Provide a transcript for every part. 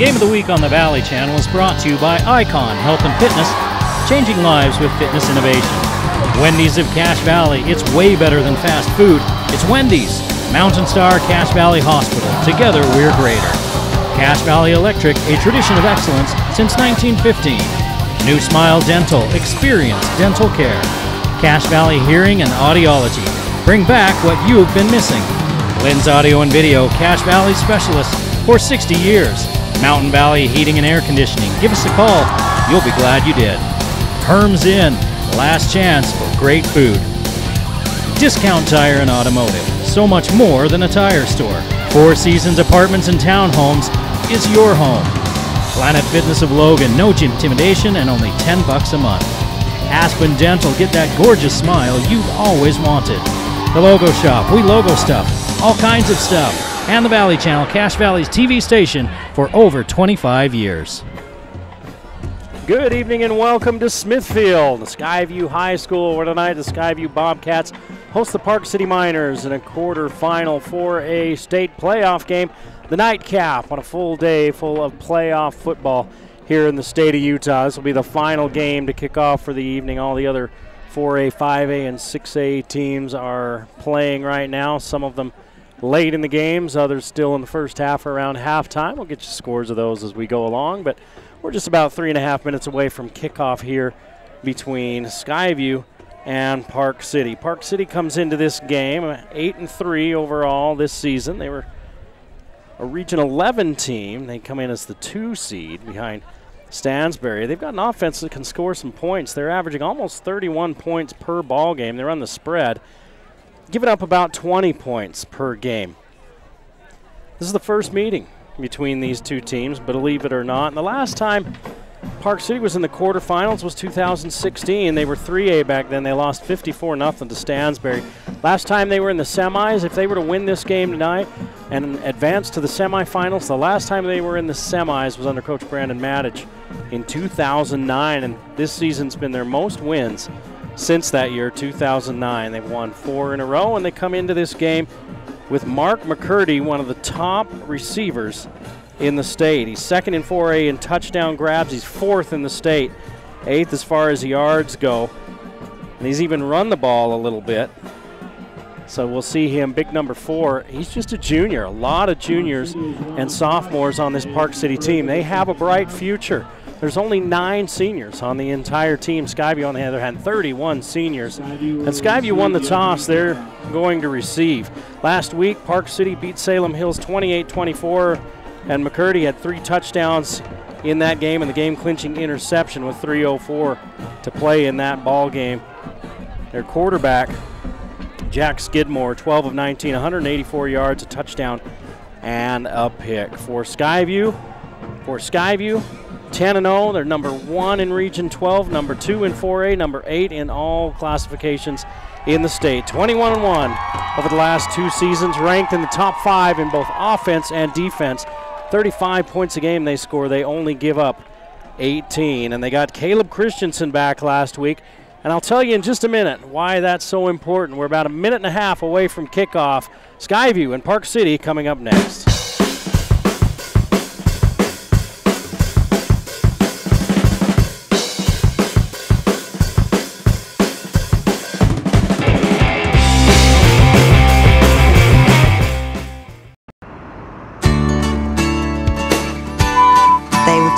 Game of the Week on the Valley Channel is brought to you by Icon Health and Fitness, changing lives with fitness innovation. Wendy's of Cache Valley, it's way better than fast food. It's Wendy's. Mountain Star Cache Valley Hospital, together we're greater. Cache Valley Electric, a tradition of excellence since 1915. New Smile Dental, experience dental care. Cache Valley Hearing and Audiology, bring back what you've been missing. Lynn's Audio and Video, Cache Valley specialist for 60 years. Mountain Valley Heating and Air Conditioning, give us a call, you'll be glad you did. Herm's Inn, last chance for great food. Discount Tire and Automotive, so much more than a tire store. Four Seasons Apartments and Townhomes is your home. Planet Fitness of Logan, no intimidation and only $10 a month. Aspen Dental, get that gorgeous smile you've always wanted. The Logo Shop, we logo stuff, all kinds of stuff. And the Valley Channel, Cache Valley's TV station for over 25 years. Good evening and welcome to Smithfield, Skyview High School, where tonight the Skyview Bobcats host the Park City Miners in a quarterfinal 4A state playoff game. The nightcap on a full day full of playoff football here in the state of Utah. This will be the final game to kick off for the evening. All the other 4A, 5A, and 6A teams are playing right now. Some of them late in the games, others still in the first half around halftime. We'll get you scores of those as we go along, but we're just about 3.5 minutes away from kickoff here between Skyview and Park City. Park City comes into this game 8-3 overall this season. They were a Region 11 team. They come in as the 2 seed behind Stansbury. They've got an offense that can score some points. They're averaging almost 31 points per ball game. They run the spread, giving up about 20 points per game. This is the first meeting between these two teams, believe it or not. And the last time Park City was in the quarterfinals was 2016. They were 3A back then. They lost 54-0 to Stansbury. Last time they were in the semis, if they were to win this game tonight and advance to the semifinals, the last time they were in the semis was under Coach Brandon Maddich in 2009, and this season's been their most wins since that year, 2009. They've won 4 in a row, and they come into this game with Mark McCurdy, one of the top receivers in the state. He's second in 4A in touchdown grabs. He's 4th in the state, 8th as far as yards go. And he's even run the ball a little bit. So we'll see him, big number 4. He's just a junior. A lot of juniors and sophomores on this Park City team. They have a bright future. There's only 9 seniors on the entire team. Skyview, on the other hand, 31 seniors. And Skyview won the toss. They're going to receive. Last week, Park City beat Salem Hills 28-24, and McCurdy had 3 touchdowns in that game and the game-clinching interception with 3:04 to play in that ball game. Their quarterback, Jack Skidmore, 12 of 19, 184 yards, a touchdown, and a pick. For Skyview, 10-0. They're number 1 in Region 12, number 2 in 4A, number 8 in all classifications in the state. 21-1 over the last 2 seasons, ranked in the top 5 in both offense and defense. 35 points a game they score. They only give up 18. And they got Caleb Christensen back last week. And I'll tell you in just a minute why that's so important. We're about 1.5 minutes away from kickoff. Skyview and Park City coming up next.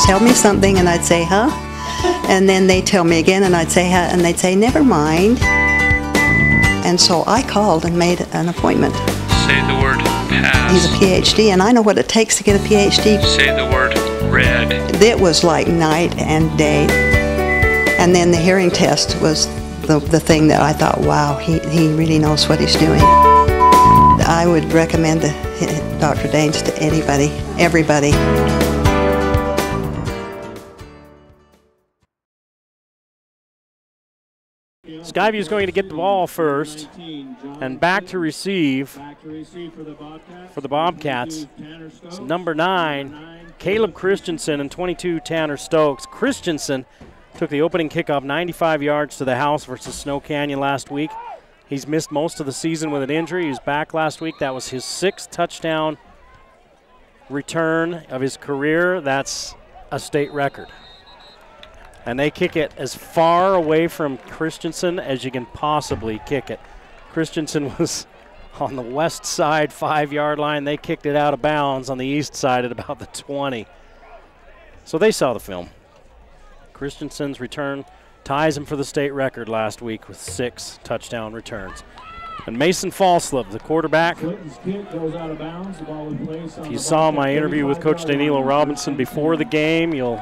Tell me something and I'd say, huh? And then they'd tell me again and I'd say, huh? And they'd say, never mind. And so I called and made an appointment. Say the word pass. He's a PhD and I know what it takes to get a PhD. Say the word red. It was like night and day. And then the hearing test was the thing that I thought, wow, he really knows what he's doing. I would recommend Dr. Daines to anybody, everybody. Skyview is going to get the ball first, and back to receive for the Bobcats. It's number 9, Caleb Christensen, and 22, Tanner Stokes. Christensen took the opening kickoff 95 yards to the house versus Snow Canyon last week. He's missed most of the season with an injury. He was back last week. That was his 6th touchdown return of his career. That's a state record. And they kick it as far away from Christensen as you can possibly kick it. Christensen was on the west side 5-yard line. They kicked it out of bounds on the east side at about the 20. So they saw the film. Christensen's return ties him for the state record last week with 6 touchdown returns. And Mason Falslip, the quarterback. If you saw my interview with Coach Danilo Robinson before the game, you'll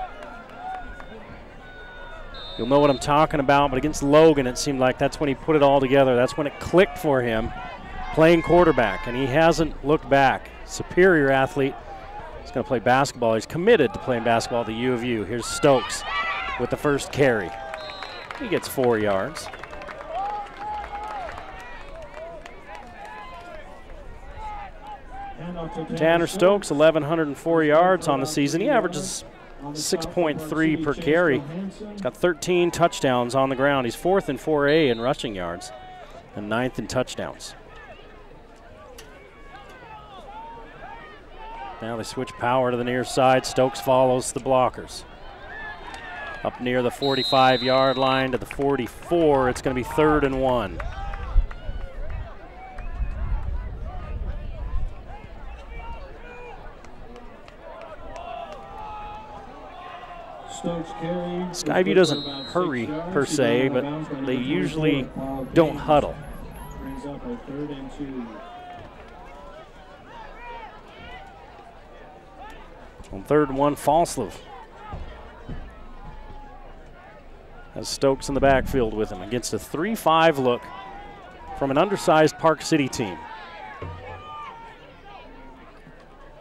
know what I'm talking about. But against Logan, it seemed like that's when he put it all together. That's when it clicked for him, playing quarterback, and he hasn't looked back. Superior athlete. He's going to play basketball. He's committed to playing basketball at the U of U. Here's Stokes with the first carry. He gets 4 yards. Tanner Stokes, 1,104 yards on the season. He averages 6.3 per carry. He's got 13 touchdowns on the ground. He's 4th in 4A in rushing yards and 9th in touchdowns. Now they switch power to the near side. Stokes follows the blockers. Up near the 45-yard line to the 44. It's going to be 3rd and 1. Skyview doesn't hurry per se, but they usually don't huddle. On 3rd and 1, Falslip has Stokes in the backfield with him against a 3-5 look from an undersized Park City team.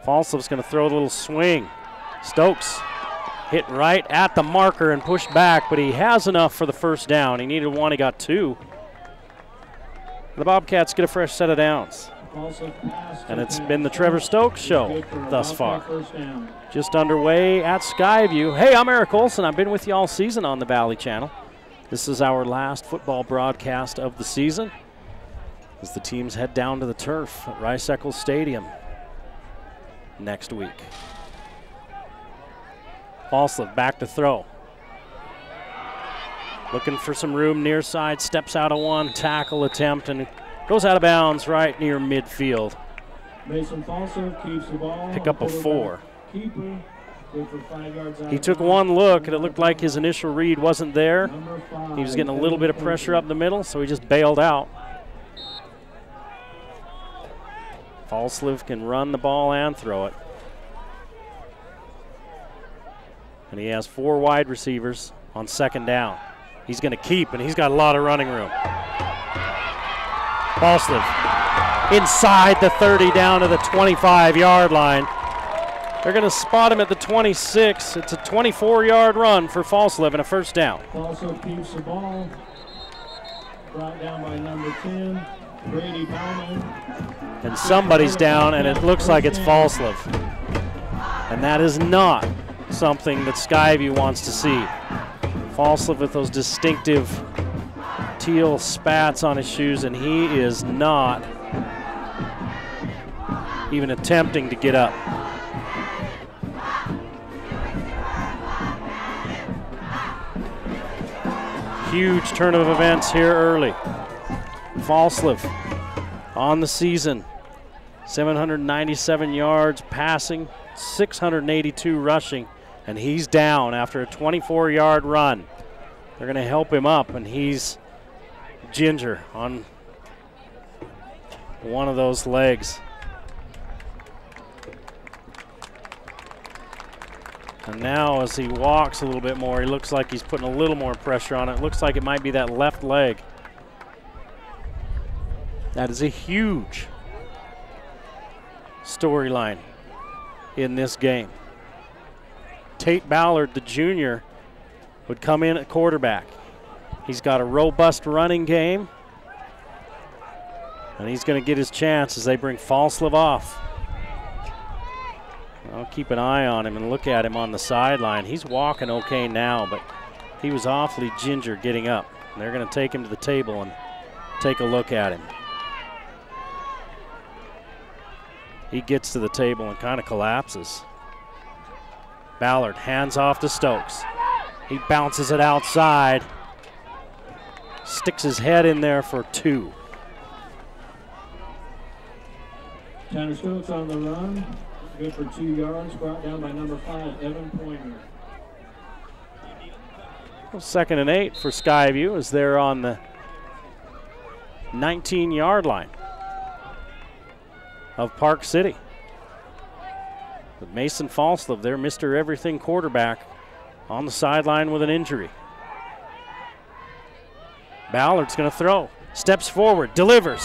Falslip's going to throw a little swing. Stokes hit right at the marker and pushed back, but he has enough for the first down. He needed 1, he got 2. The Bobcats get a fresh set of downs. And it's been the Trevor Stokes show thus far. Just underway at Skyview. Hey, I'm Eric Olson. I've been with you all season on the Valley Channel. This is our last football broadcast of the season as the teams head down to the turf at Rice-Eccles Stadium next week. Falslip back to throw. Looking for some room near side, steps out of one, tackle attempt, and goes out of bounds right near midfield. Mason Falslip keeps the ball. Pick up a 4. He took one look, and it looked like his initial read wasn't there. He was getting a little bit of pressure up the middle, so he just bailed out. Falslip can run the ball and throw it. And he has 4 wide receivers on 2nd down. He's going to keep, and he's got a lot of running room. Falslip inside the 30 down to the 25-yard line. They're going to spot him at the 26. It's a 24-yard run for Falslip and a first down. Falslip keeps the ball. Brought down by number 10, Brady Bowman. And somebody's down, and it looks like it's Falslip. And that is not something that Skyview wants to see. Falslip with those distinctive teal spats on his shoes, and he is not even attempting to get up. Huge turn of events here early. Falslip on the season, 797 yards passing, 682 rushing, and he's down after a 24-yard run. They're going to help him up, and he's ginger on one of those legs. And now as he walks a little bit more, he looks like he's putting a little more pressure on it. It looks like it might be that left leg. That is a huge storyline in this game. Tate Ballard, the junior, would come in at quarterback. He's got a robust running game, and he's going to get his chance as they bring Falslip off. I'll keep an eye on him and look at him on the sideline. He's walking okay now, but he was awfully ginger getting up. And they're going to take him to the table and take a look at him. He gets to the table and kind of collapses. Ballard hands off to Stokes. He bounces it outside. Sticks his head in there for 2. Tanner Stokes on the run. Good for 2 yards. Brought down by number 5, Evan Pointer. Well, 2nd and 8 for Skyview as they're on the 19-yard line of Park City. But Mason Falslove, their Mr. Everything quarterback, on the sideline with an injury. Ballard's going to throw. Steps forward, delivers.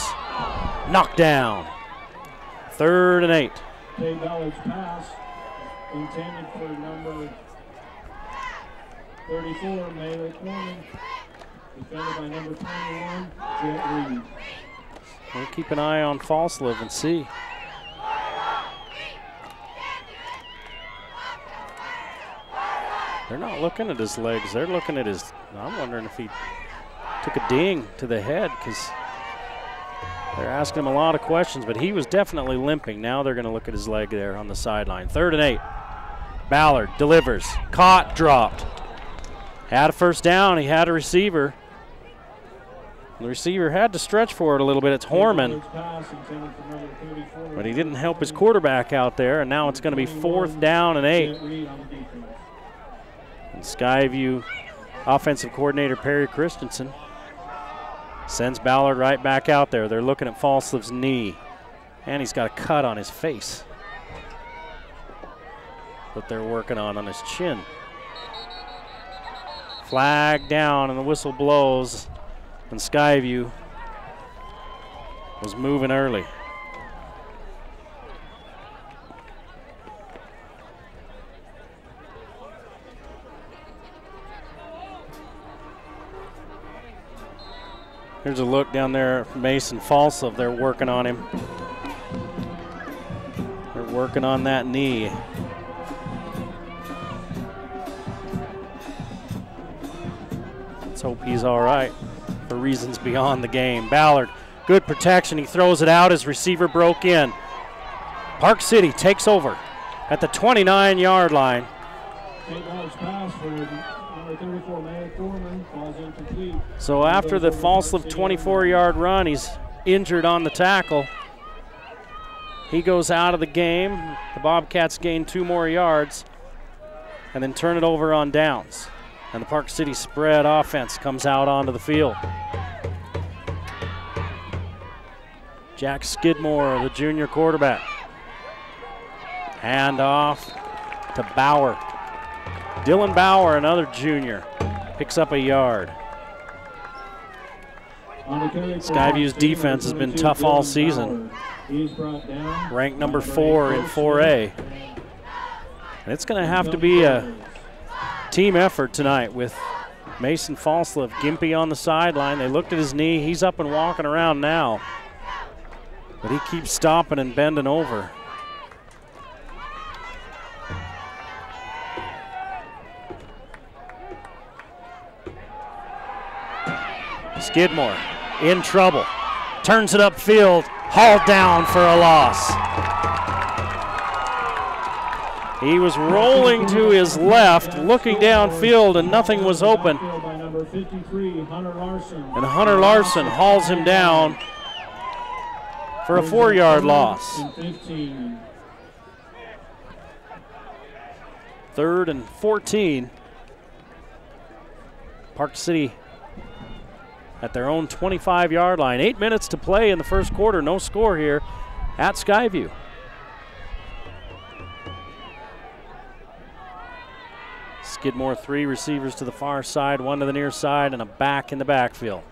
Knocked down. 3rd and 8. Dave Ballard's pass intended for number 34, Maley Corman. Defended by number 21, Jet Reed. We'll keep an eye on Falslove and see. They're not looking at his legs. They're looking at his, I'm wondering if he took a ding to the head because they're asking him a lot of questions, but he was definitely limping. Now they're going to look at his leg there on the sideline. 3rd and 8. Ballard delivers. Caught, dropped. Had a first down. He had a receiver. The receiver had to stretch for it a little bit. It's Horman. But he didn't help his quarterback out there, and now it's going to be 4th down and 8. And Skyview offensive coordinator Perry Christensen sends Ballard right back out there. They're looking at Falslove's knee, and he's got a cut on his face that they're working on his chin. Flag down, and the whistle blows, and Skyview was moving early. Here's a look down there at Mason Falslove. They're working on him. They're working on that knee. Let's hope he's all right for reasons beyond the game. Ballard, good protection. He throws it out. His receiver broke in. Park City takes over at the 29-yard line. So after the Falslove 24-yard run, he's injured on the tackle. He goes out of the game. The Bobcats gain 2 more yards and then turn it over on downs. And the Park City spread offense comes out onto the field. Jack Skidmore, the junior quarterback. Hand off to Bauer. Dylan Bauer, another junior, picks up a yard. Skyview's defense has been tough all season. Ranked number 4 in 4A. And it's going to have to be a team effort tonight with Mason Falslove, gimpy on the sideline. They looked at his knee. He's up and walking around now. But he keeps stopping and bending over. Skidmore in trouble. Turns it upfield. Hauled down for a loss. He was rolling to his left, looking downfield, and nothing was open. And Hunter Larson hauls him down for a 4-yard loss. 3rd and 14. Park City at their own 25-yard line. 8 minutes to play in the first quarter. No score here at Skyview. Skidmore, 3 receivers to the far side, 1 to the near side, and a back in the backfield.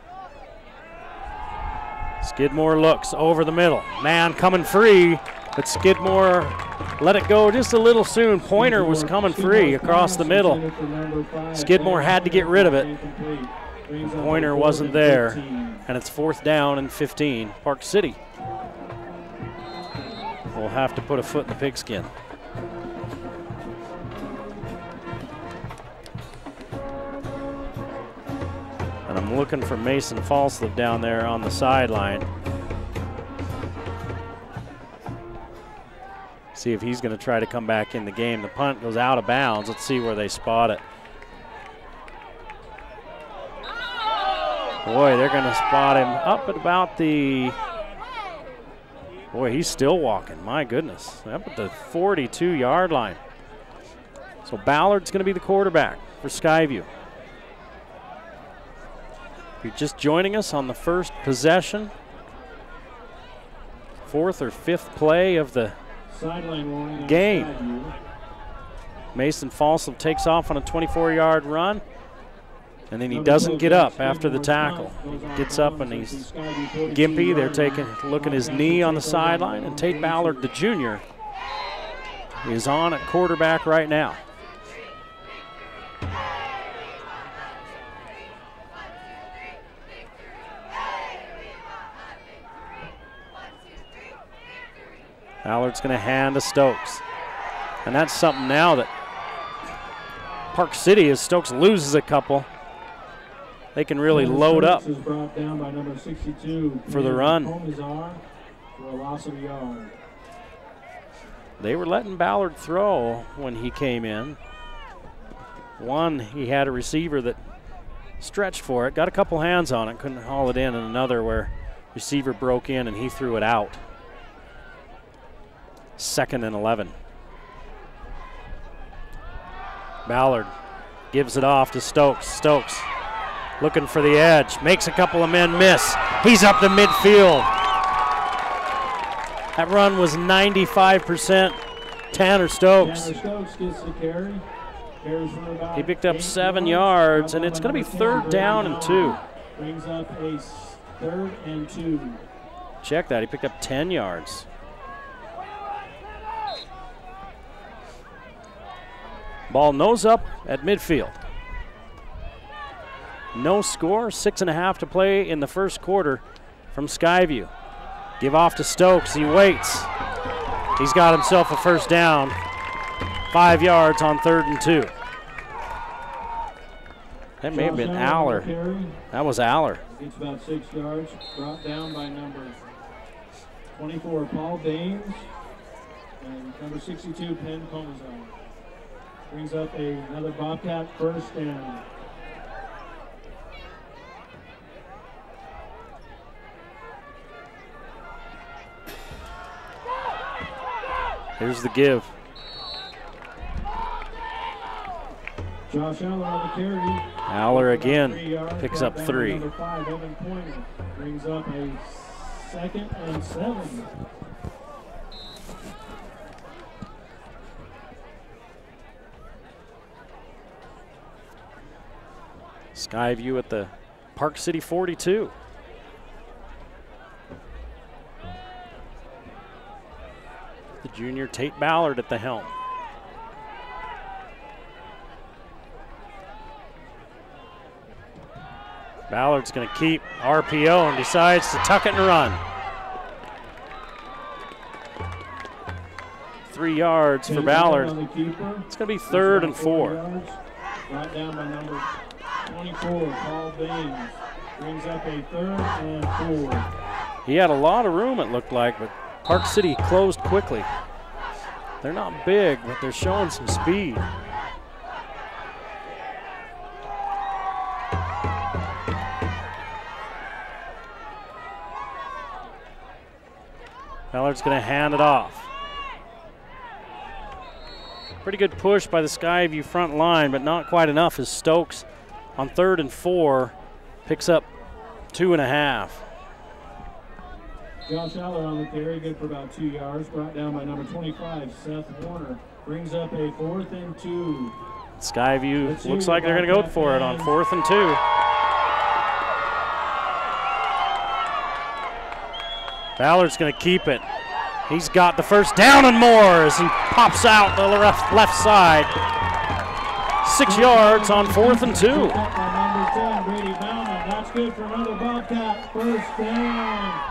Skidmore looks over the middle. Man coming free, but Skidmore let it go just a little soon. Pointer was coming free across the middle. Skidmore had to get rid of it. Pointer wasn't there, and it's 4th down and 15. Park City will have to put a foot in the pigskin. And I'm looking for Mason Falslove down there on the sideline. See if he's going to try to come back in the game. The punt goes out of bounds. Let's see where they spot it. Boy, they're going to spot him up at about the, boy, he's still walking. My goodness, up at the 42-yard line. So Ballard's going to be the quarterback for Skyview. If you're just joining us on the first possession, fourth or fifth play of the game, Mason Folsom takes off on a 24-yard run, and then he doesn't get up after the tackle. He gets up and he's gimpy. They're taking a look at his knee on the sideline, and Tate Ballard, the junior, is on at quarterback right now. Ballard's going to hand to Stokes. And that's something now that Park City, as Stokes loses a couple, they can really load up for the run. For a loss of a yard. They were letting Ballard throw when he came in. One, he had a receiver that stretched for it, got a couple hands on it, couldn't haul it in, and another where receiver broke in and he threw it out. 2nd and 11. Ballard gives it off to Stokes. Stokes looking for the edge, makes a couple of men miss. He's up to midfield. That run was 95% Tanner Stokes. Tanner Stokes gets the carry. He picked up 7 yards, and it's going to be 3rd down and 2. Brings up a 3rd and 2. Check that, he picked up 10 yards. Ball nose up at midfield. No score, 6.5 to play in the first quarter from Skyview. Give off to Stokes, he waits. He's got himself a 1st down, 5 yards on 3rd and 2. That may have been Aller. That was Aller. Gets about 6 yards, brought down by number 24, Paul Baines, and number 62, Penn Comazon. Brings up another Bobcat 1st down. Here's the give. Josh Aller on the carry. Aller again picks up 3. Number 5, Evan Pointer, brings up a 2nd and 7. Skyview at the Park City 42. The junior Tate Ballard at the helm. Ballard's going to keep RPO and decides to tuck it and run. 3 yards for Ballard. It's going to be 3rd and 4. Brought down by number 24, Paul Baines. Brings up a 3rd and 4. He had a lot of room, it looked like, but Park City closed quickly. They're not big, but they're showing some speed. Ballard's going to hand it off. Pretty good push by the Skyview front line, but not quite enough as Stokes on 3rd and 4 picks up 2.5. Josh Aller on the carry, good for about 2 yards. Brought down by number 25, Seth Warner. Brings up a 4th and 2. Skyview looks like they're going to go for it on 4th and 2. Ballard's going to keep it. He's got the 1st down and more as he pops out the left side. 6 yards on 4th and 2. Number 10, Brady Bauman. That's good for another Bobcat 1st down.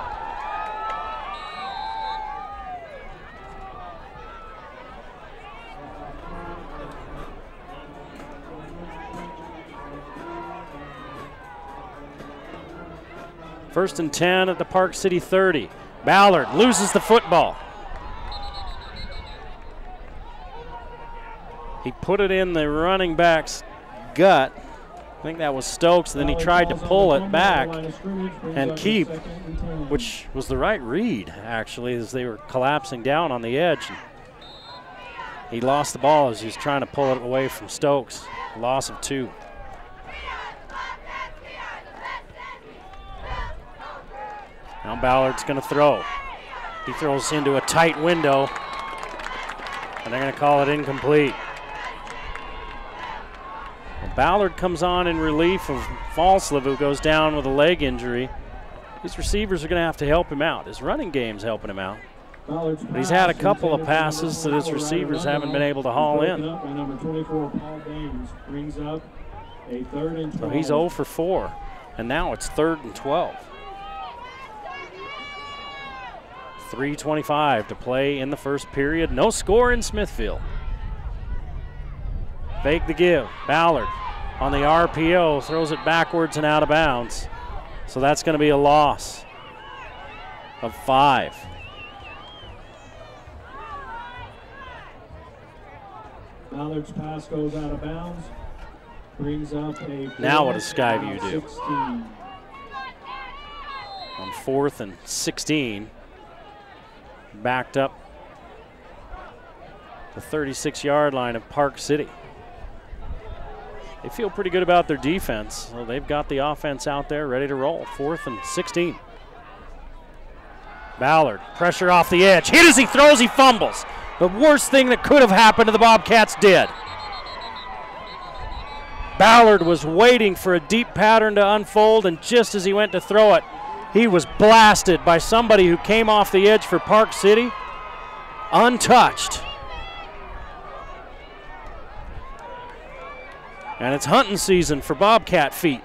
First and 10 at the Park City 30. Ballard loses the football. He put it in the running back's gut. I think that was Stokes. And then he tried to pull it back and keep, which was the right read, actually, as they were collapsing down on the edge. He lost the ball as he was trying to pull it away from Stokes. Loss of 2. Now Ballard's going to throw. He throws into a tight window, and they're going to call it incomplete. Well, Ballard comes on in relief of Falslev, who goes down with a leg injury. These receivers are going to have to help him out. His running game's helping him out. But he's had a couple of passes that his receivers haven't been able to haul in. So he's 0 for 4, and now it's 3rd and 12. 3:25 to play in the first period. No score in Smithfield. Fake the give. Ballard on the RPO throws it backwards and out of bounds. So that's going to be a loss of 5. Ballard's pass goes out of bounds. Brings up a. Now what does Skyview do? 16. On 4th and 16. Backed up the 36-yard line of Park City. They feel pretty good about their defense. So they've got the offense out there ready to roll. 4th and 16. Ballard, pressure off the edge. Hit as he throws, he fumbles. The worst thing that could have happened to the Bobcats did. Ballard was waiting for a deep pattern to unfold, and just as he went to throw it, he was blasted by somebody who came off the edge for Park City, untouched. And it's hunting season for Bobcat feet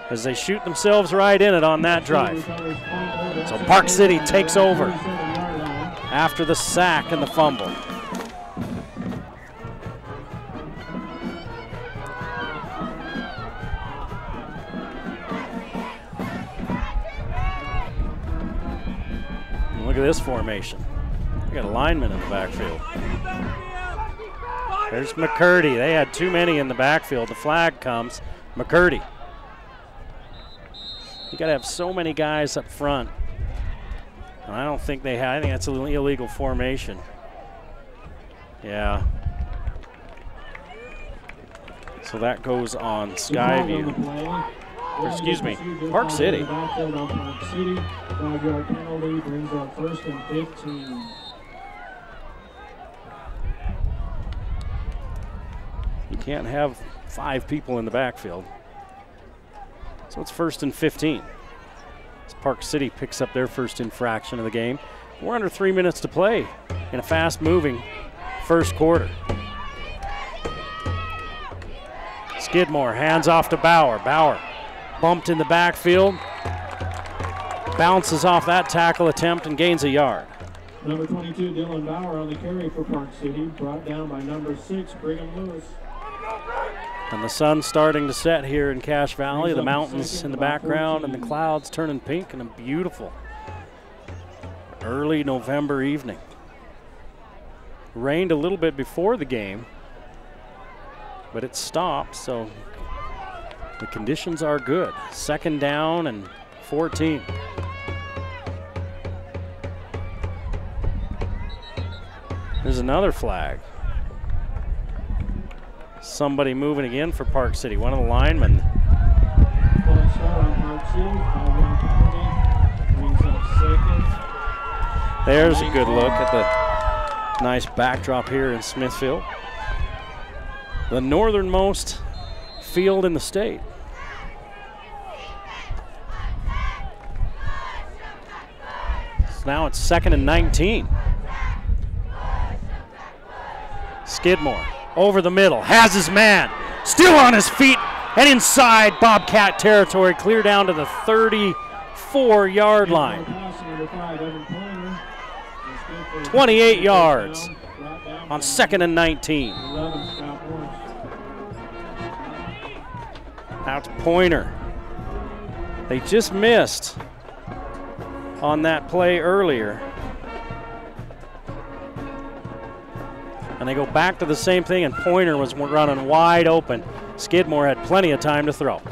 as they shoot themselves right in it on that drive. So Park City takes over after the sack and the fumble. Look at this formation. We got a lineman in the backfield. There's McCurdy. They had too many in the backfield. The flag comes. McCurdy. You got to have so many guys up front. And I don't think they have. I think that's an illegal formation. Yeah. So that goes on Skyview. Or excuse me, Park City. 5-yard penalty brings up 1st and 15. You can't have 5 people in the backfield. So it's 1st and 15. As Park City picks up their first infraction of the game. We're under 3 minutes to play in a fast-moving first quarter. Skidmore hands off to Bauer. Bauer bumped in the backfield. Bounces off that tackle attempt and gains a yard. Number 22, Dylan Bauer on the carry for Park City, brought down by number 6, Brigham Lewis. And the sun's starting to set here in Cache Valley. The mountains in the background and the clouds turning pink in a beautiful early November evening. Rained a little bit before the game, but it stopped, so the conditions are good. 2nd down and 14. There's another flag. Somebody moving again for Park City. One of the linemen. There's a good look at the nice backdrop here in Smithfield. The northernmost field in the state. So now it's 2nd and 19. Skidmore over the middle, has his man, still on his feet and inside Bobcat territory, clear down to the 34-yard line. 28 yards on 2nd and 19. Out to Pointer. They just missed on that play earlier. And they go back to the same thing, and Pointer was running wide open. Skidmore had plenty of time to throw.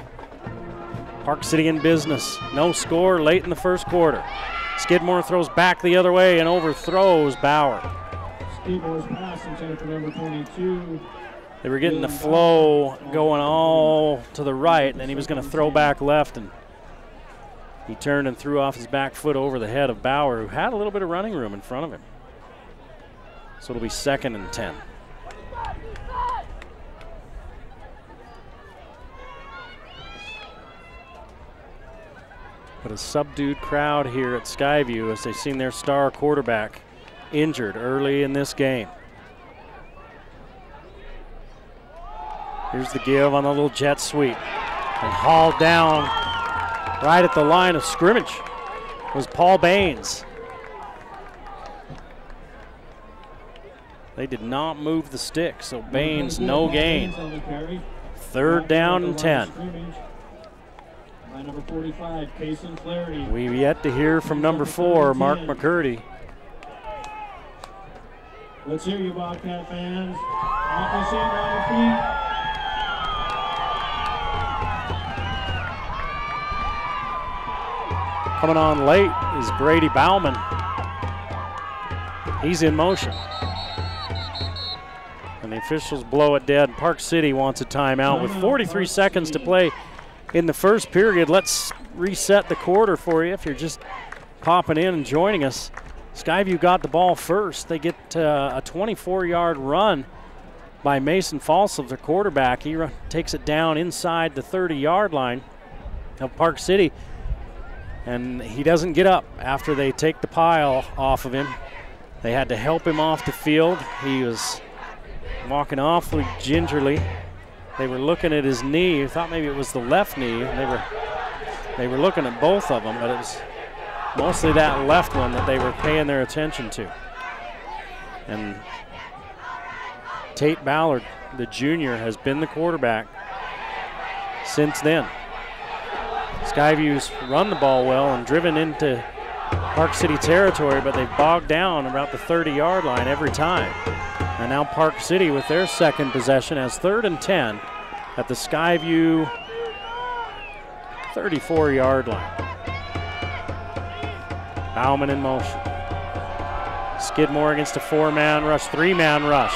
Park City in business. No score late in the first quarter. Skidmore throws back the other way and overthrows Bauer. Skidmore's pass intended for number 22. They were getting the flow going all to the right, and then he was going to throw back left, and he turned and threw off his back foot over the head of Bauer, who had a little bit of running room in front of him. So it'll be 2nd and 10. But a subdued crowd here at Skyview as they've seen their star quarterback injured early in this game. Here's the give on the little jet sweep. And hauled down right at the line of scrimmage was Paul Baines. They did not move the stick, so Baines no gain. 3rd down and 10. By number 45, Payson Flaherty. We've yet to hear from number 4, Mark McCurdy. Let's hear you, Bobcat fans. Opposite on your feet. Coming on late is Brady Bauman. He's in motion. And the officials blow it dead. Park City wants a timeout with 43 seconds to play in the first period. Let's reset the quarter for you if you're just popping in and joining us. Skyview got the ball first. They get a 24-yard run by Mason Falslev, their quarterback. He takes it down inside the 30-yard line of Park City. And he doesn't get up after they take the pile off of him. They had to help him off the field. He was walking awfully gingerly. They were looking at his knee. Thought maybe it was the left knee. They were looking at both of them, but it was mostly that left one that they were paying their attention to. And Tate Ballard, the junior, has been the quarterback since then. Skyview's run the ball well and driven into Park City territory, but they've bogged down about the 30-yard line every time. And now Park City with their second possession has 3rd and 10 at the Skyview 34-yard line. Bauman in motion. Skidmore against a 4-man rush, 3-man rush.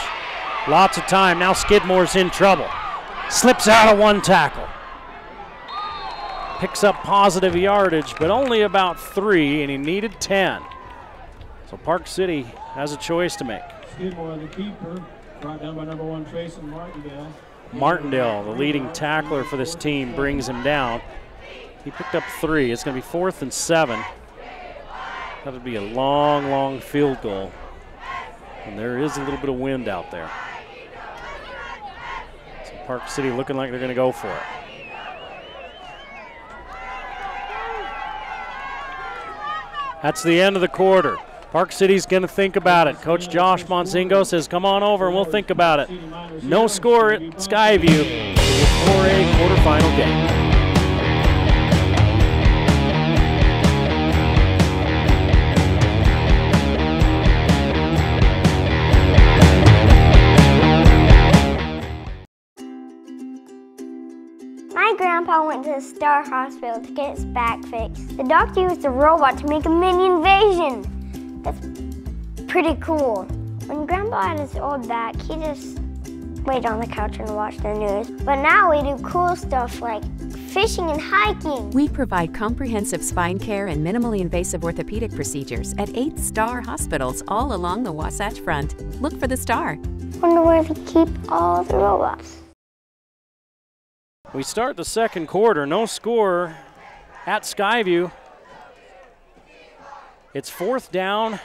Lots of time. Now Skidmore's in trouble. Slips out of one tackle. Picks up positive yardage, but only about 3, and he needed 10. So Park City has a choice to make. Skidmore, the keeper, brought down by number 1, Trayson Martindale. Martindale, the leading tackler for this team, brings him down. He picked up 3. It's going to be 4th and 7. That would be a long, long field goal. And there is a little bit of wind out there. So Park City looking like they're going to go for it. That's the end of the quarter. Park City's going to think about it. Coach Josh Monzingo says, come on over and we'll think about it. No score at Skyview. 4A quarterfinal game. My grandpa went to the Star Hospital to get his back fixed. The doctor used a robot to make a mini invasion. That's pretty cool. When Grandpa had his old back, he just laid on the couch and watched the news. But now we do cool stuff like fishing and hiking. We provide comprehensive spine care and minimally invasive orthopedic procedures at 8 Star hospitals all along the Wasatch Front. Look for the Star. Wonder where we keep all the robots. We start the second quarter, no score at Skyview. It's 4th down,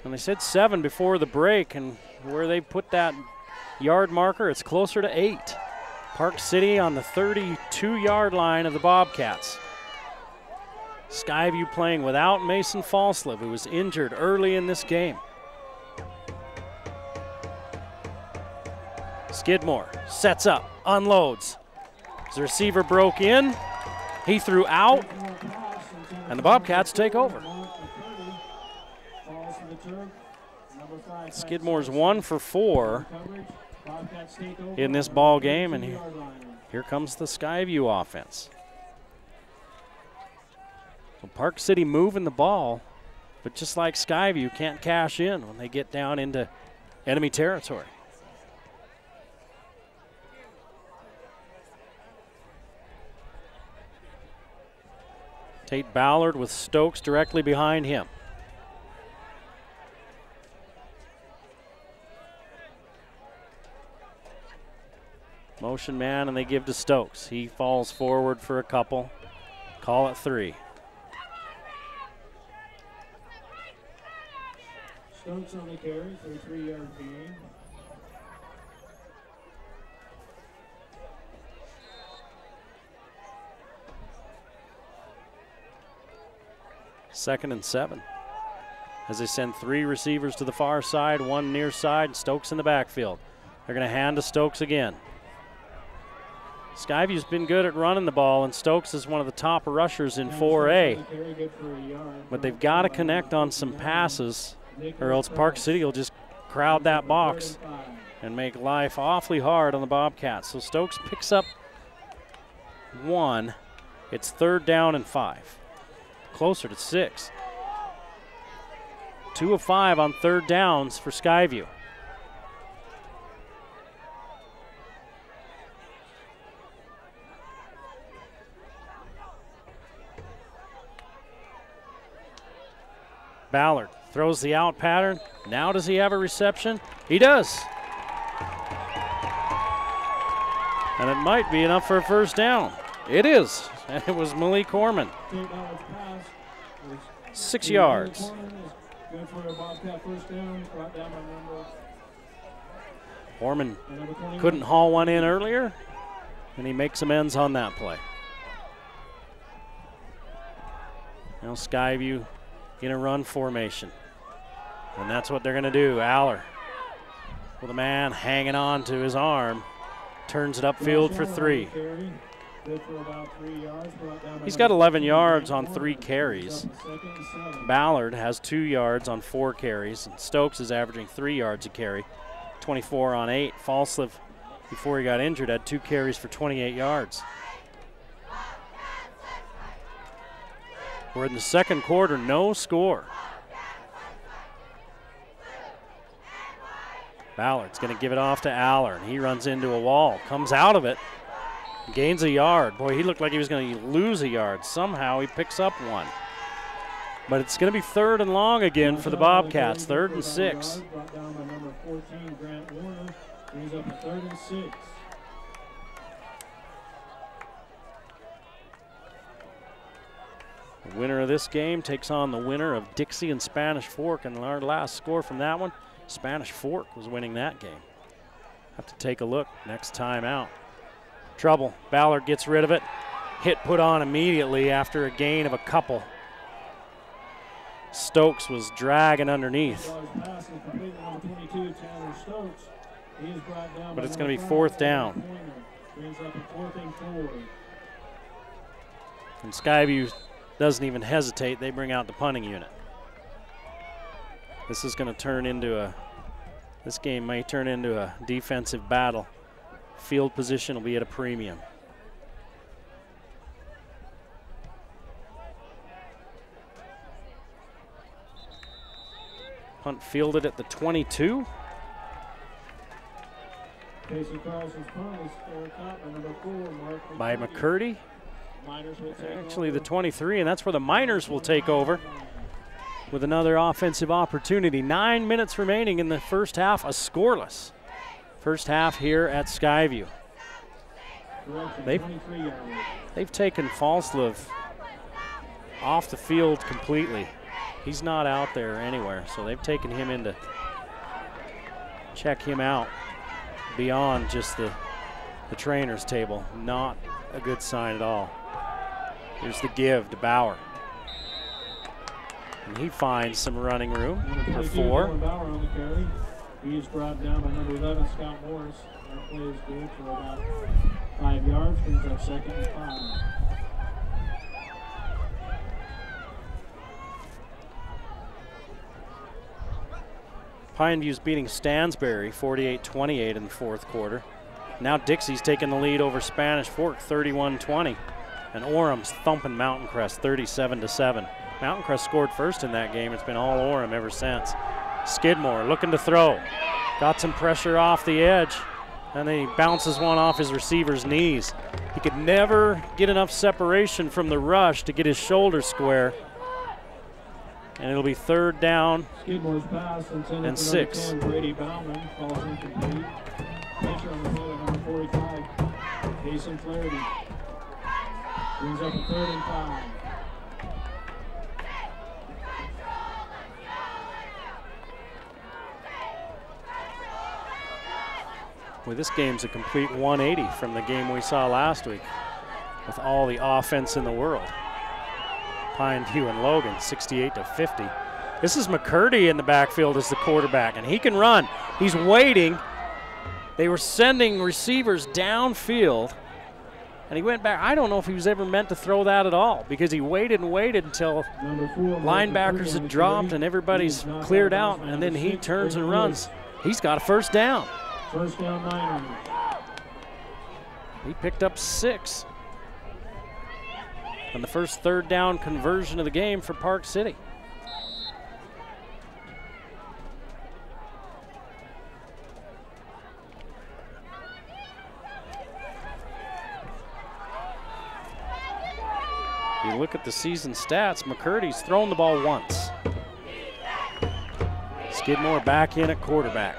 and they said 7 before the break, and where they put that yard marker, it's closer to 8. Park City on the 32-yard line of the Bobcats. Skyview playing without Mason Falslev, who was injured early in this game. Skidmore sets up, unloads. The receiver broke in, he threw out, and the Bobcats take over. Falls to the turf. Number 5, Skidmore's 1 for 4 in this ball game, and here comes the Skyview offense. So Park City moving the ball, but just like Skyview, can't cash in when they get down into enemy territory. Tate Ballard with Stokes directly behind him. Motion man, and they give to Stokes. He falls forward for a couple. Call it 3. Stokes on the carry for a 3-yard gain. Second and 7. As they send 3 receivers to the far side, 1 near side, and Stokes in the backfield. They're going to hand to Stokes again. Skyview's been good at running the ball, and Stokes is one of the top rushers in 4A. But they've got to connect on some passes, or else Park City will just crowd that box and make life awfully hard on the Bobcats. So Stokes picks up 1. It's 3rd down and 5. Closer to 6. 2 of 5 on 3rd downs for Skyview. Ballard throws the out pattern. Now does he have a reception? He does. And it might be enough for a 1st down. It is. And it was Malik Horman. 6 yards. Horman couldn't haul one in earlier, and he makes amends on that play. Now Skyview in a run formation. And that's what they're going to do. Aller with a man hanging on to his arm. Turns it upfield for 3. He's got 11 yards on 3 carries. Ballard has 2 yards on 4 carries. And Stokes is averaging 3 yards a carry. 24 on 8. Falslev, before he got injured, had 2 carries for 28 yards. We're in the 2nd quarter, no score. Ballard's going to give it off to Aller, and he runs into a wall, comes out of it, gains a yard. Boy, he looked like he was going to lose a yard. Somehow he picks up 1. But it's going to be 3rd and long again for the Bobcats, 3rd and 6. Brought down by number 14, Grant Warner. Brings up a 3rd and 6. The winner of this game takes on the winner of Dixie and Spanish Fork, and our last score from that one, Spanish Fork was winning that game. Have to take a look next time out. Trouble. Ballard gets rid of it. Hit put on immediately after a gain of a couple. Stokes was dragging underneath. But it's going to be 4th down. And Skyview doesn't even hesitate. They bring out the punting unit. This is going to turn into this game may turn into a defensive battle. Field position will be at a premium. Punt fielded at the 22. By McCurdy. Actually the 23, and that's where the Miners will take over with another offensive opportunity. 9 minutes remaining in the first half, a scoreless first half here at Skyview. They've taken Falslev off the field completely. He's not out there anywhere, so they've taken him in to check him out beyond just the trainer's table. Not a good sign at all. Here's the give to Bauer. And he finds some running room for 4. Bauer on the carry. He is brought down by number 11, Scott Morris. That play is good for about 5 yards. Brings up 2nd and 5. Pineview's beating Stansbury 48-28 in the fourth quarter. Now Dixie's taking the lead over Spanish Fork 31-20. And Orem's thumping Mountain Crest 37-7. Mountain Crest scored first in that game. It's been all Orem ever since. Skidmore looking to throw. Got some pressure off the edge. And then he bounces one off his receiver's knees. He could never get enough separation from the rush to get his shoulder square. And it'll be third down Skidmore's pass and 6. 10, Brady Bauman falls incomplete. Pitcher on the play at number 45, Jason Flaherty. Brings up a 3rd and 5. Well, this game's a complete 180 from the game we saw last week with all the offense in the world. Pineview and Logan, 68-50. This is McCurdy in the backfield as the quarterback, and he can run. He's waiting. They were sending receivers downfield, and he went back. I don't know if he was ever meant to throw that at all because he waited and waited until linebackers had dropped and everybody's cleared out, and then he turns and runs. He's got a first down. First down, Niners. He picked up 6. And the first third down conversion of the game for Park City. You look at the season stats, McCurdy's thrown the ball once. Skidmore back in at quarterback.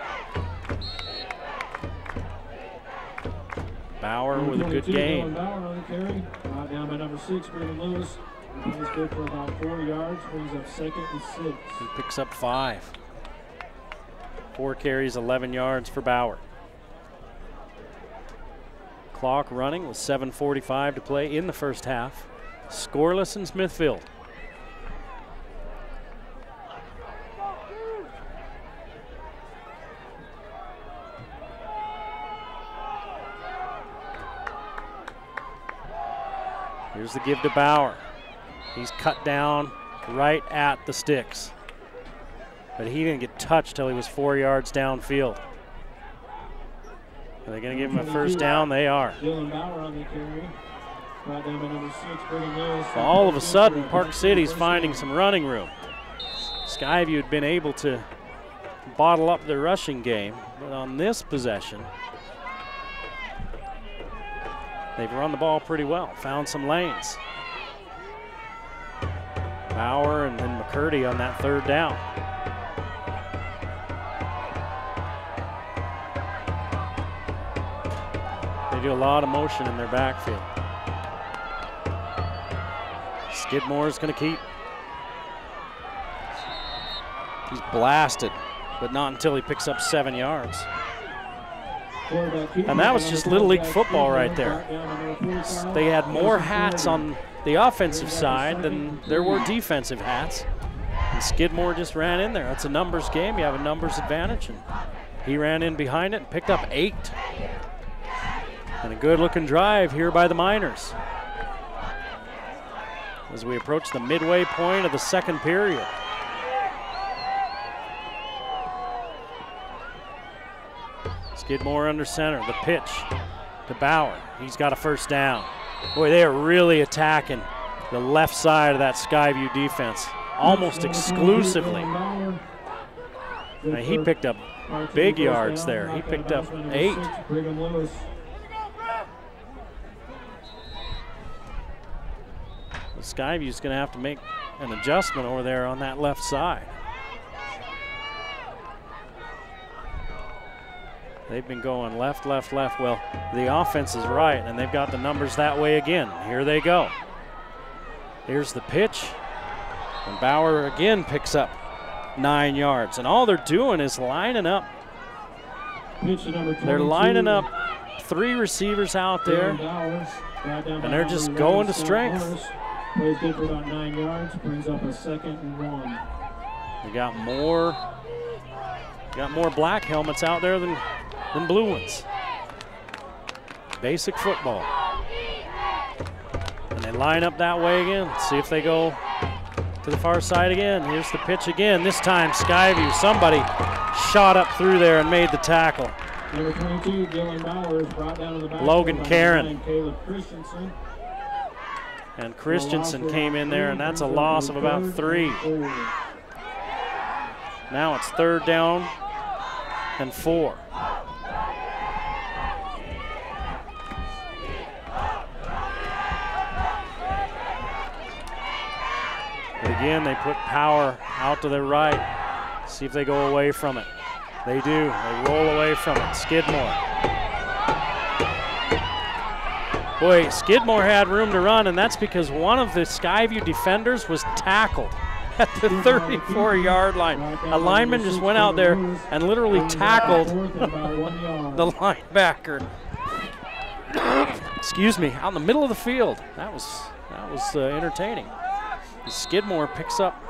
Bauer with a good game. Bauer on the carry. Down by number 6, Brandon Lewis. He's good for about 4 yards. Brings up 2nd and 6. He picks up 5. 4 carries, 11 yards for Bauer. Clock running with 7:45 to play in the first half. Scoreless in Smithfield. Here's the give to Bauer. He's cut down right at the sticks. But he didn't get touched till he was 4 yards downfield. Are they going to give him a first down? They are. Dylan Bauer on the carry. Right down by number 6, Brandon Lewis. Well, all of a sudden, Park City's finding some running room. Skyview had been able to bottle up their rushing game, but on this possession, they've run the ball pretty well, found some lanes. Bauer and then McCurdy on that third down. They do a lot of motion in their backfield. Skidmore's going to keep. He's blasted, but not until he picks up 7 yards. And that was just Little League football right there. They had more hats on the offensive side than there were defensive hats. And Skidmore just ran in there. It's a numbers game. You have a numbers advantage. And he ran in behind it and picked up 8. And a good-looking drive here by the Miners as we approach the midway point of the second period. Skidmore under center, the pitch to Bauer. He's got a first down. Boy, they are really attacking the left side of that Skyview defense, almost exclusively. Now, he picked up big yards there. He picked up 8. Skyview's going to have to make an adjustment over there on that left side. They've been going left, left, left. Well, the offense is right, and they've got the numbers that way again. Here they go. Here's the pitch, and Bauer again picks up 9 yards. And all they're doing is lining up. They're lining up 3 receivers out there, and they're just going to strength. Plays good for about 9 yards, brings up a 2nd and 1. We got more black helmets out there than blue ones. Basic football. And they line up that way again. See if they go To the far side again. Here's the pitch again. This time Skyview. Somebody shot up through there and made the tackle. Number 22, Dylan Bowers, brought down to the back. Logan Karen. Caleb Christensen. And Christensen came in there, and that's a loss of about 3. Now it's 3rd down and 4. But again, they put power out to their right. See if they go away from it. They do. They roll away from it. Skidmore. Boy, Skidmore had room to run, and that's because one of the Skyview defenders was tackled at the 34-yard line. A lineman just went out there and literally tackled the linebacker. Excuse me, out in the middle of the field. That was entertaining. Skidmore picks up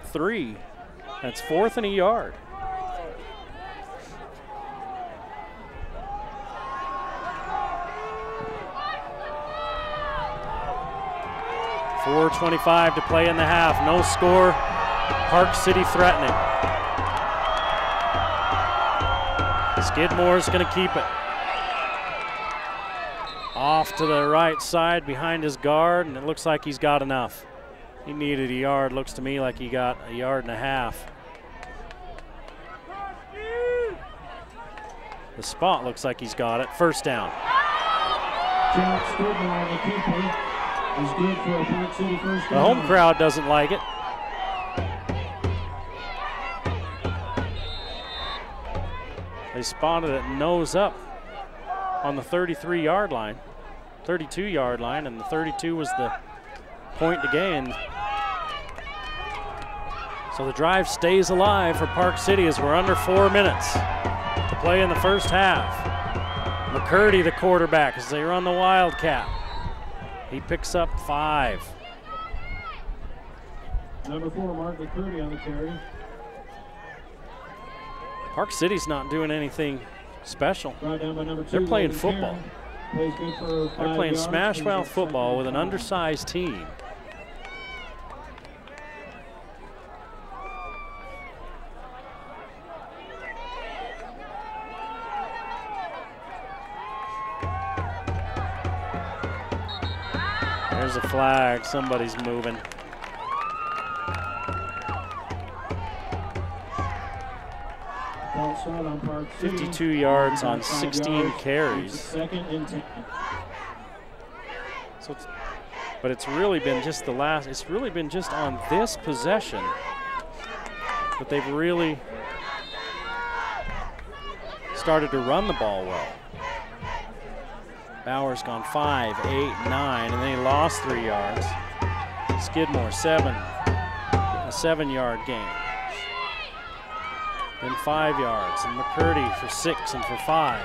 3. That's 4th and a yard. .4:25 to play in the half. No score. Park City threatening. Skidmore's going to keep it. Off to the right side behind his guard, and it looks like he's got enough. He needed a yard. Looks to me like he got a yard and a half. The spot looks like he's got it. 1st down. Jack Skidmore, the keeper, is good for a Park City 1st down. The home crowd doesn't like it. They spotted it nose up on the 33-yard line, 32-yard line, and the 32 was the point to gain. So the drive stays alive for Park City as we're under 4 minutes to play in the 1st half. McCurdy, the quarterback, as they run the Wildcat. He picks up 5. Number 4, Mark McCurdy on the carry. Park City's not doing anything special. Brought down by number 2, They're playing Logan football. Plays good for 5 They're playing yards. smash mouth football with an undersized team. There's a flag. Somebody's moving. Ball start on Park City. 52 yards on 5 16 yards. carries. It's 2nd and 10. So but it's really been just it's really been just on this possession that they've really started to run the ball well. Bauer's gone 5, 8, 9, and then he lost 3 yards. Skidmore, 7, a 7-yard gain. Then 5 yards, and McCurdy for 6 and for 5.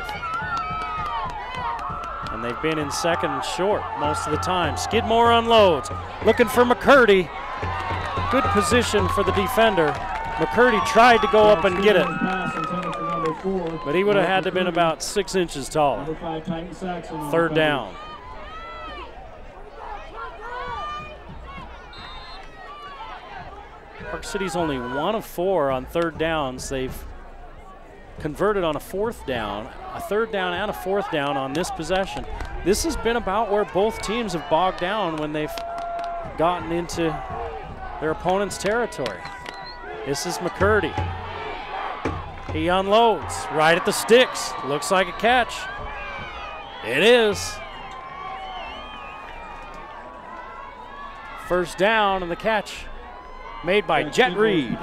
And they've been in 2nd and short most of the time. Skidmore unloads, looking for McCurdy. Good position for the defender. McCurdy tried to go up and get it, but he would have had to have been about 6 inches taller. 3rd down. Park City's only 1 of 4 on 3rd downs. They've converted on a 4th down, a 3rd down and a 4th down on this possession. This has been about where both teams have bogged down when they've gotten into their opponent's territory. This is McCurdy. He unloads right at the sticks. Looks like a catch. It is. 1st down, and the catch made by Jet Reed.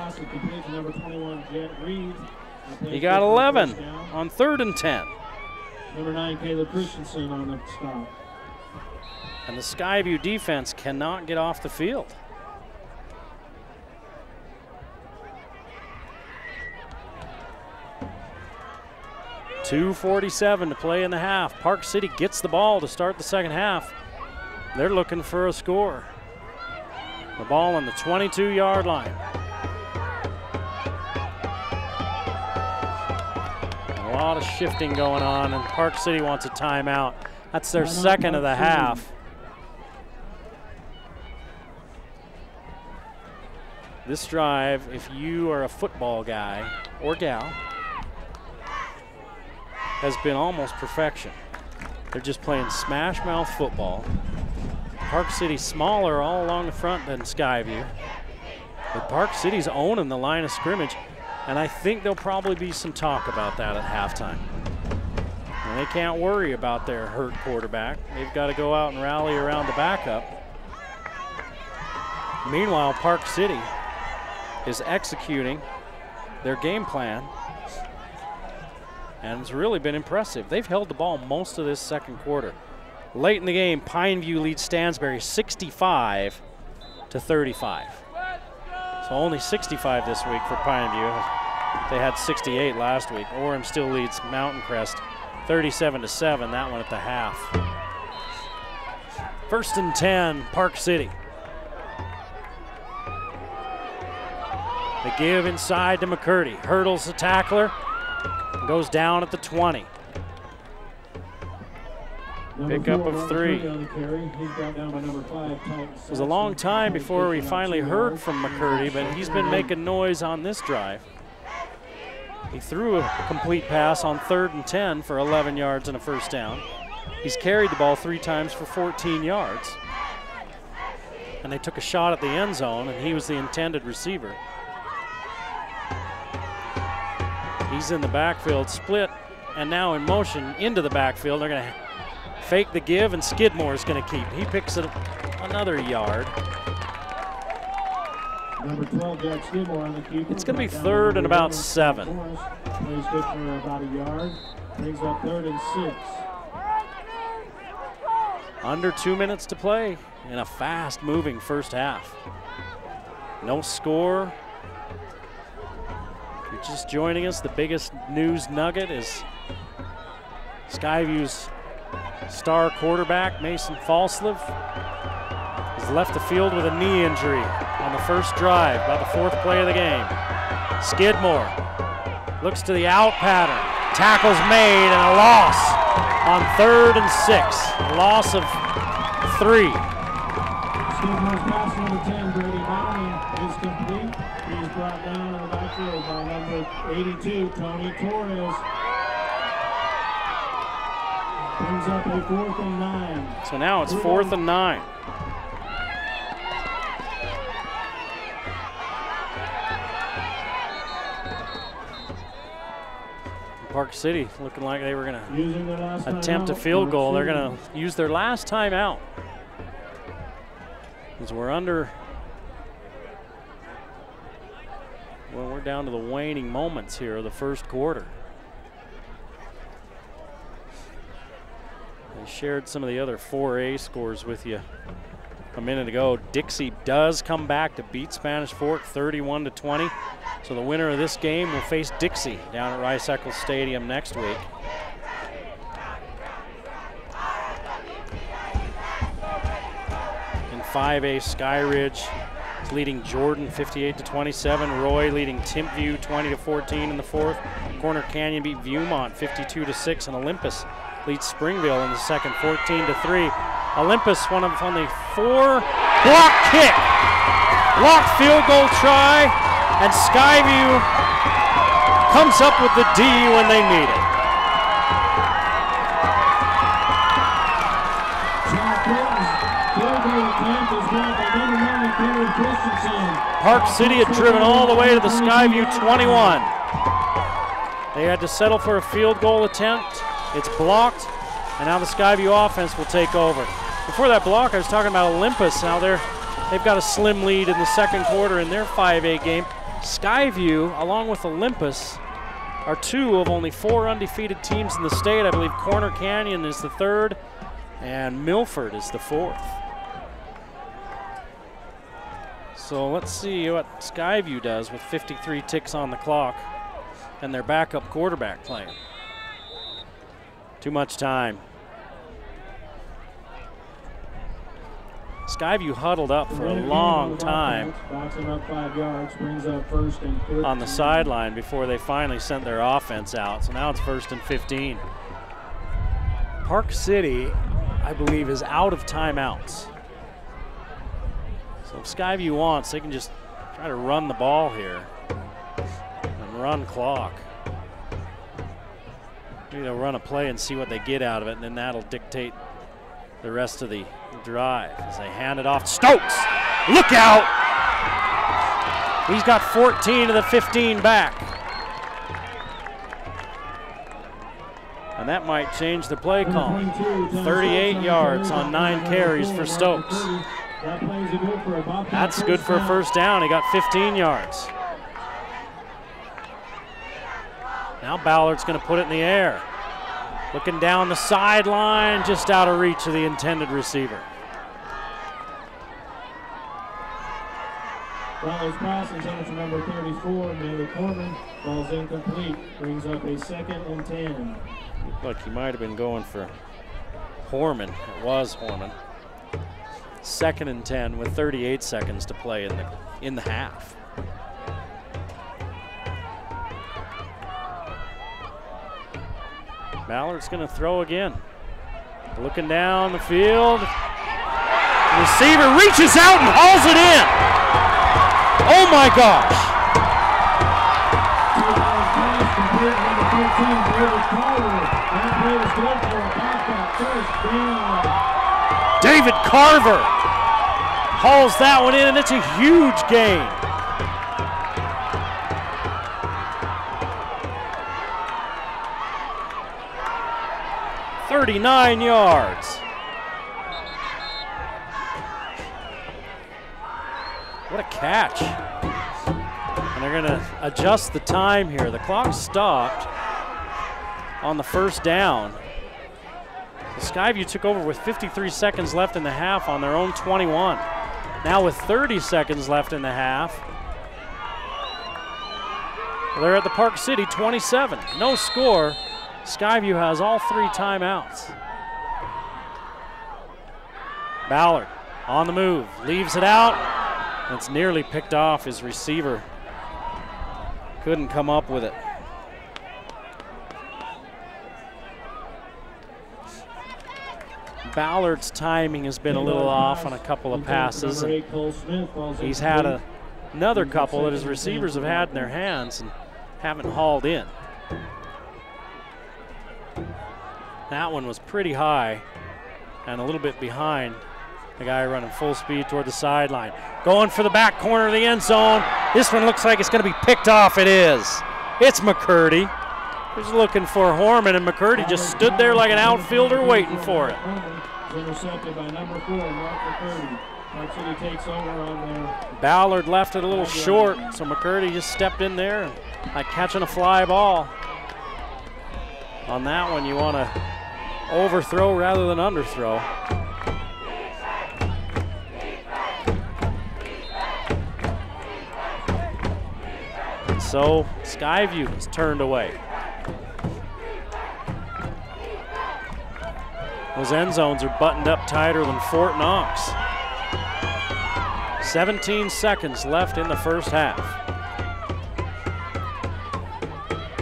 He got 11 on 3rd and 10. Number 9, Caleb Christensen on the stop. And the Skyview defense cannot get off the field. .247 to play in the half. Park City gets the ball to start the 2nd half. They're looking for a score. The ball on the 22-yard line. A lot of shifting going on, and Park City wants a timeout. That's their 2nd of the half. This drive, if you are a football guy or gal, has been almost perfection. They're just playing smash mouth football. Park City smaller all along the front than Skyview. But Park City's owning the line of scrimmage, and I think there'll probably be some talk about that at halftime. And they can't worry about their hurt quarterback. They've got to go out and rally around the backup. Meanwhile, Park City is executing their game plan, and it's really been impressive. They've held the ball most of this second quarter. Late in the game, Pineview leads Stansbury 65-35. So only 65 this week for Pineview. They had 68 last week. Orem still leads Mountain Crest 37-7, that one at the half. 1st and 10, Park City. They give inside to McCurdy. Hurdles the tackler, goes down at the 20. Pickup of 3. It was a long time before we finally heard from McCurdy, but he's been making noise on this drive. He threw a complete pass on 3rd and 10 for 11 yards and a first down. He's carried the ball 3 times for 14 yards. And they took a shot at the end zone, and he was the intended receiver. He's in the backfield, split, and now in motion into the backfield. They're going to fake the give, and Skidmore is going to keep. He picks it another yard. Number 12, Jack Skidmore on the keeper. It's going to be 3rd and about 7. Plays good for about a yard. Brings up 3rd and 6. Under 2 minutes to play in a fast-moving first half. No score. If you're just joining us, the biggest news nugget is Skyview's star quarterback, Mason Falslev, has left the field with a knee injury on the first drive, about the 4th play of the game. Skidmore looks to the out pattern. Tackle's made and a loss on 3rd and 6. A loss of 3. Skidmore's pass number 10, Brady Bowling, is complete. He's brought down in the backfield by number 82, Tony Torres. Brings up a 4th and 9. So now it's 4th and 9. Park City looking like they were going to attempt a field goal. They're going to use their last timeout. As we're under, well, we're down to the waning moments here of the first quarter. I shared some of the other 4A scores with you a minute ago. Dixie does come back to beat Spanish Fork 31-20. So the winner of this game will face Dixie down at Rice-Eccles Stadium next week. In 5A, Skyridge is leading Jordan 58-27. Roy leading Timpview 20-14 in the 4th. Corner Canyon beat Viewmont 52-6, and Olympus leads Springville in the 2nd 14-3. Olympus, one of only 4 block kick. Block field goal try, and Skyview comes up with the D when they need it. Park City had driven all the way to the Skyview 21. They had to settle for a field goal attempt. It's blocked, and now the Skyview offense will take over. Before that block, I was talking about Olympus. Now they've got a slim lead in the second quarter in their 5A game. Skyview, along with Olympus, are 2 of only 4 undefeated teams in the state. I believe Corner Canyon is the 3rd, and Milford is the 4th. So let's see what Skyview does with 53 ticks on the clock and their backup quarterback playing. Too much time. Skyview huddled up for a long time on the sideline before they finally sent their offense out. So now it's 1st and 15. Park City, I believe, is out of timeouts. So if Skyview wants, they can just Try to run the ball here and run clock. Maybe they'll run a play and see what they get out of it, and then that'll dictate the rest of the drive as they hand it off. Stokes, look out! He's got 14 of the 15 back. And that might change the play call. 38 yards on 9 carries for Stokes. That's good for a first down. He got 15 yards. Now Ballard's going to put it in the air. Looking down the sideline, just out of reach of the intended receiver. Ballard's pass intended for number 34, Manny Corman. Ball's incomplete. Brings up a 2nd and 10. Look, he might have been going for Horman. It was Horman. 2nd and 10 with 38 seconds to play in the half. Ballard's going to throw again. Looking down the field. The receiver reaches out and hauls it in. Oh my gosh. David Carver hauls that one in, and it's a huge gain. "39 yards. What a catch. And they're going to adjust the time here. The clock stopped on the first down. So Skyview took over with 53 seconds left in the half on their own 21. Now with 30 seconds left in the half, they're at the Park City 27. No score. Skyview has all 3 timeouts. Ballard on the move, leaves it out. It's nearly picked off. His receiver couldn't come up with it. Ballard's timing has been a little off on a couple of passes. And he's had another couple that his receivers have had in their hands and haven't hauled in. That one was pretty high and a little bit behind the guy running full speed toward the sideline. Going for the back corner of the end zone. This one looks like it's going to be picked off. It is. It's McCurdy. He's looking for Horman, and McCurdy just stood there like an outfielder waiting for it. Intercepted by number 4, Mark McCurdy. Park City takes over on there. Ballard left it a little short, so McCurdy just stepped in there and like catching a fly ball. On that one, you want to overthrow rather than underthrow. And so Skyview is turned away. Those end zones are buttoned up tighter than Fort Knox. 17 seconds left in the first half.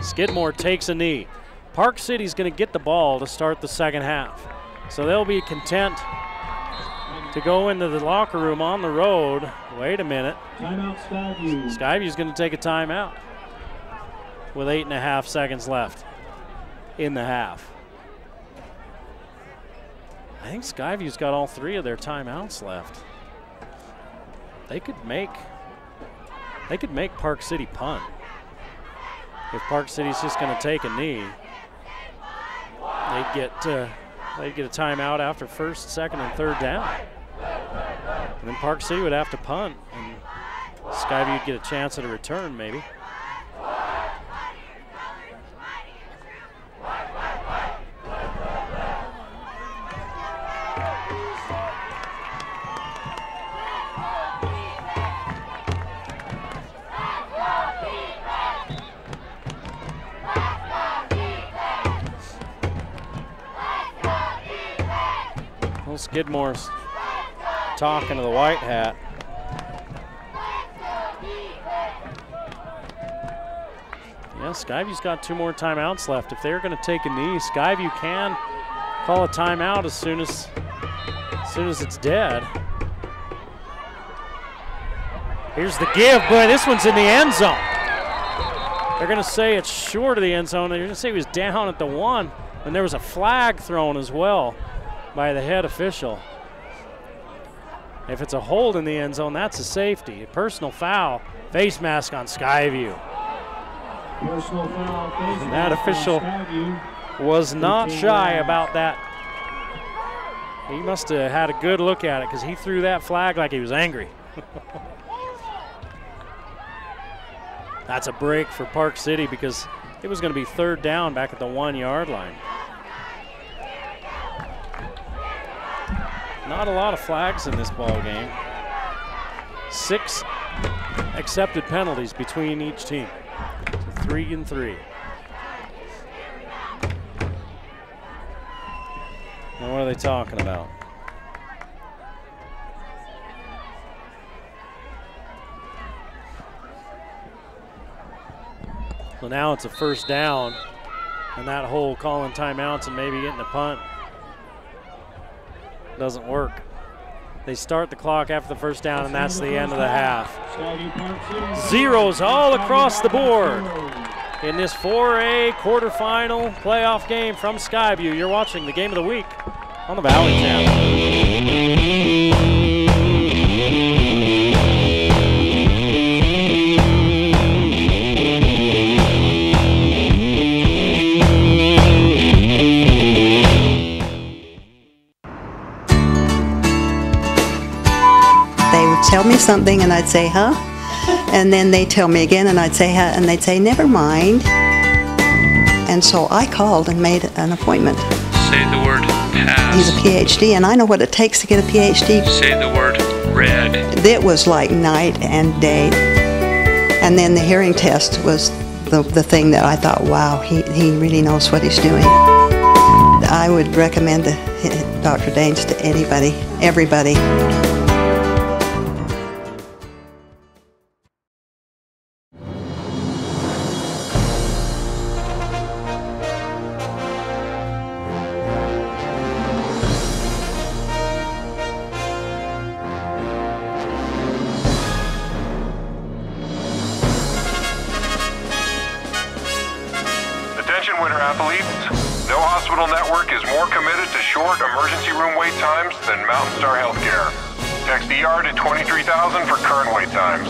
Skidmore takes a knee. Park City's going to get the ball to start the second half. So they'll be content to go into the locker room on the road. Wait a minute. Timeout Skyview. Skyview's going to take a timeout with 8.5 seconds left in the half. I think Skyview's got all 3 of their timeouts left. They could make Park City punt. If Park City's just going to take a knee, they'd get a timeout after first, second, and third down. And then Park City would have to punt, and Skyview would get a chance at a return maybe. Skidmore's talking to the white hat. Yeah, Skyview's got 2 more timeouts left. If they're going to take a knee, Skyview can call a timeout as soon as it's dead. Here's the give, boy, this one's in the end zone. They're gonna say it's short of the end zone. They're gonna say he was down at the 1, and there was a flag thrown as well by the head official. If it's a hold in the end zone, that's a safety. A personal foul, face mask on Skyview. Personal foul, face And that mask official on Skyview. was not shy about that. He must have had a good look at it because he threw that flag like he was angry. That's a break for Park City because it was going to be 3rd down back at the 1-yard line. Not a lot of flags in this ball game. 6 accepted penalties between each team. So 3 and 3. And what are they talking about? So now it's a 1st down, and that whole calling timeouts and maybe getting a punt doesn't work. They start the clock after the 1st down, and that's the end of the half. Zeros all across the board in this 4A quarterfinal playoff game from Skyview. You're watching the Game of the Week on the Valley Channel. Tell me something and I'd say, huh? And then they'd tell me again and I'd say, huh? And they'd say, never mind. And so I called and made an appointment. Say the word pass. He's a PhD and I know what it takes to get a PhD. Say the word red. It was like night and day. And then the hearing test was the thing that I thought, wow, he really knows what he's doing. I would recommend Dr. Daines to anybody, everybody. Attention winter athletes, no hospital network is more committed to short emergency room wait times than Mountain Star Healthcare. Text ER to 23,000 for current wait times.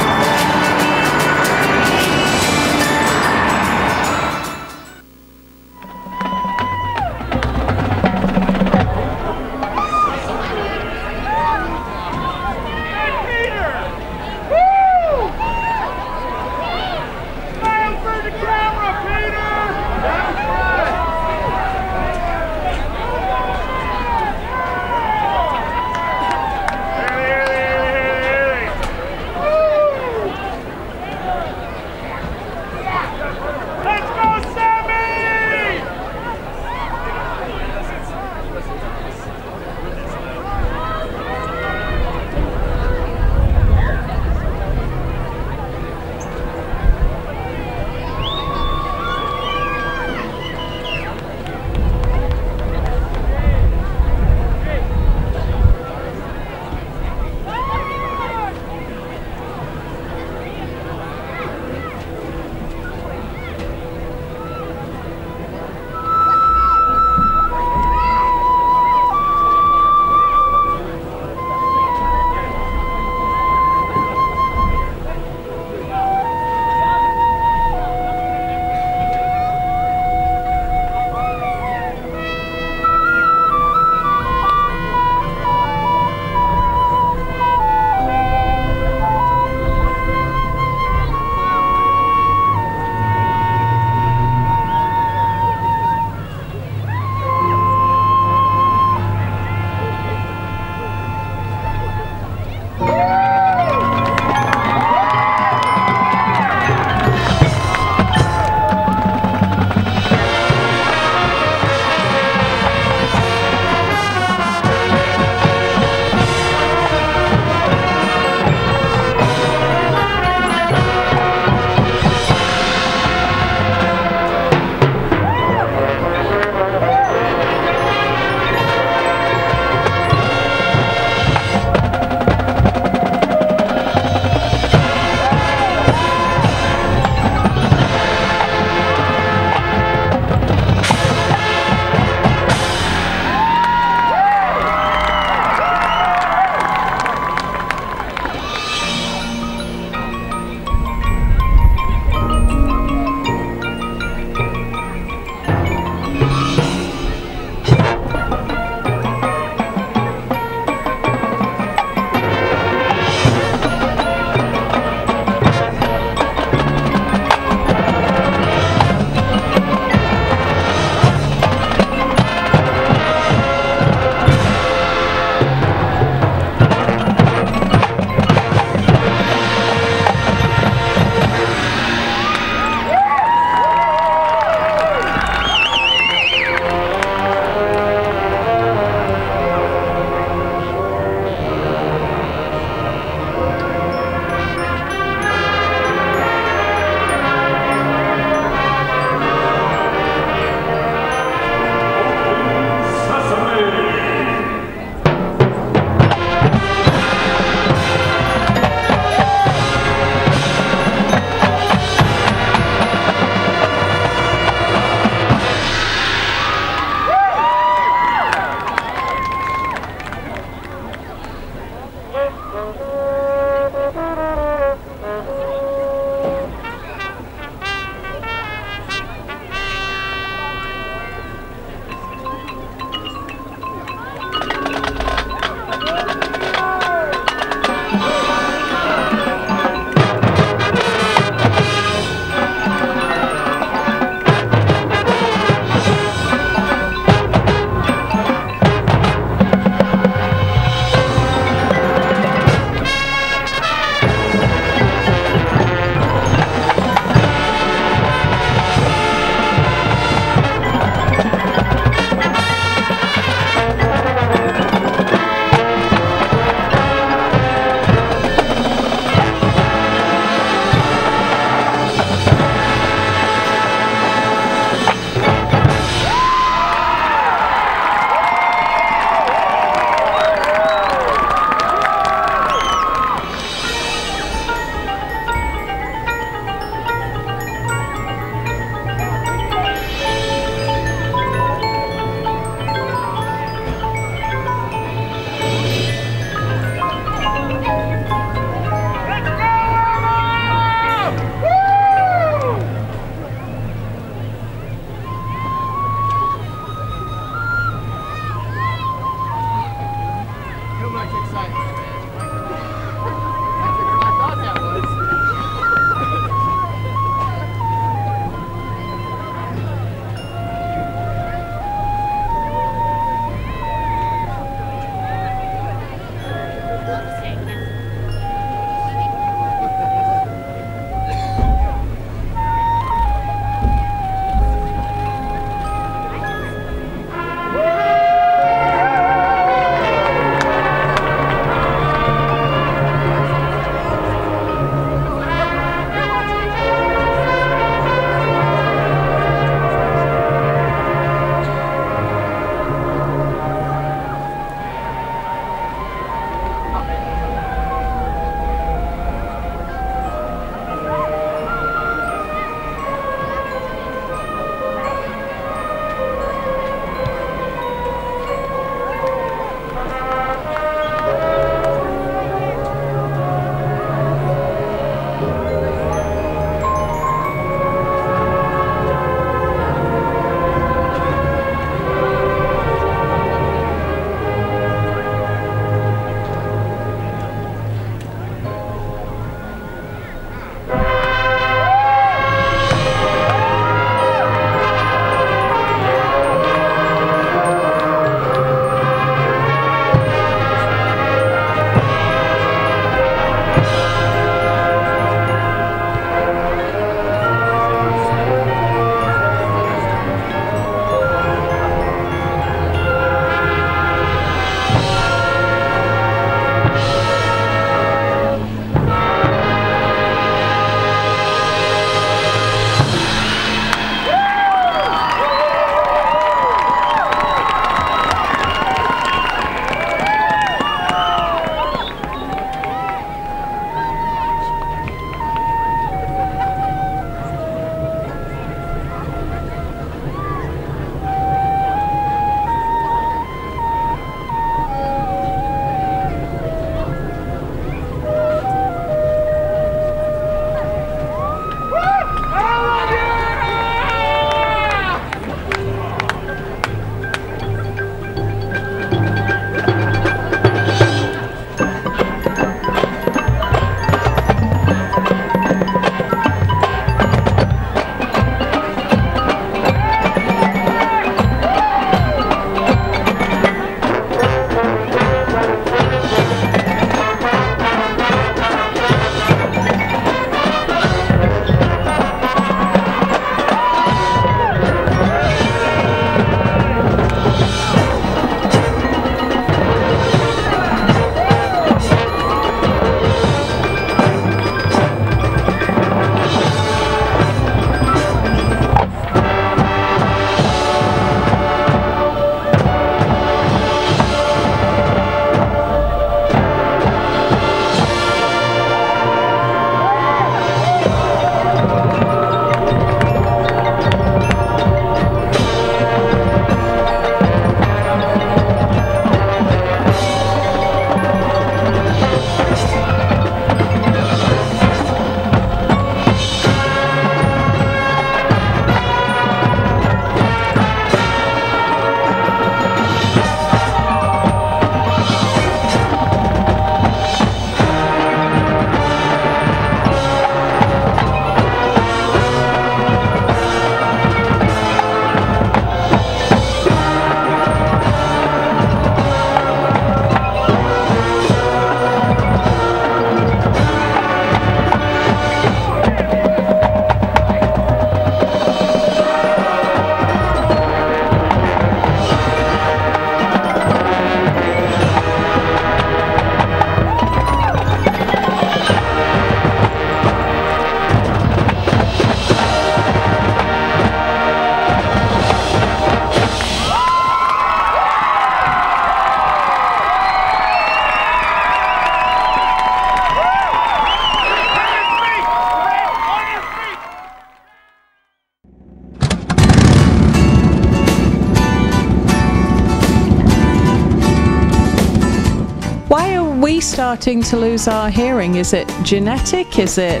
we starting to lose our hearing? Is it genetic? Is it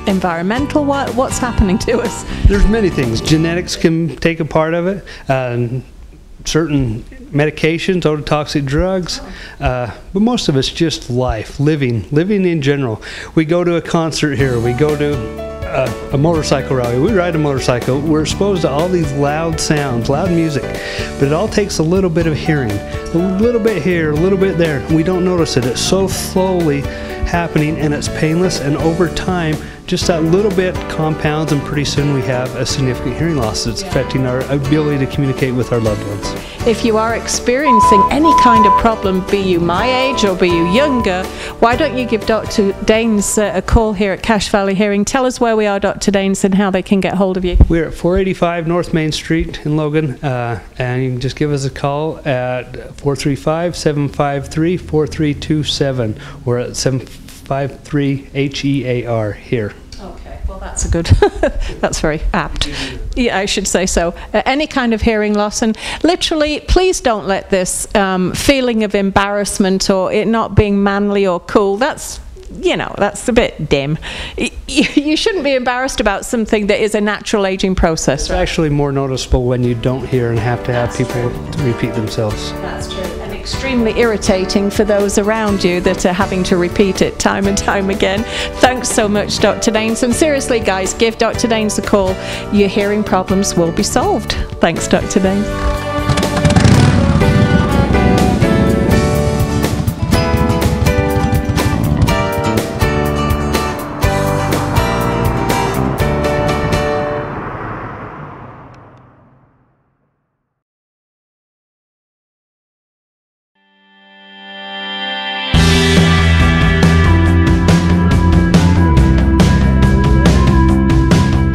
environmental? What's happening to us? There's many things. Genetics can take a part of it. Certain medications, ototoxic drugs, but most of it's just life, living in general. We go to a concert here, we go to a motorcycle rally, we ride a motorcycle, we're exposed to all these loud sounds, loud music, but it all takes a little bit of hearing, a little bit here, a little bit there. We don't notice it. It's so slowly happening and it's painless, and over time just that little bit compounds, and pretty soon we have a significant hearing loss that's affecting our ability to communicate with our loved ones. If you are experiencing any kind of problem, be you my age or be you younger, why don't you give Dr. Daines a call here at Cache Valley Hearing? Tell us where we are, Dr. Daines, and how they can get hold of you. We're at 485 North Main Street in Logan, and you can just give us a call at 435-753-4327. We're at 753-HEAR here. Okay, well that's a good, that's very apt. Yeah, I should say so. Any kind of hearing loss, and literally, please don't let this feeling of embarrassment or it not being manly or cool, that's, you know, that's a bit dim. You shouldn't be embarrassed about something that is a natural aging process. It's actually more noticeable when you don't hear and have to have people repeat themselves. That's true. And extremely irritating for those around you that are having to repeat it time and time again. Thanks so much, Dr. Daines. And seriously, guys, give Dr. Daines a call. Your hearing problems will be solved. Thanks, Dr. Daines.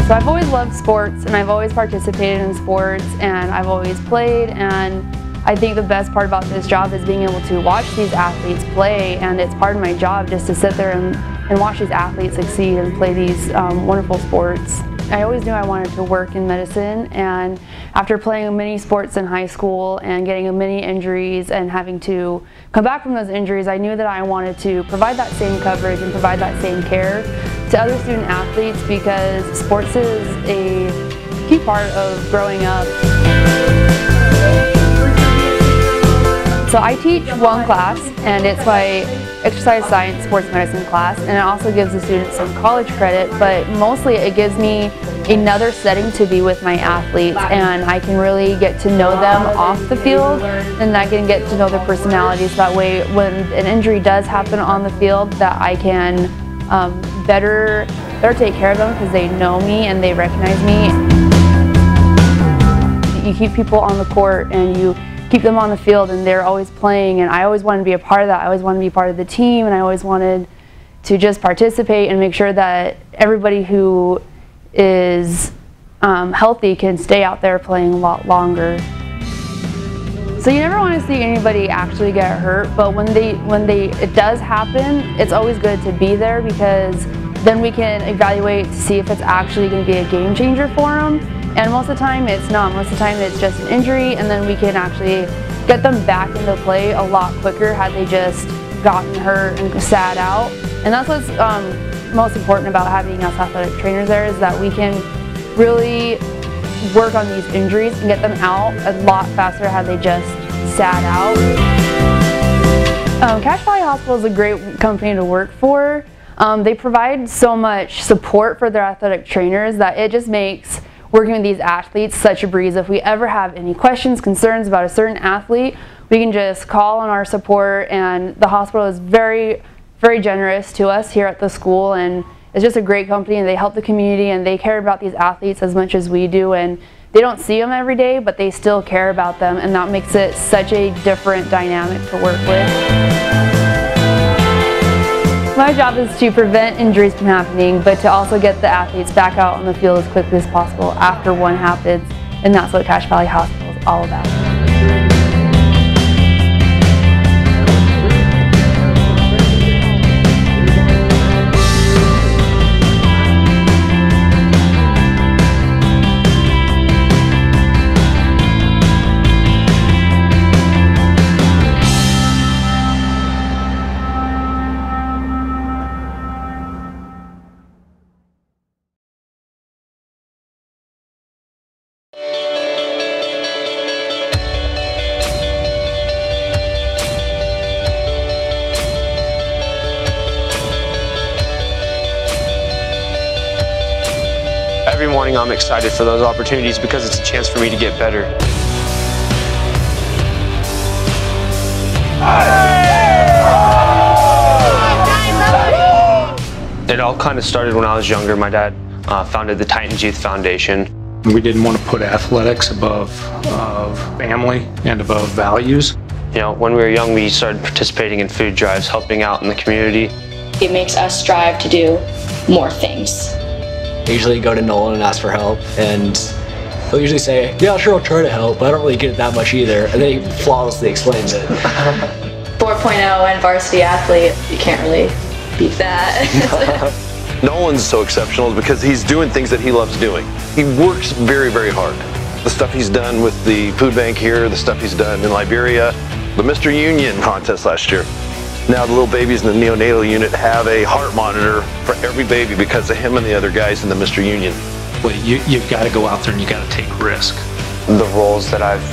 So I've always loved sports, and I've always participated in sports, and I've always played, and I think the best part about this job is being able to watch these athletes play, and it's part of my job just to sit there and watch these athletes succeed and play these wonderful sports. I always knew I wanted to work in medicine, and after playing many sports in high school and getting many injuries and having to come back from those injuries, I knew that I wanted to provide that same coverage and provide that same care to other student athletes, because sports is a key part of growing up. So I teach one class, and it's my exercise science sports medicine class, and it also gives the students some college credit, but mostly it gives me another setting to be with my athletes, and I can really get to know them off the field, and I can get to know their personalities. That way when an injury does happen on the field, that I can better take care of them because they know me and they recognize me. You keep people on the court and you keep them on the field, and they're always playing, and I always wanted to be a part of that. I always wanted to be part of the team, and I always wanted to just participate and make sure that everybody who is healthy can stay out there playing a lot longer. So you never want to see anybody actually get hurt, but when it does happen, it's always good to be there, because then we can evaluate to see if it's actually going to be a game changer for them. And most of the time it's not. Most of the time it's just an injury, and then we can actually get them back into play a lot quicker had they just gotten hurt and sat out. And that's what's most important about having us athletic trainers there, is that we can really work on these injuries and get them out a lot faster had they just sat out. Cache Valley Hospital is a great company to work for. They provide so much support for their athletic trainers that it just makes working with these athletes such a breeze. If we ever have any questions, concerns about a certain athlete, we can just call on our support, and the hospital is very, very generous to us here at the school, and it's just a great company, and they help the community, and they care about these athletes as much as we do, and they don't see them every day, but they still care about them, and that makes it such a different dynamic to work with. My job is to prevent injuries from happening, but to also get the athletes back out on the field as quickly as possible after one happens, and that's what Cache Valley Hospital is all about. Every morning I'm excited for those opportunities because it's a chance for me to get better. It all kind of started when I was younger. My dad founded the Titans Youth Foundation. We didn't want to put athletics above family and above values. You know, when we were young, we started participating in food drives, helping out in the community. It makes us strive to do more things. I usually go to Nolan and ask for help, and he'll usually say, yeah, sure, I'll try to help, but I don't really get it that much either, and then he flawlessly explains it. 4.0 and varsity athlete, you can't really beat that. Nolan's so exceptional because he's doing things that he loves doing. He works very, very hard. The stuff he's done with the food bank here, the stuff he's done in Liberia, the Mr. Union contest last year. Now the little babies in the neonatal unit have a heart monitor for every baby because of him and the other guys in the Mr. Union. Well, you've got to go out there and you've got to take risk. The roles that I've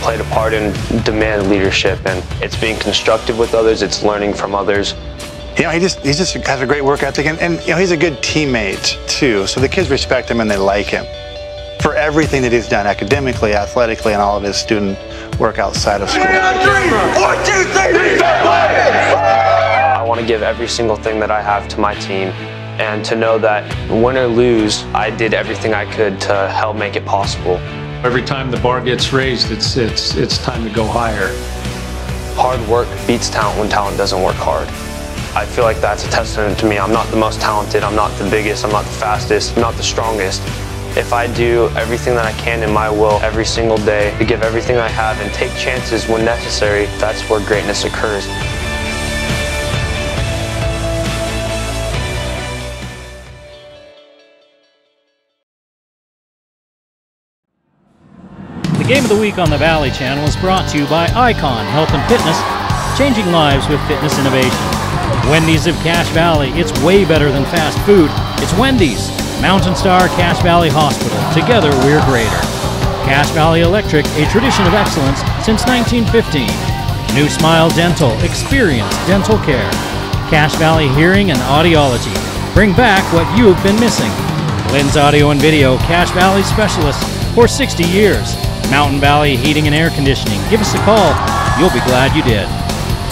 played a part in demand leadership, and it's being constructive with others, it's learning from others. You know, he just has a great work ethic, and you know, he's a good teammate too, so the kids respect him and they like him for everything that he's done academically, athletically, and all of his student work outside of school. I want to give every single thing that I have to my team, and to know that win or lose, I did everything I could to help make it possible. Every time the bar gets raised, it's time to go higher. Hard work beats talent when talent doesn't work hard. I feel like that's a testament to me. I'm not the most talented, I'm not the biggest, I'm not the fastest, I'm not the strongest. If I do everything that I can in my will every single day to give everything I have and take chances when necessary, that's where greatness occurs. The Game of the Week on the Valley Channel is brought to you by Icon Health and Fitness, changing lives with fitness innovation. Wendy's of Cache Valley, it's way better than fast food. It's Wendy's. Mountain Star Cache Valley Hospital, together we're greater. Cache Valley Electric, a tradition of excellence since 1915. New Smile Dental, experience dental care. Cache Valley Hearing and Audiology, bring back what you've been missing. Lynn's Audio and Video, Cache Valley Specialist for 60 years. Mountain Valley Heating and Air Conditioning, give us a call, you'll be glad you did.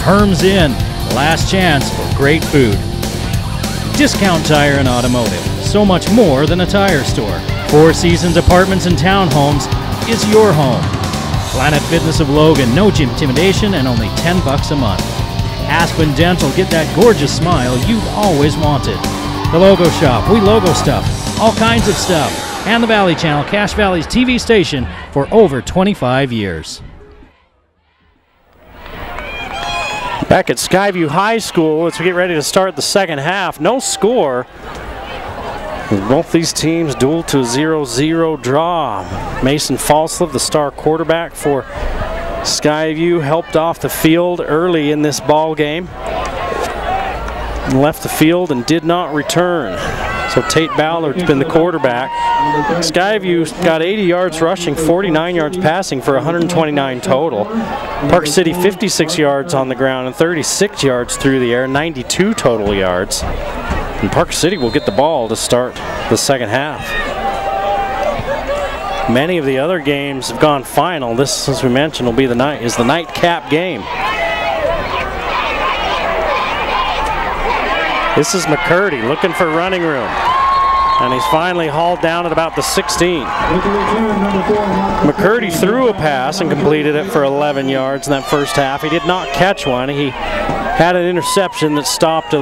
Herm's Inn, last chance for great food. Discount Tire and Automotive, so much more than a tire store. Four Seasons Apartments and Townhomes is your home. Planet Fitness of Logan, no intimidation and only $10 a month. Aspen Dental, get that gorgeous smile you've always wanted. The Logo Shop, we logo stuff, all kinds of stuff. And the Valley Channel, Cache Valley's TV station for over 25 years. Back at Skyview High School as we get ready to start the second half. No score. Both these teams duel to a 0-0 draw. Mason Falslev, the star quarterback for Skyview, helped off the field early in this ball game. Left the field and did not return. So Tate Ballard's been the quarterback. Skyview's got 80 yards rushing, 49 yards passing for 129 total. Park City 56 yards on the ground and 36 yards through the air, 92 total yards. And Park City will get the ball to start the second half. Many of the other games have gone final. This, as we mentioned, will be the nightcap game. This is McCurdy looking for running room. And he's finally hauled down at about the 16. McCurdy threw a pass and completed it for 11 yards in that first half. He did not catch one. He had an interception that stopped a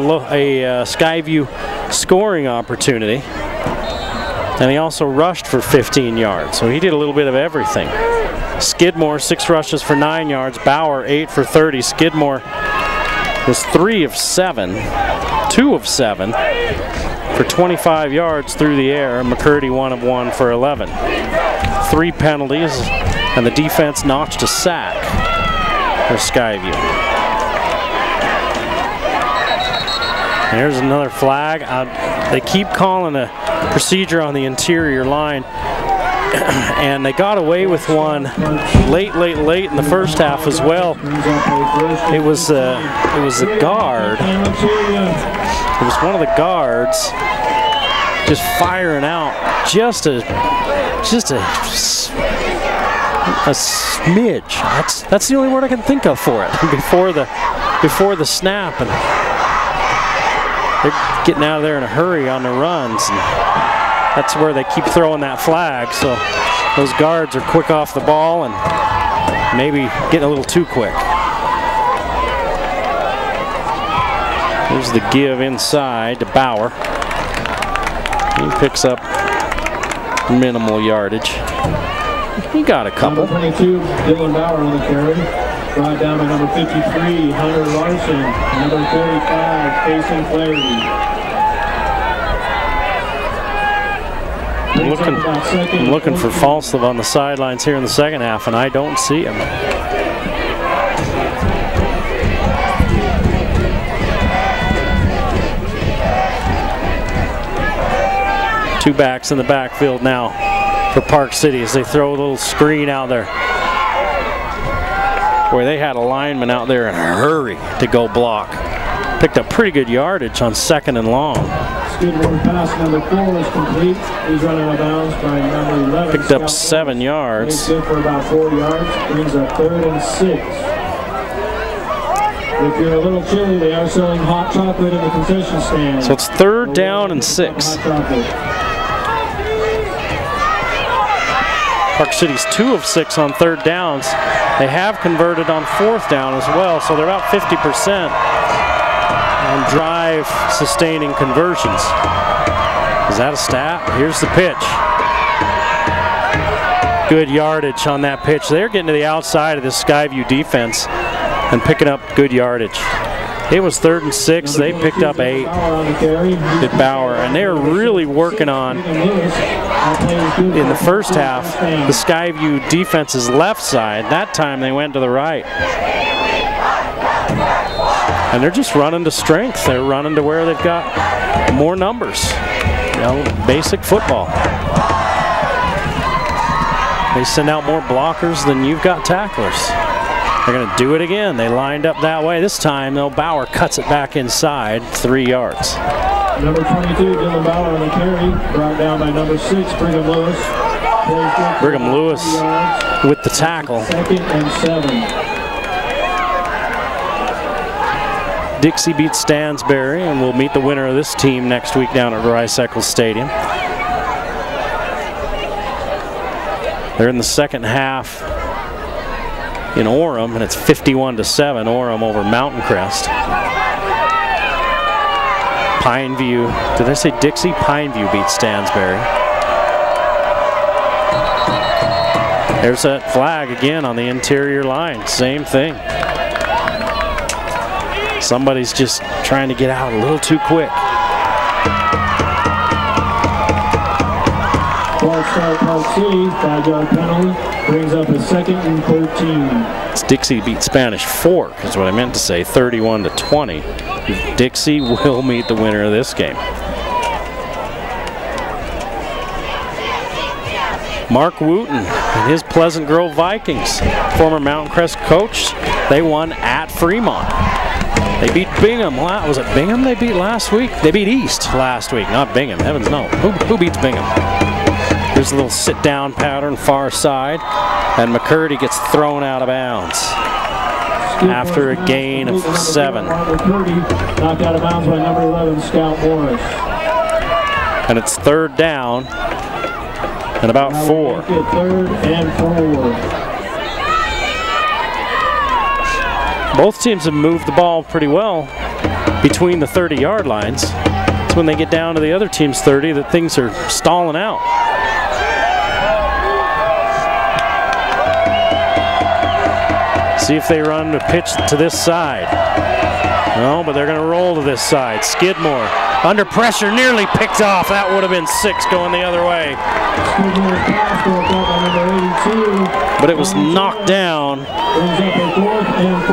Skyview scoring opportunity. And he also rushed for 15 yards. So he did a little bit of everything. Skidmore, 6 rushes for 9 yards. Bauer, 8 for 30. Skidmore was 3 of 7, 2 of 7 for 25 yards through the air. McCurdy 1 of 1 for 11. 3 penalties, and the defense notched a sack for Skyview. There's another flag. They keep calling a procedure on the interior line, and they got away with one late in the first half as well. It was a guard. It was one of the guards just firing out just a smidge. That's the only word I can think of for it. Before the snap, and they're getting out of there in a hurry on the runs. And that's where they keep throwing that flag. So those guards are quick off the ball and maybe getting a little too quick. Here's the give inside to Bauer. He picks up minimal yardage. He got a couple. Number 22, Dylan Bauer on the carry. Brought down by number 53, Hunter Larson. Number 45, Jason Flaherty. I'm looking for Falstaff on the sidelines here in the second half, and I don't see him. Two backs in the backfield now for Park City as they throw a little screen out there. Boy, they had a lineman out there in a hurry to go block. Picked up pretty good yardage on 2nd and long. Skidmore pass number 4 is complete. He's running out of bounds by number 11. Picked up 7 yards. Good for about 4 yards. Brings up 3rd and 6. If you're a little chilly, they are selling hot chocolate in the concession stand. So it's 3rd down and 6. Park City's 2 of 6 on 3rd downs. They have converted on 4th down as well, so they're about 50% on drive sustaining conversions. Is that a stat? Here's the pitch. Good yardage on that pitch. They're getting to the outside of the Skyview defense and picking up good yardage. It was 3rd and 6. They picked up 8 at Bauer, and they're really working on, in the first half, the Skyview defense's left side. That time they went to the right. And they're just running to strength. They're running to where they've got more numbers. You know, basic football. They send out more blockers than you've got tacklers. They're going to do it again. They lined up that way. This time, though, Bauer cuts it back inside, 3 yards. Number 22, Dylan Bauer on the carry. Brought down by number 6, Brigham Lewis. Brigham Lewis with the tackle. 2nd and 7. Dixie beats Stansbury, and we'll meet the winner of this team next week down at Rice-Eccles Stadium. They're in the second half in Orem, and it's 51-7, Orem over Mountain Crest. Pineview, did I say Dixie? Pineview beats Stansbury. There's that flag again on the interior line, same thing. Somebody's just trying to get out a little too quick. False start Park City, 5-yard penalty, brings up a 2nd and 13. It's Dixie beat Spanish Fork, is what I meant to say, 31-20. Dixie will meet the winner of this game. Mark Wooten and his Pleasant Grove Vikings, former Mountain Crest coach, they won at Fremont. They beat Bingham. Was it Bingham they beat last week? They beat East last week, not Bingham. Heavens no. Who beats Bingham? Here's a little sit-down pattern far side, and McCurdy gets thrown out of bounds after a gain of 7. Knocked out of bounds by number 11, Scout Morris. And it's 3rd down and about 4. 3rd and 4. Both teams have moved the ball pretty well between the 30-yard lines. It's when they get down to the other team's 30 that things are stalling out. See if they run a pitch to this side. No, but they're going to roll to this side. Skidmore under pressure, nearly picked off. That would have been 6 going the other way. But it was knocked down. Brings up a 4th and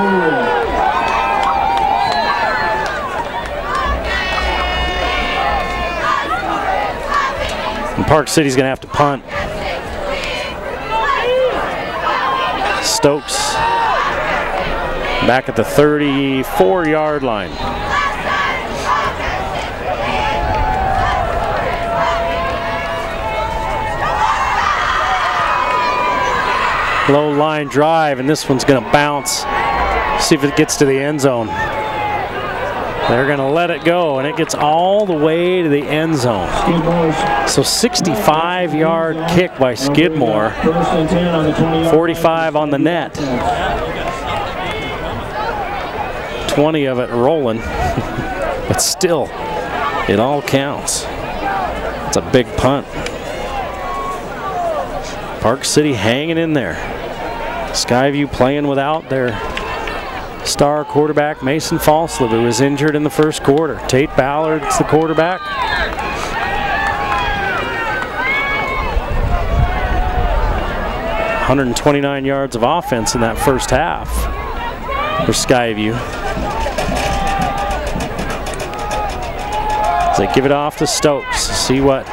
4. And Park City's going to have to punt. Stokes back at the 34-yard line. Low line drive, and this one's going to bounce. See if it gets to the end zone. They're going to let it go, and it gets all the way to the end zone. So 65-yard kick by Skidmore. 45 on the net. 20 of it rolling. But still, it all counts. It's a big punt. Park City hanging in there. Skyview playing without their star quarterback, Mason Falslip, who was injured in the first quarter. Tate Ballard's the quarterback. $129 yards of offense in that first half for Skyview. As they give it off to Stokes. See what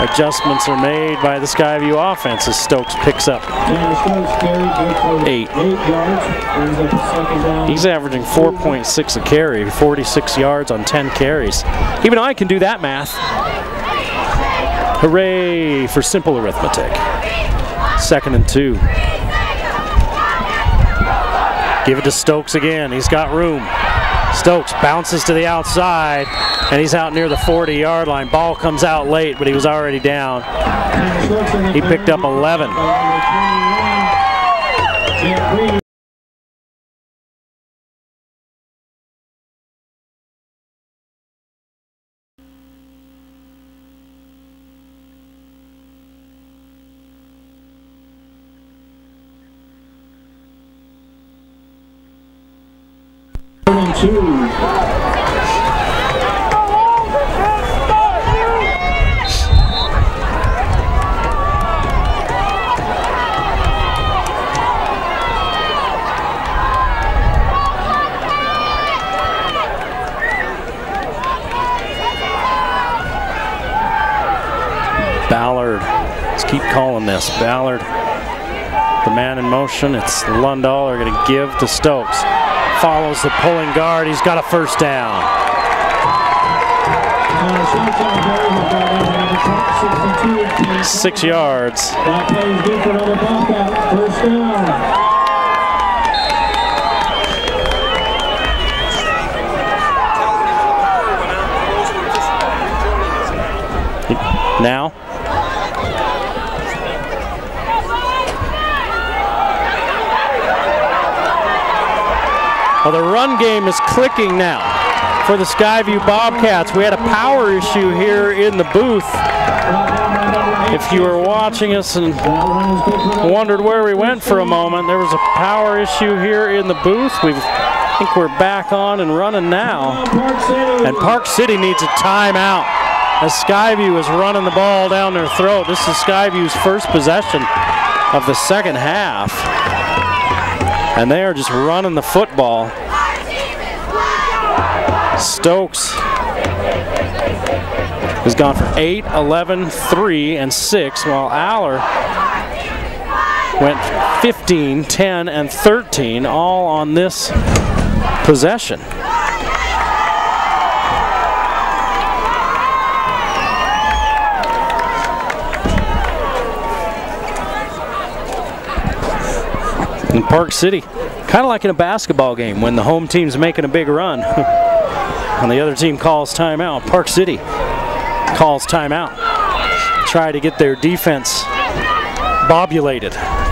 adjustments are made by the Skyview offense as Stokes picks up 8. He's averaging 4.6 a carry, 46 yards on 10 carries. Even I can do that math. Hooray for simple arithmetic. 2nd and 2. Give it to Stokes again. He's got room. Stokes bounces to the outside, and he's out near the 40-yard line. Ball comes out late, but he was already down. He picked up 11. Ballard, let's keep calling this. Ballard, the man in motion. It's Lundahl. They're going to give to Stokes. Follows the pulling guard. He's got a first down. 6 yards. That play is good for another Bobcat. First down. Now. Well, the run game is clicking now for the Skyview Bobcats. We had a power issue here in the booth. If you were watching us and wondered where we went for a moment, there was a power issue here in the booth. I think we're back on and running now. And Park City needs a timeout as Skyview is running the ball down their throat. This is Skyview's first possession of the second half. And they are just running the football. Stokes has gone for 8, 11, 3, and 6, while Aller went 15, 10, and 13, all on this possession. In Park City, kind of like in a basketball game when the home team's making a big run and the other team calls timeout. Park City calls timeout. Try to get their defense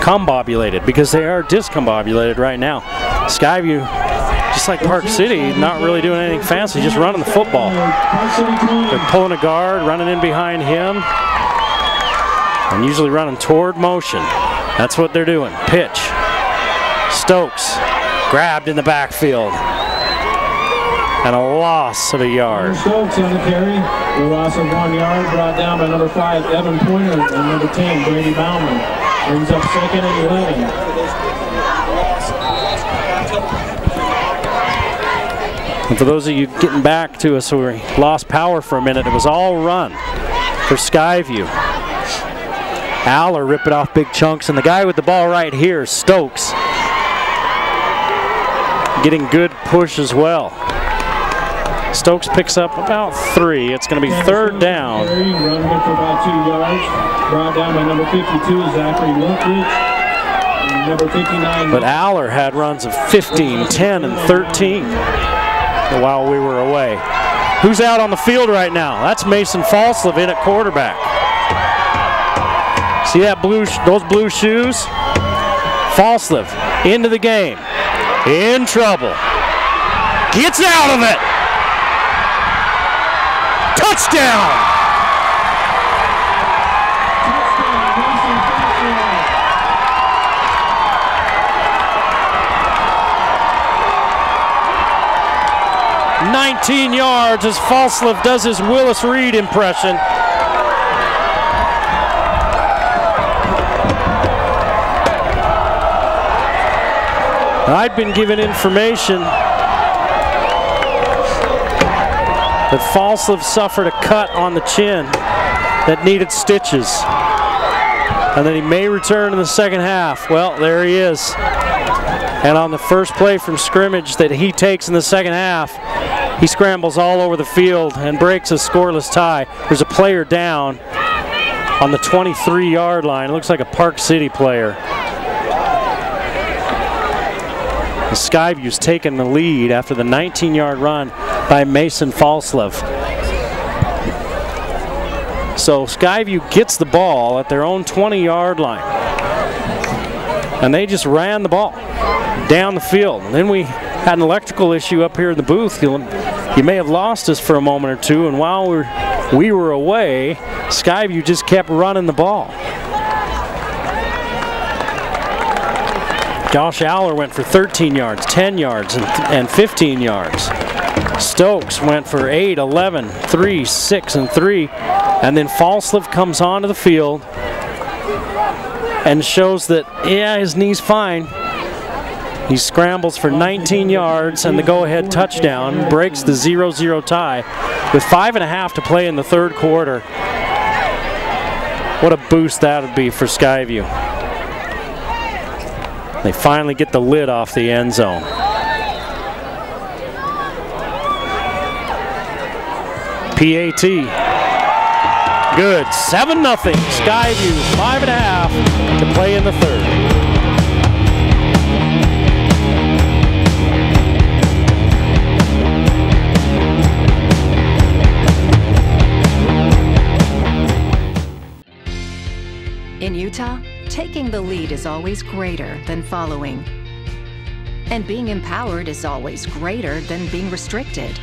combobulated, because they are discombobulated right now. Skyview, just like Park City, not really doing anything fancy, just running the football. They're pulling a guard, running in behind him, and usually running toward motion. That's what they're doing. Pitch. Stokes grabbed in the backfield. And a loss of a yard. Stokes on the carry. A loss of 1 yard, brought down by number 5, Evan Pointer, and number 10, Brady Bauman. Brings up 2nd and 11. And for those of you getting back to us who lost power for a minute, it was all run for Skyview. Aller ripping off big chunks, and the guy with the ball right here, Stokes, getting good push as well. Stokes picks up about 3. It's going to be 3rd down. Run good for about 2 yards. Brought down by number 52, Zachary Lunkridge. number 59. But Aller had runs of 15, 10, and 13 while we were away. Who's out on the field right now? That's Mason Falslev in at quarterback. See that those blue shoes? Falslev into the game. In trouble. Gets out of it. Touchdown! "19 yards" as Falslev does his Willis Reed impression. I'd been given information that Falslev suffered a cut on the chin that needed stitches, and that he may return in the second half. Well, there he is. And on the first play from scrimmage that he takes in the second half, he scrambles all over the field and breaks a scoreless tie. There's a player down on the 23-yard line. It looks like a Park City player. The Skyview's taken the lead after the 19-yard run by Mason Falslev. So Skyview gets the ball at their own 20-yard line. And they just ran the ball down the field. And then we had an electrical issue up here in the booth. You may have lost us for a moment or two, and while we were away, Skyview just kept running the ball. Josh Aller went for 13 yards, 10 yards, and 15 yards. Stokes went for 8, 11, 3, 6, and 3. And then Falslev comes onto the field and shows that, yeah, his knee's fine. He scrambles for 19 yards and the go-ahead touchdown, breaks the 0-0 tie with 5.5 to play in the third quarter. What a boost that would be for Skyview. They finally get the lid off the end zone. PAT. Good. 7-0. Skyview 5.5 to play in the third. In Utah, taking the lead is always greater than following. And being empowered is always greater than being restricted.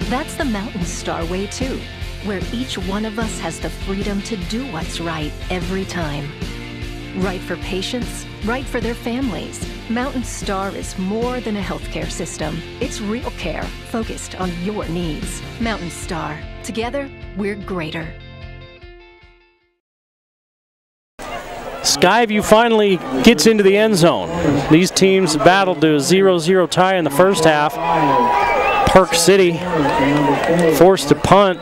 That's the Mountain Star way too, where each one of us has the freedom to do what's right every time. Right for patients, right for their families. Mountain Star is more than a healthcare system. It's real care focused on your needs. Mountain Star. Together, we're greater. Skyview finally gets into the end zone. These teams battled to a 0-0 tie in the first half. Park City forced to punt.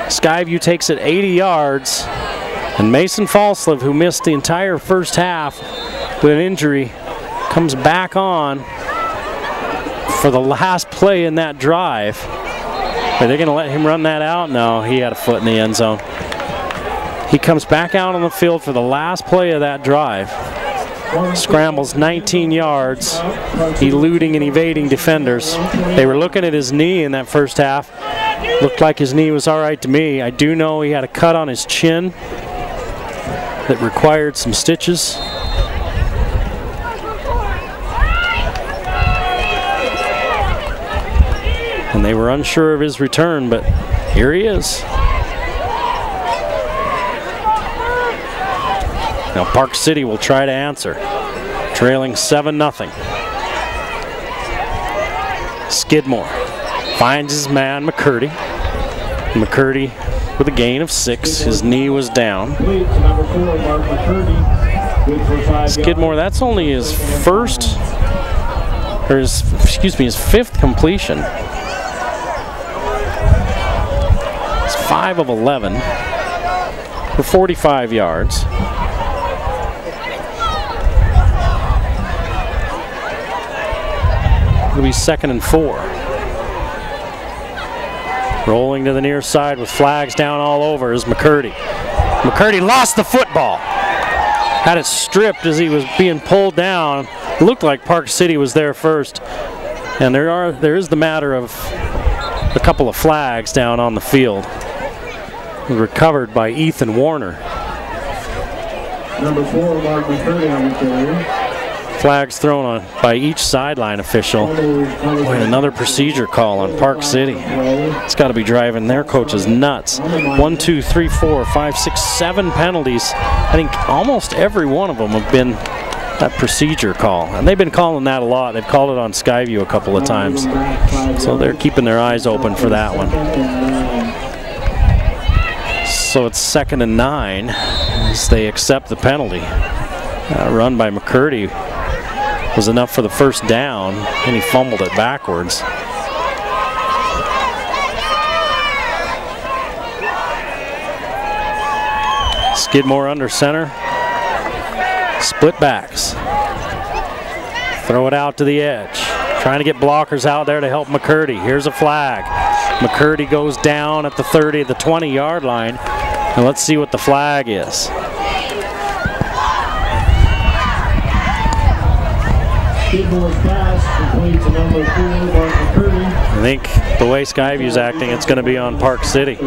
Skyview takes it 80 yards. And Mason Falslev, who missed the entire first half with an injury, comes back on for the last play in that drive. Are they going to let him run that out? No, he had a foot in the end zone. He comes back out on the field for the last play of that drive. Scrambles 19 yards, eluding and evading defenders. They were looking at his knee in that first half. Looked like his knee was all right to me. I do know he had a cut on his chin that required some stitches. And they were unsure of his return, but here he is. Now Park City will try to answer, trailing 7-0. Skidmore finds his man McCurdy. McCurdy with a gain of 6. His knee was down. Skidmore, that's only his first, or his fifth completion. It's 5 of 11 for 45 yards. It'll be 2nd and 4. Rolling to the near side with flags down all over is McCurdy. McCurdy lost the football. had it stripped as he was being pulled down. It looked like Park City was there first. And there is the matter of a couple of flags down on the field. Recovered by Ethan Warner. Number 4, Mark McCurdy on the carry. Flags thrown on by each sideline official. Boy, another procedure call on Park City. It's got to be driving their coaches nuts. 1, 2, 3, 4, 5, 6, 7 penalties. I think almost every one of them have been that procedure call. And they've been calling that a lot. They've called it on Skyview a couple of times. So they're keeping their eyes open for that one. So it's 2nd and 9 as they accept the penalty. Run by McCurdy was enough for the first down, and he fumbled it backwards. Skidmore under center. Split backs. Throw it out to the edge. Trying to get blockers out there to help McCurdy. Here's a flag. McCurdy goes down at the 30, the 20-yard line. And let's see what the flag is. I think the way Skyview's acting, it's going to be on Park City.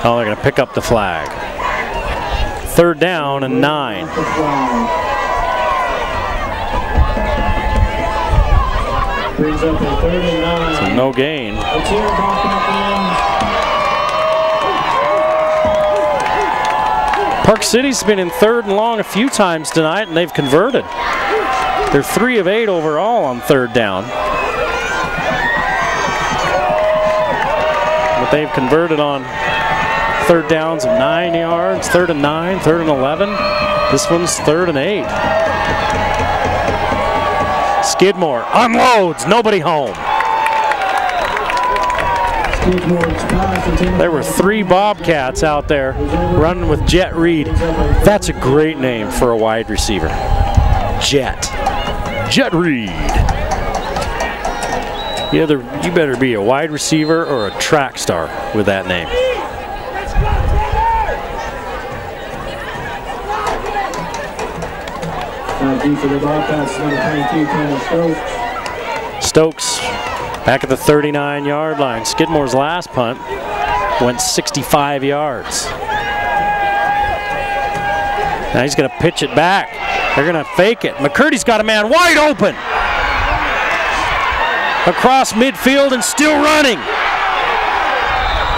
Oh, they're going to pick up the flag. 3rd down and 9. So no gain. Park City's been in 3rd and long a few times tonight, and they've converted. They're 3 of 8 overall on 3rd down. But they've converted on 3rd downs of 9 yards, 3rd and 9, 3rd and 11. This one's 3rd and 8. Skidmore unloads, nobody home. There were 3 Bobcats out there running with Jet Reed. That's a great name for a wide receiver. Jet Reed. You better be a wide receiver or a track star with that name. For the Bobcats, number 22, Stokes back at the 39-yard line. Skidmore's last punt went 65 yards. Now he's going to pitch it back. They're going to fake it. McCurdy's got a man wide open. Across midfield and still running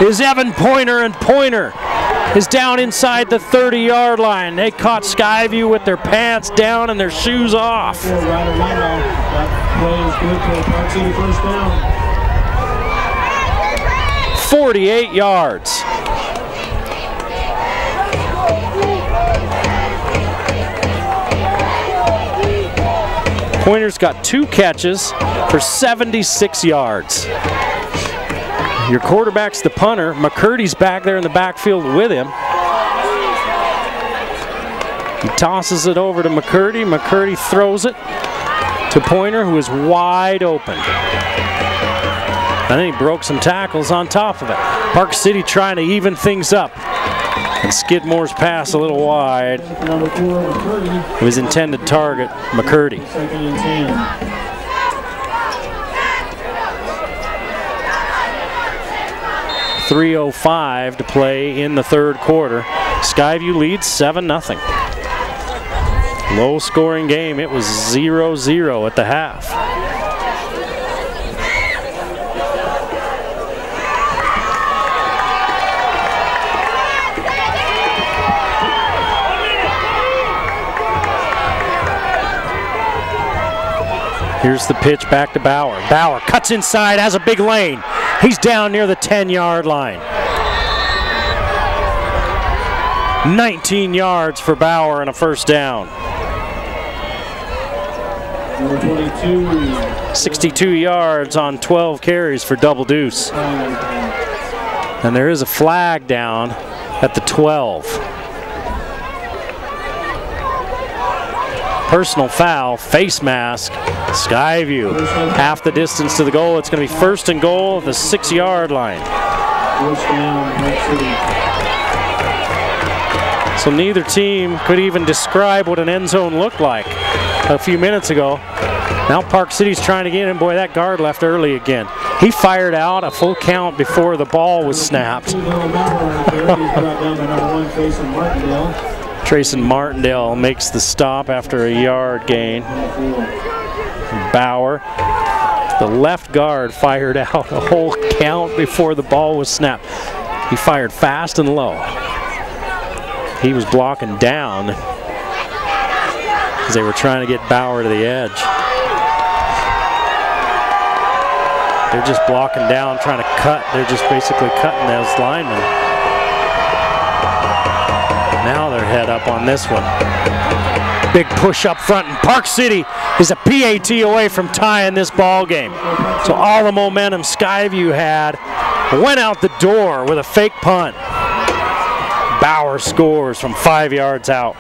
is Evan Pointer, and Pointer is down inside the 30-yard line. They caught Skyview with their pants down and their shoes off. 48 yards. Pointer's got 2 catches for 76 yards. Your quarterback's the punter. McCurdy's back there in the backfield with him. He tosses it over to McCurdy. McCurdy throws it to Pointer, who is wide open. And then he broke some tackles on top of it. Park City trying to even things up. And Skidmore's pass a little wide. His intended target, McCurdy. 2nd and 10. 3:05 to play in the 3rd quarter. Skyview leads 7-0. Low scoring game. It was 0-0 at the half. Here's the pitch back to Bauer. Bauer cuts inside, has a big lane. He's down near the 10-yard line. 19 yards for Bauer and a first down. Number 22. 62 yards on 12 carries for Double Deuce. And there is a flag down at the 12. Personal foul, face mask, Skyview. Half the distance to the goal. It's going to be 1st and goal at the 6-yard line. So neither team could even describe what an end zone looked like a few minutes ago. Now Park City's trying to get in. Boy, that guard left early again. He fired out a full count before the ball was snapped. Trayson Martindale makes the stop after a yard gain. Bauer, the left guard, fired out a whole count before the ball was snapped. He fired fast and low. He was blocking down as they were trying to get Bauer to the edge. They're just blocking down, trying to cut. They're just basically cutting those linemen. Now they're head up on this one. Big push up front, and Park City is a PAT away from tying this ball game. So all the momentum Skyview had went out the door with a fake punt. Bauer scores from 5 yards out.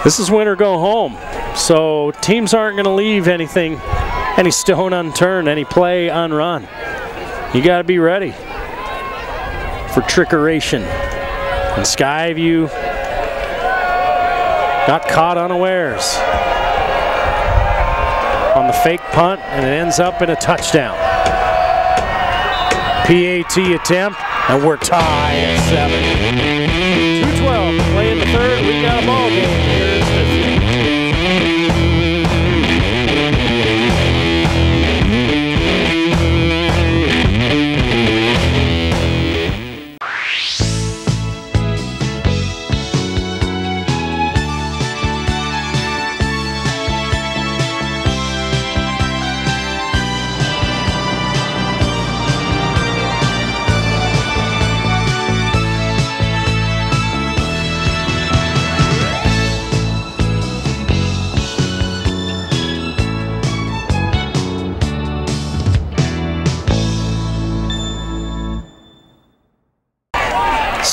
This is win or go home. So teams aren't going to leave any stone unturned, any play unrun. You got to be ready for trickeration. And Skyview got caught unawares on the fake punt, and it ends up in a touchdown. PAT attempt, and we're tied at 7. 2:12 to play in the third. We got a ball game here in Smithfield.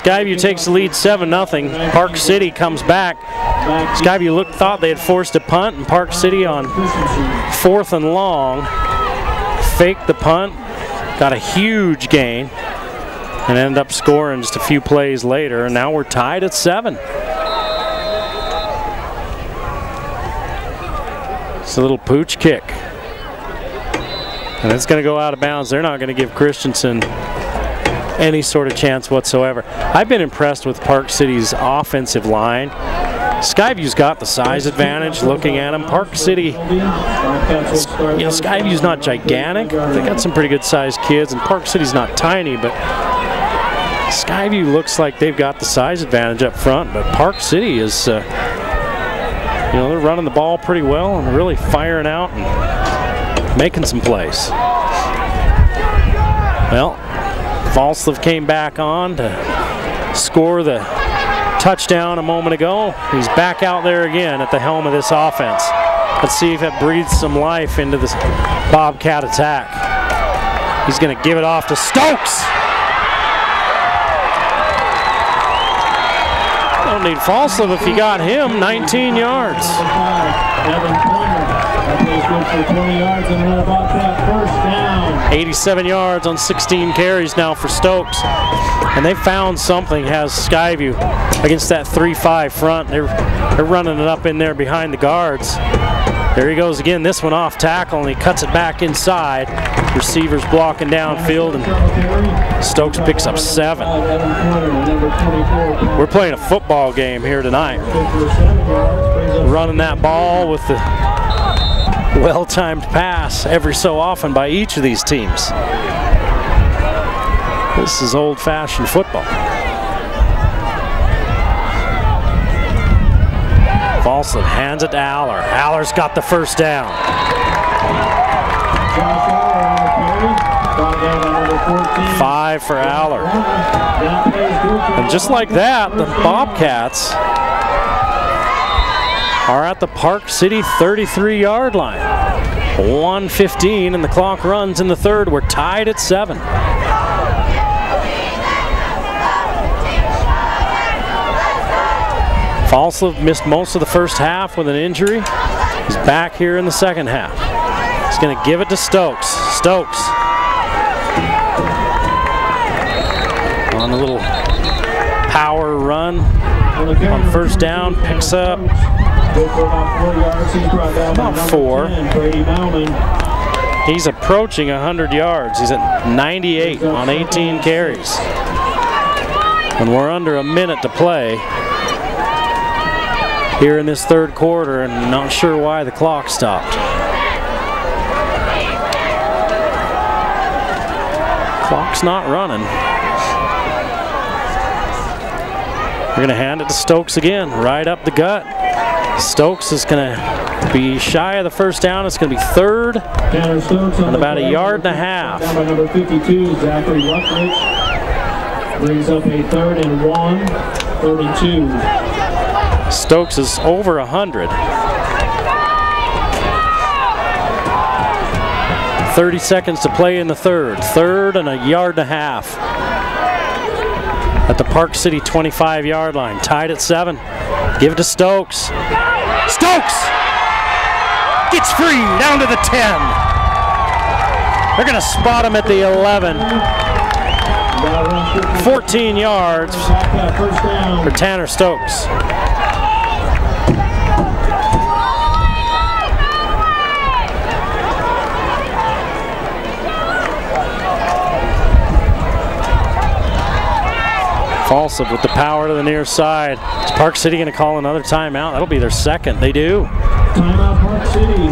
Skyview takes the lead 7-0. Park City comes back. Skyview thought they had forced a punt, and Park City on 4th and long faked the punt, got a huge gain, and ended up scoring just a few plays later. And now we're tied at 7. It's a little pooch kick, and it's going to go out of bounds. They're not going to give Christensen any sort of chance whatsoever. I've been impressed with Park City's offensive line. Skyview's got the size advantage looking at them. Park City, Skyview's not gigantic. They got some pretty good sized kids, and Park City's not tiny, but Skyview looks like they've got the size advantage up front, but Park City is, they're running the ball pretty well and really firing out and making some plays. Well, Falslev came back on to score the touchdown a moment ago. He's back out there again at the helm of this offense. Let's see if it breathes some life into this Bobcat attack. He's going to give it off to Stokes. Don't need Falslev if you got him. 19 yards. 87 yards on 16 carries now for Stokes. And they found something, has Skyview, against that 3-5 front. They're running it up in there behind the guards. There he goes again, this one off tackle, and he cuts it back inside. Receivers blocking downfield, and Stokes picks up 7. We're playing a football game here tonight. Running that ball with the well-timed pass every so often by each of these teams. This is old-fashioned football. Falslev hands it to Aller. Aller's got the first down. 5 for Aller. And just like that, the Bobcats are at the Park City 33-yard line. 1:15 and the clock runs in the third. We're tied at 7. Falslev missed most of the first half with an injury. He's back here in the second half. He's going to give it to Stokes. Stokes on a little power run on first down, picks up about 4. He's approaching 100 yards. He's at 98 on 18 carries. And we're under a minute to play here in this third quarter, and not sure why the clock stopped. Clock's not running. We're going to hand it to Stokes again, right up the gut. Stokes is going to be shy of the first down. It's going to be third and about 1.5 yards. Down by number 52, Zachary Rutledge. Brings up a 3rd and 1, 3rd and 2. Stokes is over 100. 30 seconds to play in the third. Third and 1.5 yards. At the Park City 25-yard line. Tied at 7. Give it to Stokes. Stokes gets free down to the 10. They're going to spot him at the 11. 14 yards for Tanner Stokes. Folsom with the power to the near side. Is Park City going to call another timeout? That'll be their second. They do. Timeout Park City.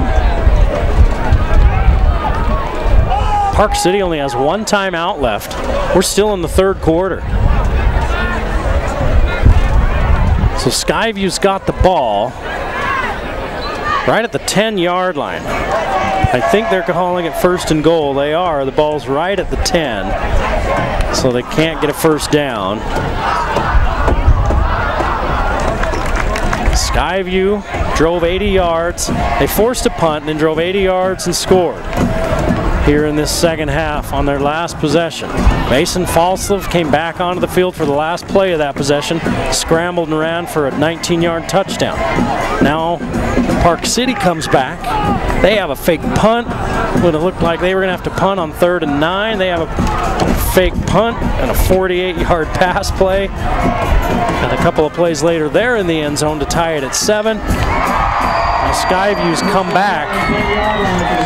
Park City only has 1 timeout left. We're still in the third quarter. So Skyview's got the ball right at the 10-yard line. I think they're calling it 1st and goal. They are. The ball's right at the 10. So they can't get a first down. Skyview drove 80 yards. They forced a punt and then drove 80 yards and scored here in this second half on their last possession. Mason Falslev came back onto the field for the last play of that possession, scrambled and ran for a 19-yard touchdown. Now Park City comes back. They have a fake punt when it looked like they were going to have to punt on 3rd and 9. They have a fake punt and a 48-yard pass play. And a couple of plays later, they're in the end zone to tie it at 7. Now Skyview's come back,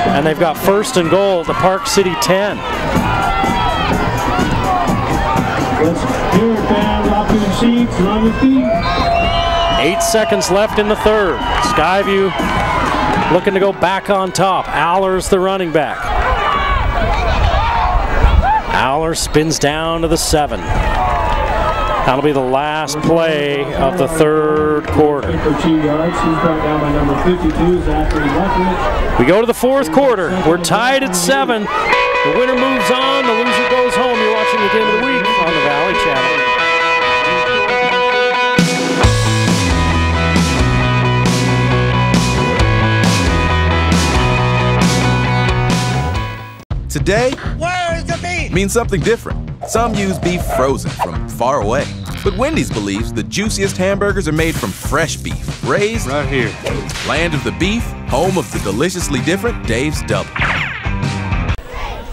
and they've got 1st and goal at the Park City 10. Let's hear it, fans. Off to your seats, on your feet. 8 seconds left in the third. Skyview looking to go back on top. Allers the running back. Aller spins down to the 7. That'll be the last play of the third quarter. For 2 yards, he's brought down by number 52, Zachary Rutledge. We go to the fourth quarter. We're tied at 7. The winner moves on. The loser goes home. You're watching the Game of the Week on the Valley Channel. Today means something different. Some use beef frozen from far away. But Wendy's believes the juiciest hamburgers are made from fresh beef, raised right here. Land of the beef, home of the deliciously different Dave's Double.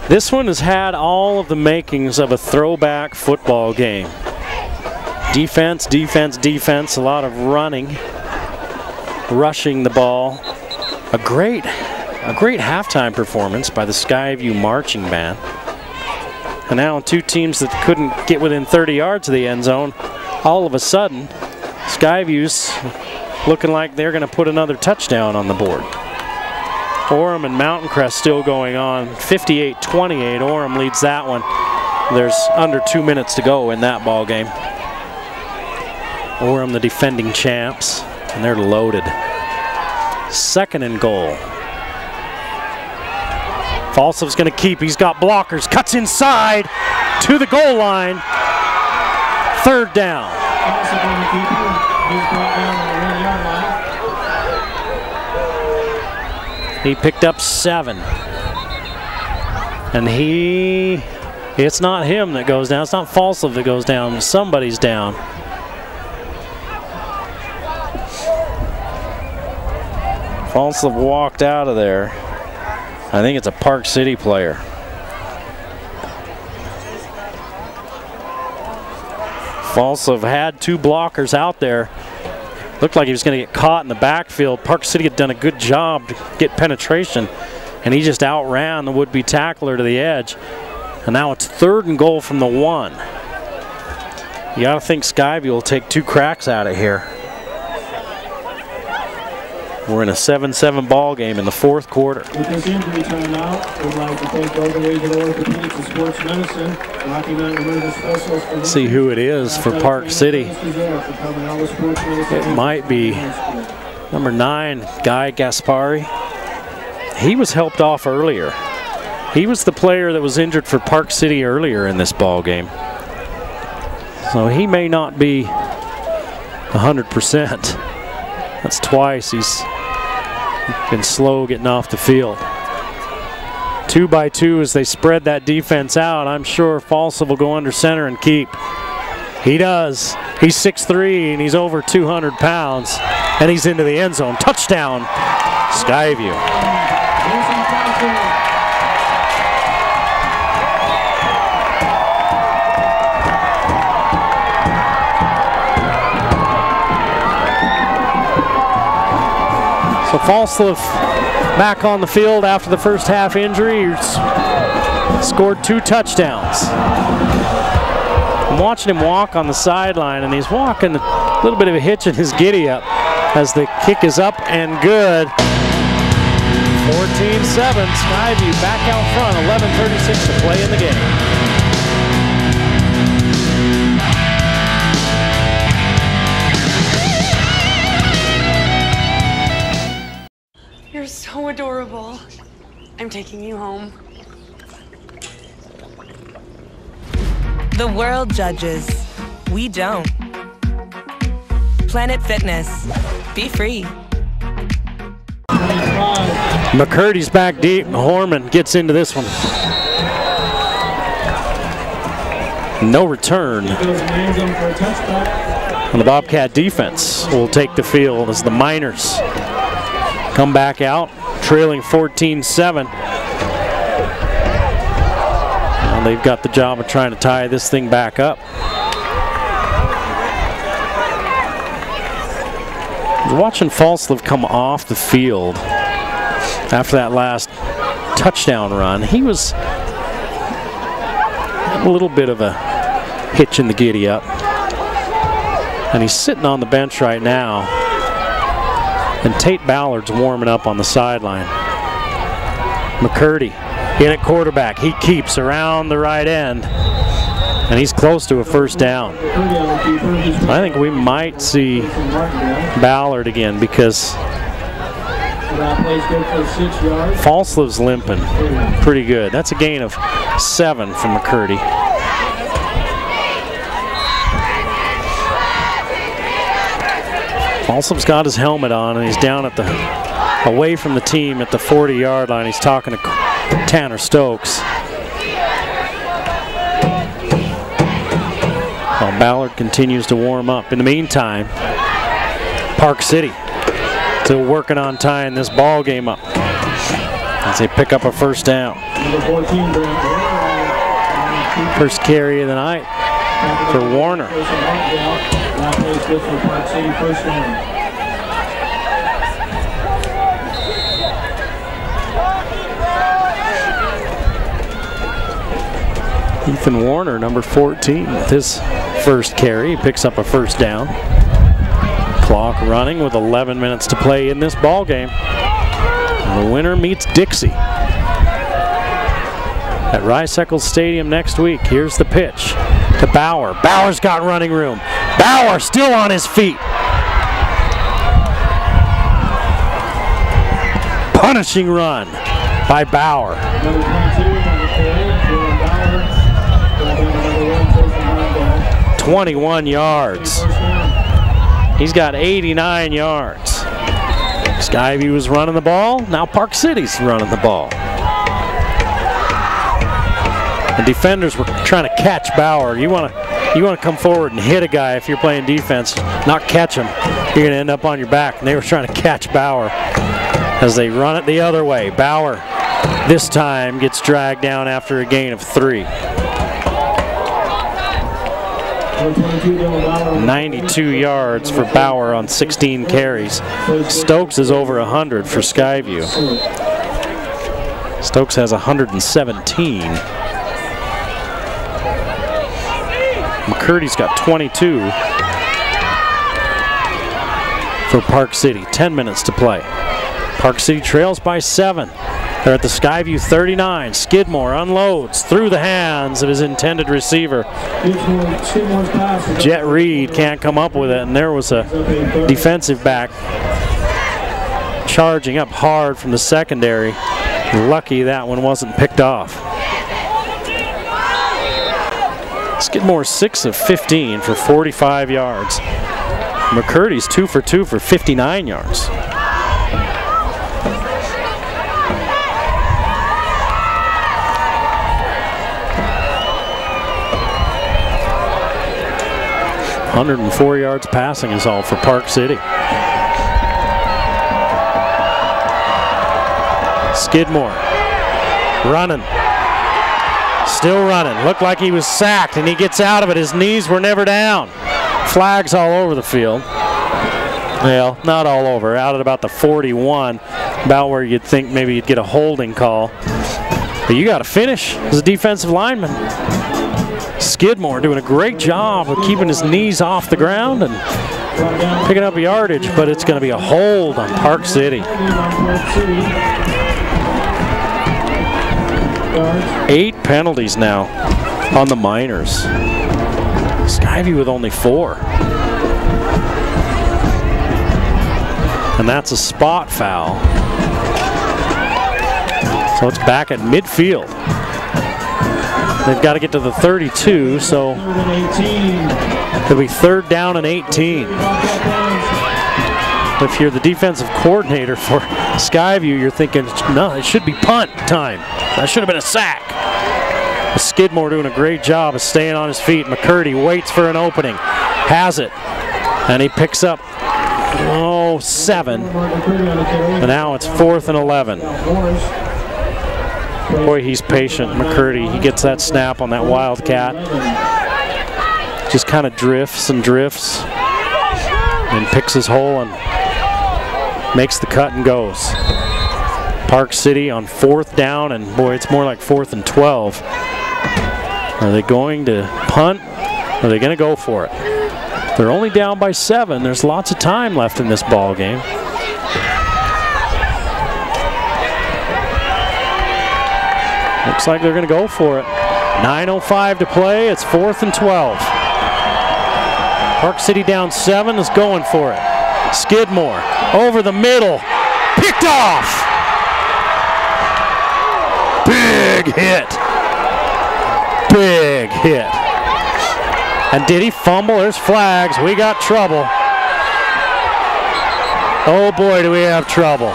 This one has had all of the makings of a throwback football game. Defense, defense, defense, a lot of running, rushing the ball. A great halftime performance by the Skyview marching band. And now 2 teams that couldn't get within 30 yards of the end zone, all of a sudden, Skyview's looking like they're going to put another touchdown on the board. Orem and Mountain Crest still going on. 58-28, Orem leads that one. There's under 2 minutes to go in that ball game. Orem the defending champs, and they're loaded. 2nd and goal. Falsov's going to keep. He's got blockers. Cuts inside to the goal line. 3rd down. He picked up 7. And it's not him that goes down. It's not Falsov that goes down. Somebody's down. Falsov walked out of there. I think it's a Park City player. Falsov had two blockers out there. Looked like he was going to get caught in the backfield. Park City had done a good job to get penetration, and he just outran the would-be tackler to the edge. And now it's 3rd and goal from the 1. You got to think Skyview will take 2 cracks at it here. We're in a 7-7 ball game in the 4th quarter. With this injury timeout, we'd like to thank Golden Regional Orthopedics and Sports Medicine, Rocky Mountain Emergency Specialists. Let's see who it is for Park City. It might be number 9, Guy Gaspari. He was helped off earlier. He was the player that was injured for Park City earlier in this ball game. So he may not be 100%. That's twice he's been slow getting off the field. 2 by 2 as they spread that defense out. I'm sure Falsov will go under center and keep. He does. He's 6'3" and he's over 200 pounds. And he's into the end zone. Touchdown, Skyview. So Falsov back on the field after the first half injury. He's scored 2 touchdowns. I'm watching him walk on the sideline, and he's walking a little bit of a hitch in his giddy up as the kick is up and good. 14-7, Skyview back out front, 11:36 to play in the game. You're so adorable. I'm taking you home. The world judges. We don't. Planet Fitness. Be free. McCurdy's back deep. Horman gets into this one. No return. And the Bobcat defense will take the field as the Miners come back out, trailing 14-7. And they've got the job of trying to tie this thing back up. I was watching Falsov come off the field after that last touchdown run. He was a little bit of a hitch in the giddy up. And he's sitting on the bench right now. And Tate Ballard's warming up on the sideline. McCurdy in at quarterback. He keeps around the right end. And he's close to a first down. I think we might see Ballard again because Falsov's limping pretty good. That's a gain of 7 from McCurdy. Falsov's got his helmet on and he's down at the, away from the team at the 40-yard line. He's talking to Tanner Stokes. While Ballard continues to warm up. In the meantime, Park City still working on tying this ball game up as they pick up a first down. First carry of the night for Warner. Ethan Warner, number 14, with his first carry. He picks up a first down. Clock running with 11 minutes to play in this ball game. And the winner meets Dixie at Rice-Eccles Stadium next week. Here's the pitch to Bauer. Bauer's got running room. Bauer still on his feet. Punishing run by Bauer. 21 yards. He's got 89 yards. Skyview was running the ball. Now Park City's running the ball. The defenders were trying to catch Bauer. You want to come forward and hit a guy if you're playing defense, not catch him. You're going to end up on your back. And they were trying to catch Bauer as they run it the other way. Bauer This time gets dragged down after a gain of 3. 92 yards for Bauer on 16 carries. Stokes is over 100 for Skyview. Stokes has 117. McCurdy's got 22 for Park City. 10 minutes to play. Park City trails by 7. They're at the Skyview 39. Skidmore unloads through the hands of his intended receiver. Jet Reed can't come up with it, and there was a defensive back charging up hard from the secondary. Lucky that one wasn't picked off. Skidmore 6 of 15 for 45 yards. McCurdy's 2 for 2 for 59 yards. ...104 yards passing is all for Park City. Skidmore running. Still running. Looked like he was sacked, and he gets out of it. His knees were never down. Flags all over the field. Well, not all over. Out at about the 41, about where you'd think maybe you'd get a holding call. But you got to finish as a defensive lineman. Skidmore doing a great job of keeping his knees off the ground and picking up yardage, but it's going to be a hold on Park City. 8 penalties now on the Miners. Skyview with only 4. And that's a spot foul. So it's back at midfield. They've got to get to the 32, so it'll be 3rd down and 18. If you're the defensive coordinator for Skyview, you're thinking, no, it should be punt time. That should have been a sack. Skidmore doing a great job of staying on his feet. McCurdy waits for an opening, has it, and he picks up 7. And now it's 4th and 11. Boy, he's patient, McCurdy. He gets that snap on that Wildcat. Just kind of drifts and drifts and picks his hole and makes the cut and goes. Park City on 4th down, and boy, it's more like 4th and 12. Are they going to punt? Are they going to go for it? They're only down by 7. There's lots of time left in this ball game. Looks like they're going to go for it. 9:05 to play. It's 4th and 12. Park City down 7 is going for it. Skidmore over the middle. Picked off. Big hit. Big hit. And did he fumble? There's flags. We got trouble. Oh boy, do we have trouble.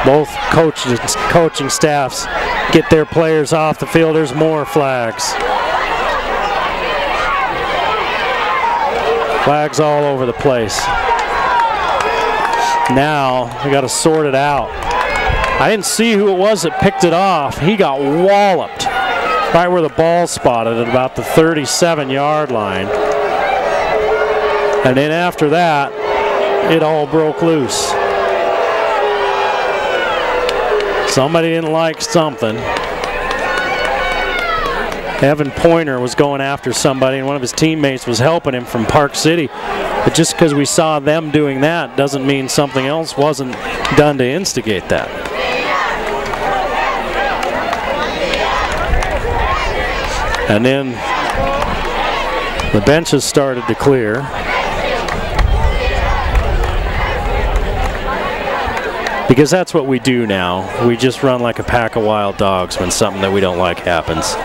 Both coaching staffs get their players off the field. There's more flags. Flags all over the place. Now we got to sort it out. I didn't see who it was that picked it off. He got walloped right where the ball spotted at about the 37-yard line. And then after that, it all broke loose. Somebody didn't like something. Evan Pointer was going after somebody, and one of his teammates was helping him from Park City. But just because we saw them doing that doesn't mean something else wasn't done to instigate that. And then the benches started to clear. Because that's what we do now. We just run like a pack of wild dogs when something that we don't like happens.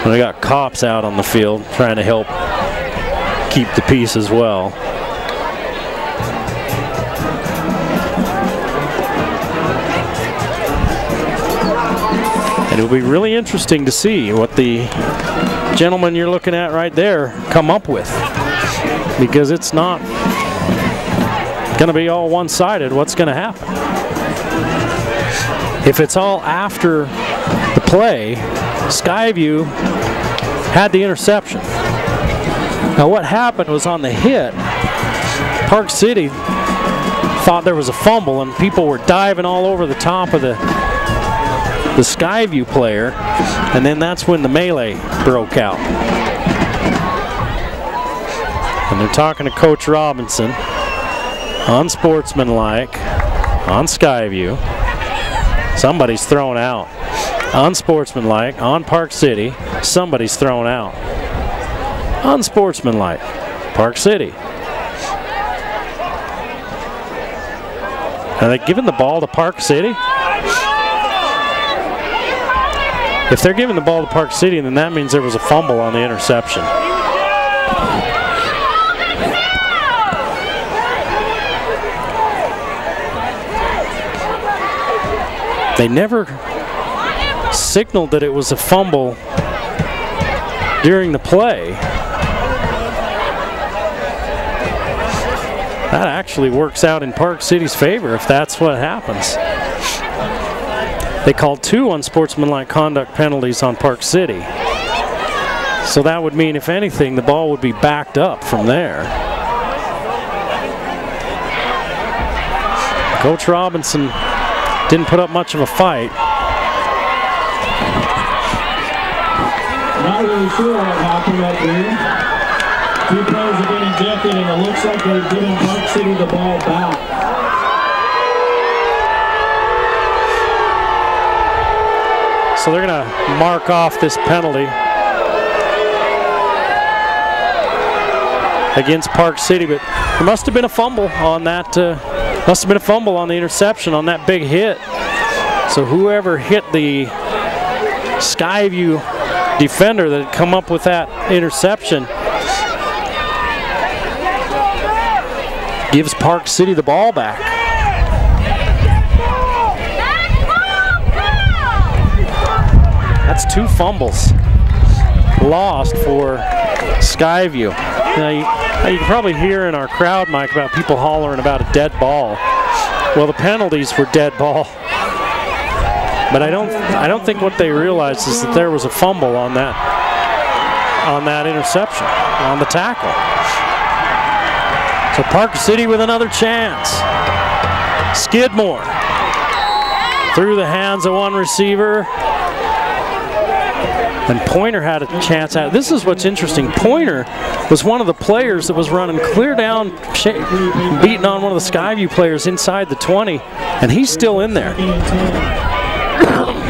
And we got cops out on the field trying to help keep the peace as well. And it'll be really interesting to see what the gentleman you're looking at right there come up with, because it's not going to be all one-sided what's going to happen. If it's all after the play, Skyview had the interception. Now what happened was on the hit, Park City thought there was a fumble and people were diving all over the top of the Skyview player, and then that's when the melee broke out. And they're talking to Coach Robinson. Unsportsmanlike on Skyview. Somebody's thrown out. Unsportsmanlike on Park City. Somebody's thrown out. Unsportsmanlike, Park City. Are they giving the ball to Park City? If they're giving the ball to Park City, then that means there was a fumble on the interception. They never signaled that it was a fumble during the play. That actually works out in Park City's favor if that's what happens. They called 2 unsportsmanlike conduct penalties on Park City. So that would mean, if anything, the ball would be backed up from there. Coach Robinson didn't put up much of a fight. Not really sure what happened right there. 2 players have been ejected, and it looks like they're giving Park City the ball back. So they're going to mark off this penalty against Park City, but there must have been a fumble on that. Must have been a fumble on the interception on that big hit. So whoever hit the Skyview defender that had come up with that interception gives Park City the ball back. That's 2 fumbles lost for Skyview. Now you can probably hear in our crowd, Mike, about people hollering about a dead ball. Well, the penalties were dead ball. But I don't think what they realized is that there was a fumble on that interception, on the tackle. So Park City with another chance. Skidmore through the hands of one receiver. And Pointer had a chance at it. This is what's interesting. Pointer was one of the players that was running clear down, beating on one of the Skyview players inside the 20, and he's still in there.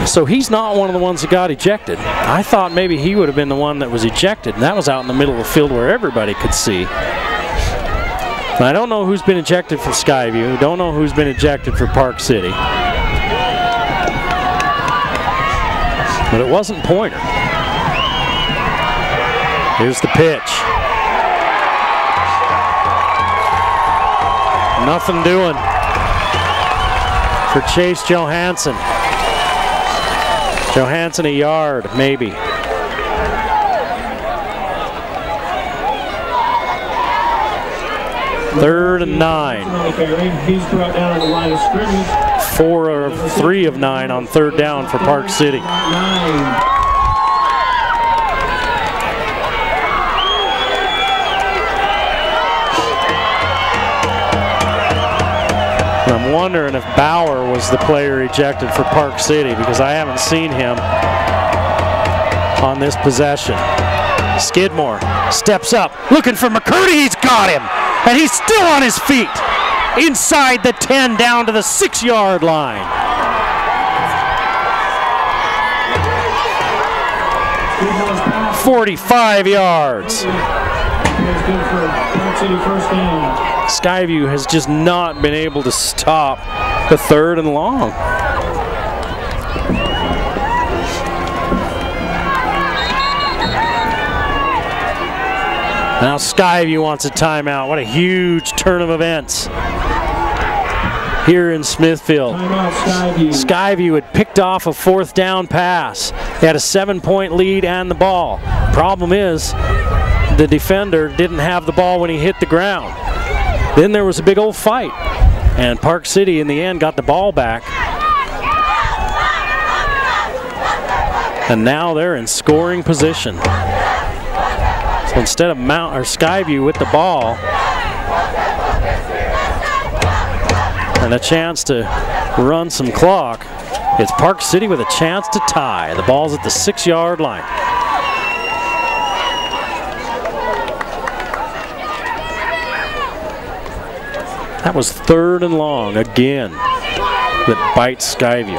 So he's not one of the ones that got ejected. I thought maybe he would have been the one that was ejected, and that was out in the middle of the field where everybody could see. And I don't know who's been ejected for Skyview. Don't know who's been ejected for Park City. But it wasn't Pointer. Here's the pitch. Nothing doing for Chase Johansson. Johansson a yard, maybe. Third and 9. He's brought down on the line of scrimmage. 3 of 9 on third down for Park City. I'm wondering if Bauer was the player ejected for Park City, because I haven't seen him on this possession. Skidmore steps up, looking for McCurdy. He's got him, and he's still on his feet. Inside the 10, down to the 6-yard line. "45 yards. Skyview has just not been able to stop the 3rd and long. Now Skyview wants a timeout. What a huge turn of events. here in Smithfield. Skyview had picked off a 4th down pass. They had a 7-point lead and the ball. Problem is, the defender didn't have the ball when he hit the ground. Then there was a big old fight, and Park City in the end got the ball back. And now they're in scoring position. So instead of Skyview with the ball and a chance to run some clock, it's Park City with a chance to tie. The ball's at the 6-yard line. That was 3rd and long again that bites Skyview.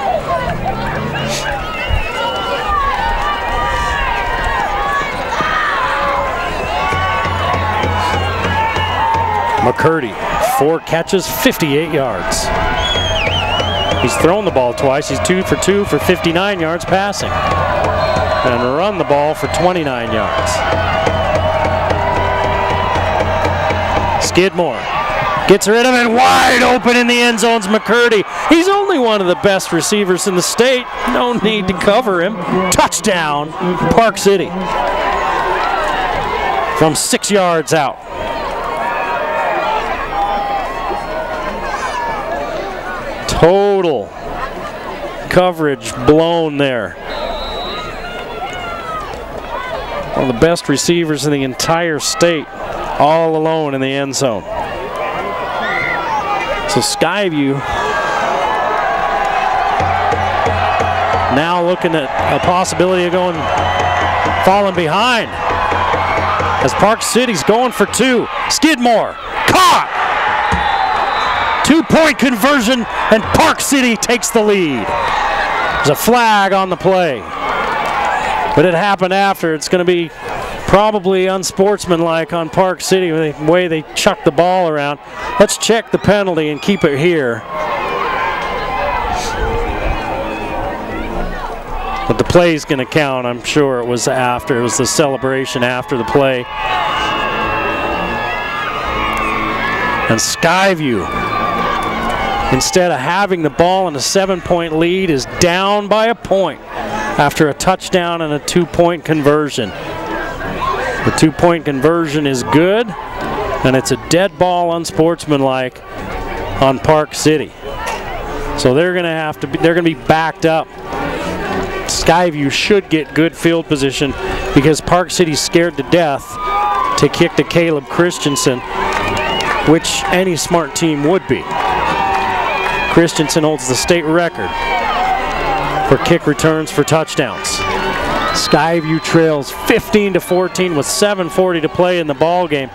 McCurdy, 4 catches, 58 yards. He's thrown the ball twice. He's 2 for 2 for 59 yards passing. And run the ball for 29 yards. Skidmore gets rid of it, wide open in the end zone's McCurdy. He's only one of the best receivers in the state. No need to cover him. Touchdown, Park City. From 6 yards out. Total coverage blown there. One of the best receivers in the entire state, all alone in the end zone. So Skyview now looking at a possibility of falling behind as Park City's going for 2. Skidmore caught. 2-point conversion, and Park City takes the lead. There's a flag on the play, but it happened after. It's going to be probably unsportsmanlike on Park City with the way they chuck the ball around. Let's check the penalty and keep it here. But the play's going to count. I'm sure it was after. It was the celebration after the play. And Skyview, instead of having the ball in a 7-point lead, is down by a point after a touchdown and a 2-point conversion. The 2-point conversion is good, and it's a dead ball, unsportsmanlike on Park City. So they're going to be backed up. Skyview should get good field position because Park City's scared to death to kick to Caleb Christensen, which any smart team would be. Christensen holds the state record for kick returns for touchdowns. Skyview trails 15-14 with 7:40 to play in the ball game.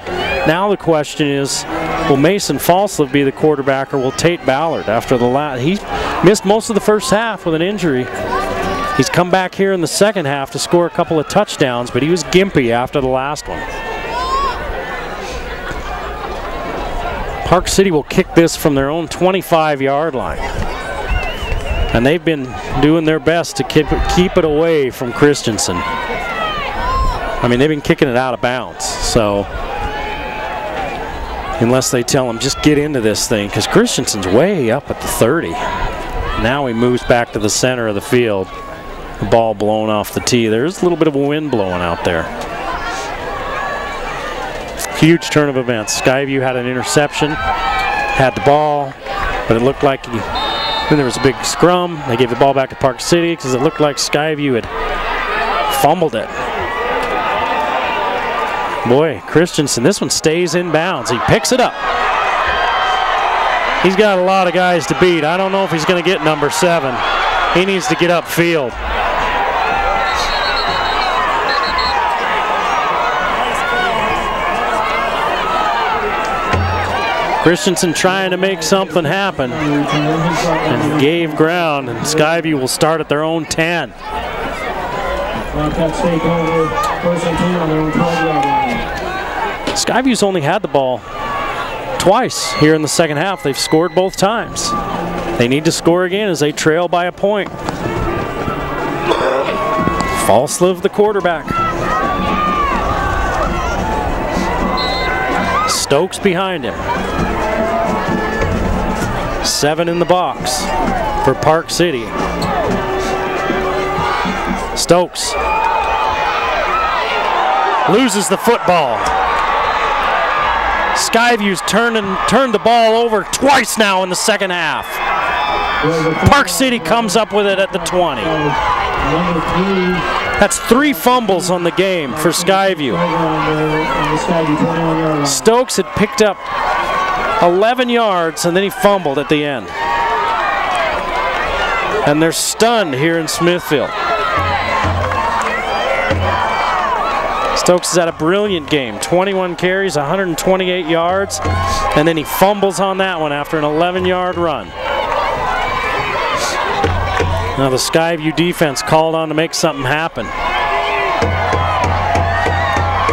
Now the question is, will Mason Falslev be the quarterback, or will Tate Ballard after the he missed most of the first half with an injury. He's come back here in the second half to score a couple of touchdowns, but he was gimpy after the last one. Park City will kick this from their own 25-yard line. And they've been doing their best to keep it away from Christensen. I mean, they've been kicking it out of bounds. So unless they tell him, just get into this thing, because Christensen's way up at the 30. Now he moves back to the center of the field. The ball blown off the tee. There's a little bit of a wind blowing out there. Huge turn of events. Skyview had an interception, had the ball, but it looked like then there was a big scrum. They gave the ball back to Park City because it looked like Skyview had fumbled it. Boy, Christensen, this one stays in bounds. He picks it up. He's got a lot of guys to beat. I don't know if he's going to get number 7. He needs to get upfield. Christensen trying to make something happen and gave ground, and Skyview will start at their own 10. Skyview's only had the ball twice here in the second half. They've scored both times. They need to score again as they trail by a point. Falslev, the quarterback. Stokes behind him. 7 in the box for Park City. Stokes loses the football. Skyview's turned the ball over twice now in the second half. Park City comes up with it at the 20. That's 3 fumbles on the game for Skyview. Stokes had picked up 11 yards and then he fumbled at the end. And they're stunned here in Smithfield. Stokes has had a brilliant game. 21 carries, 128 yards, and then he fumbles on that one after an 11-yard run. Now the Skyview defense called on to make something happen.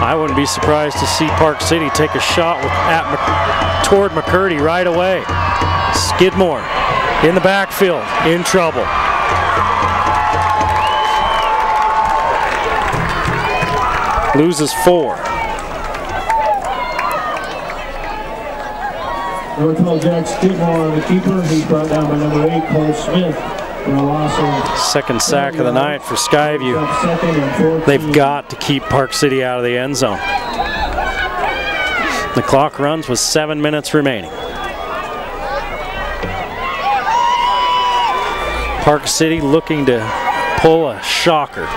I wouldn't be surprised to see Park City take a shot toward McCurdy right away. Skidmore in the backfield, in trouble. Loses 4. Number 12, Jack Skidmore on the keeper. He's brought down by number 8, Cole Smith. Second sack of the night for Skyview. They've got to keep Park City out of the end zone. The clock runs with 7 minutes remaining. Park City looking to pull a shocker.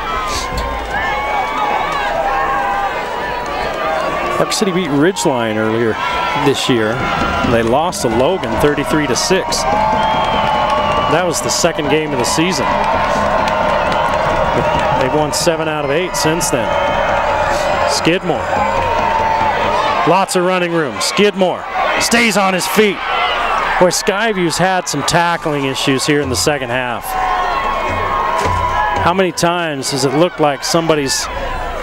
Park City beat Ridgeline earlier this year. They lost to Logan 33-6. That was the second game of the season. They've won 7 out of 8 since then. Skidmore. Lots of running room. Skidmore stays on his feet. Boy, Skyview's had some tackling issues here in the second half. How many times does it look like somebody's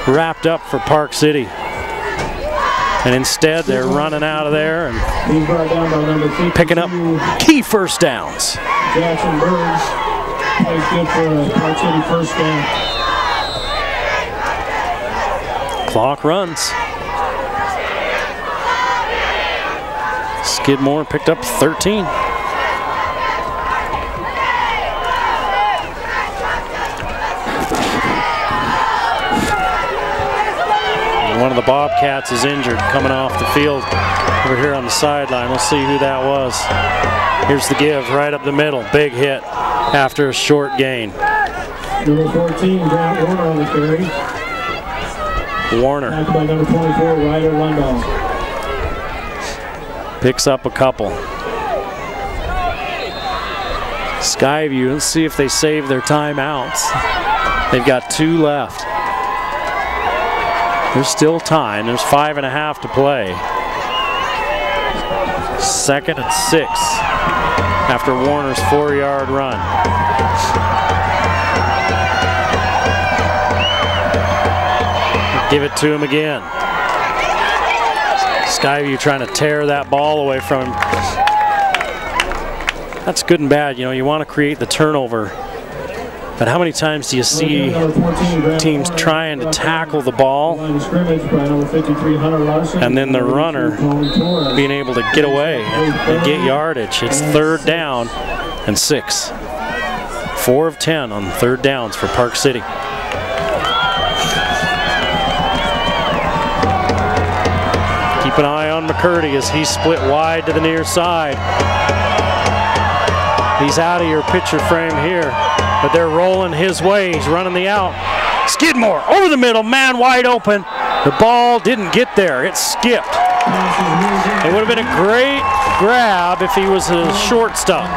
wrapped up for Park City? And instead, they're running out of there and picking up key first downs. Jackson Burns plays good for a Park City first down. Clock runs. Skidmore picked up 13. One of the Bobcats is injured coming off the field over here on the sideline. We'll see who that was. Here's the give right up the middle. Big hit after a short gain. Number 14, Grant Warner on the carry. Warner. Backed by number 24, Ryder Lundahl. Picks up a couple. Skyview, let's see if they save their timeouts. They've got 2 left. There's still time. There's 5.5 to play. 2nd and 6 after Warner's 4-yard run. Give it to him again. Skyview trying to tear that ball away from him. That's good and bad. You know, you want to create the turnover. But how many times do you see teams trying to tackle the ball and then the runner being able to get away and get yardage? It's 3rd down and 6. 4 of 10 on 3rd downs for Park City. Keep an eye on McCurdy as he's split wide to the near side. He's out of your picture frame here. But they're rolling his way. He's running the out. Skidmore over the middle, man wide open. The ball didn't get there. It skipped. It would have been a great grab if he was a shortstop.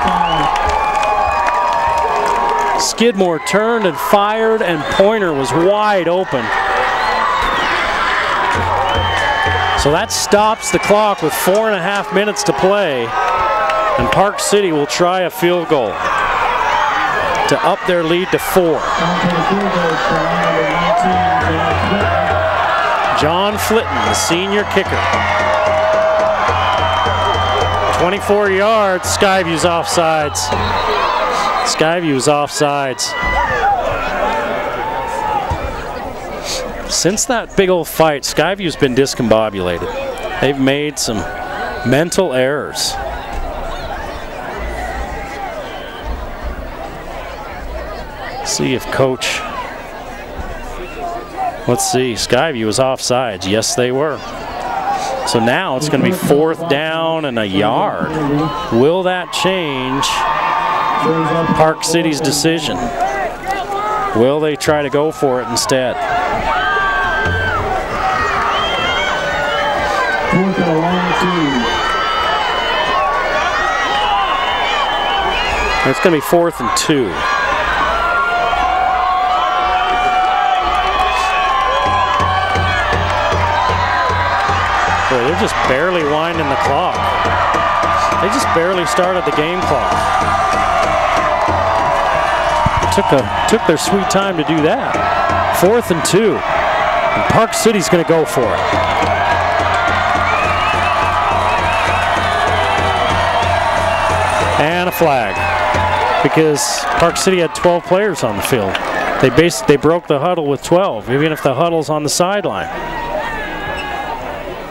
Skidmore turned and fired, and Pointer was wide open. So that stops the clock with 4.5 minutes to play, and Park City will try a field goal to up their lead to 4. John Flitton, the senior kicker. 24 yards, Skyview's offsides. Skyview's offsides. Since that big old fight, Skyview's been discombobulated. They've made some mental errors. See if Coach, let's see, Skyview was offsides. Yes, they were. So now it's going to be 4th down and a yard. Will that change Park City's decision? Will they try to go for it instead? It's going to be 4th and 2. Boy, they're just barely winding the clock. They just barely started the game clock. Took their sweet time to do that. 4th and 2. And Park City's going to go for it. And a flag, because Park City had 12 players on the field. They broke the huddle with 12, even if the huddle's on the sideline.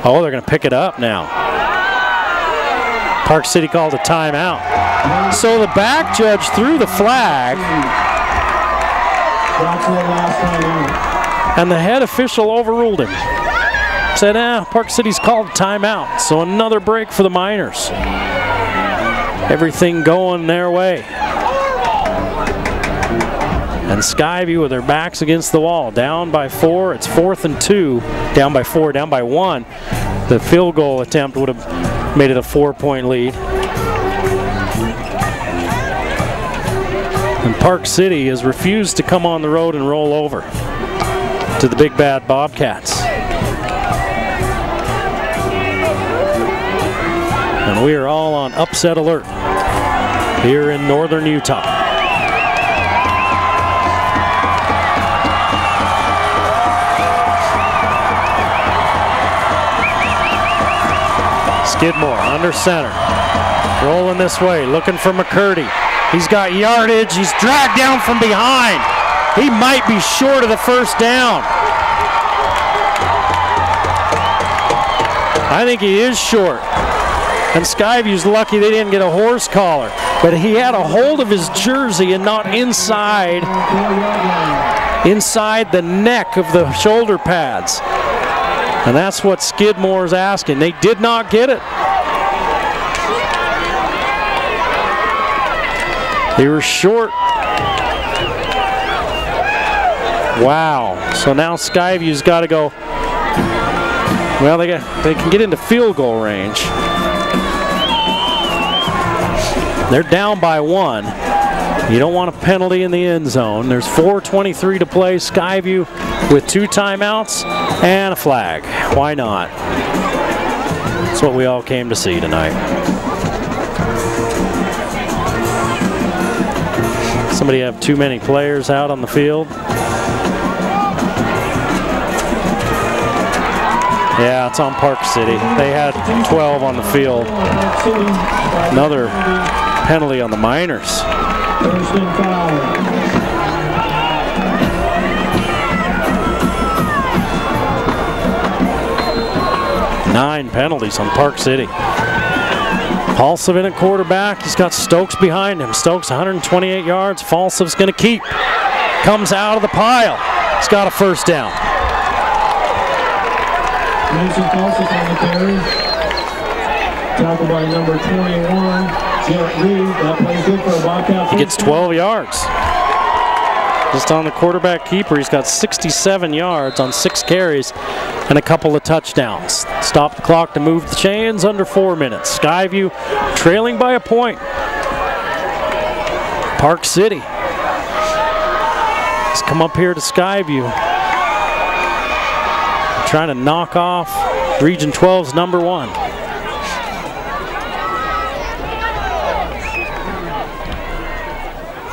Oh, they're going to pick it up now. Park City called a timeout. So the back judge threw the flag, and the head official overruled him. Said, Park City's called a timeout. So another break for the Miners. Everything going their way. And Skyview with their backs against the wall. Down by 4. It's 4th and 2. Down by 4, down by 1. The field goal attempt would have made it a 4-point lead. And Park City has refused to come on the road and roll over to the big bad Bobcats. And we are all on upset alert here in northern Utah. Skidmore under center, rolling this way, looking for McCurdy. He's got yardage, he's dragged down from behind. He might be short of the first down. I think he is short. And Skyview's lucky they didn't get a horse collar, but he had a hold of his jersey and not inside the neck of the shoulder pads. And that's what Skidmore's asking. They did not get it. They were short. Wow. So now Skyview's got to go. Well, they can get into field goal range. They're down by 1. You don't want a penalty in the end zone. There's 4:23 to play. Skyview with 2 timeouts and a flag. Why not? That's what we all came to see tonight. Somebody have too many players out on the field. Yeah, it's on Park City. They had 12 on the field. Another penalty on the Miners. 9 penalties on Park City. Falsev at quarterback. He's got Stokes behind him. Stokes 128 yards. Falsev's going to keep. Comes out of the pile. He's got a first down. Mason Falsef on the carry. Tackled by number 21, Jarrett Reed. That plays good for a Bobcat. He gets 12 yards. Just on the quarterback keeper, he's got 67 yards on 6 carries and a couple of touchdowns. Stop the clock to move the chains under 4 minutes. Skyview trailing by a point. Park City has come up here to Skyview, trying to knock off Region 12's number 1.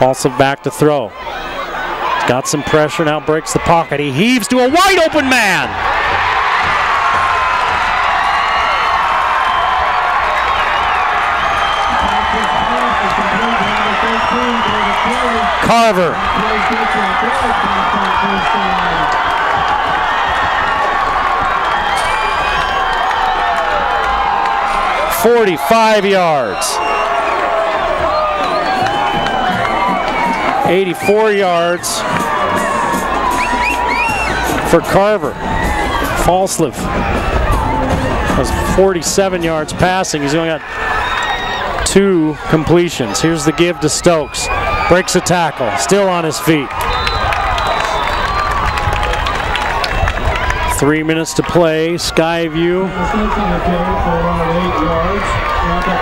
Also back to throw. Got some pressure, now breaks the pocket. He heaves to a wide open man. Carver. 45 yards. 84 yards for Carver. Falslev has 47 yards passing. He's only got 2 completions. Here's the give to Stokes. Breaks a tackle, still on his feet. 3 minutes to play. Skyview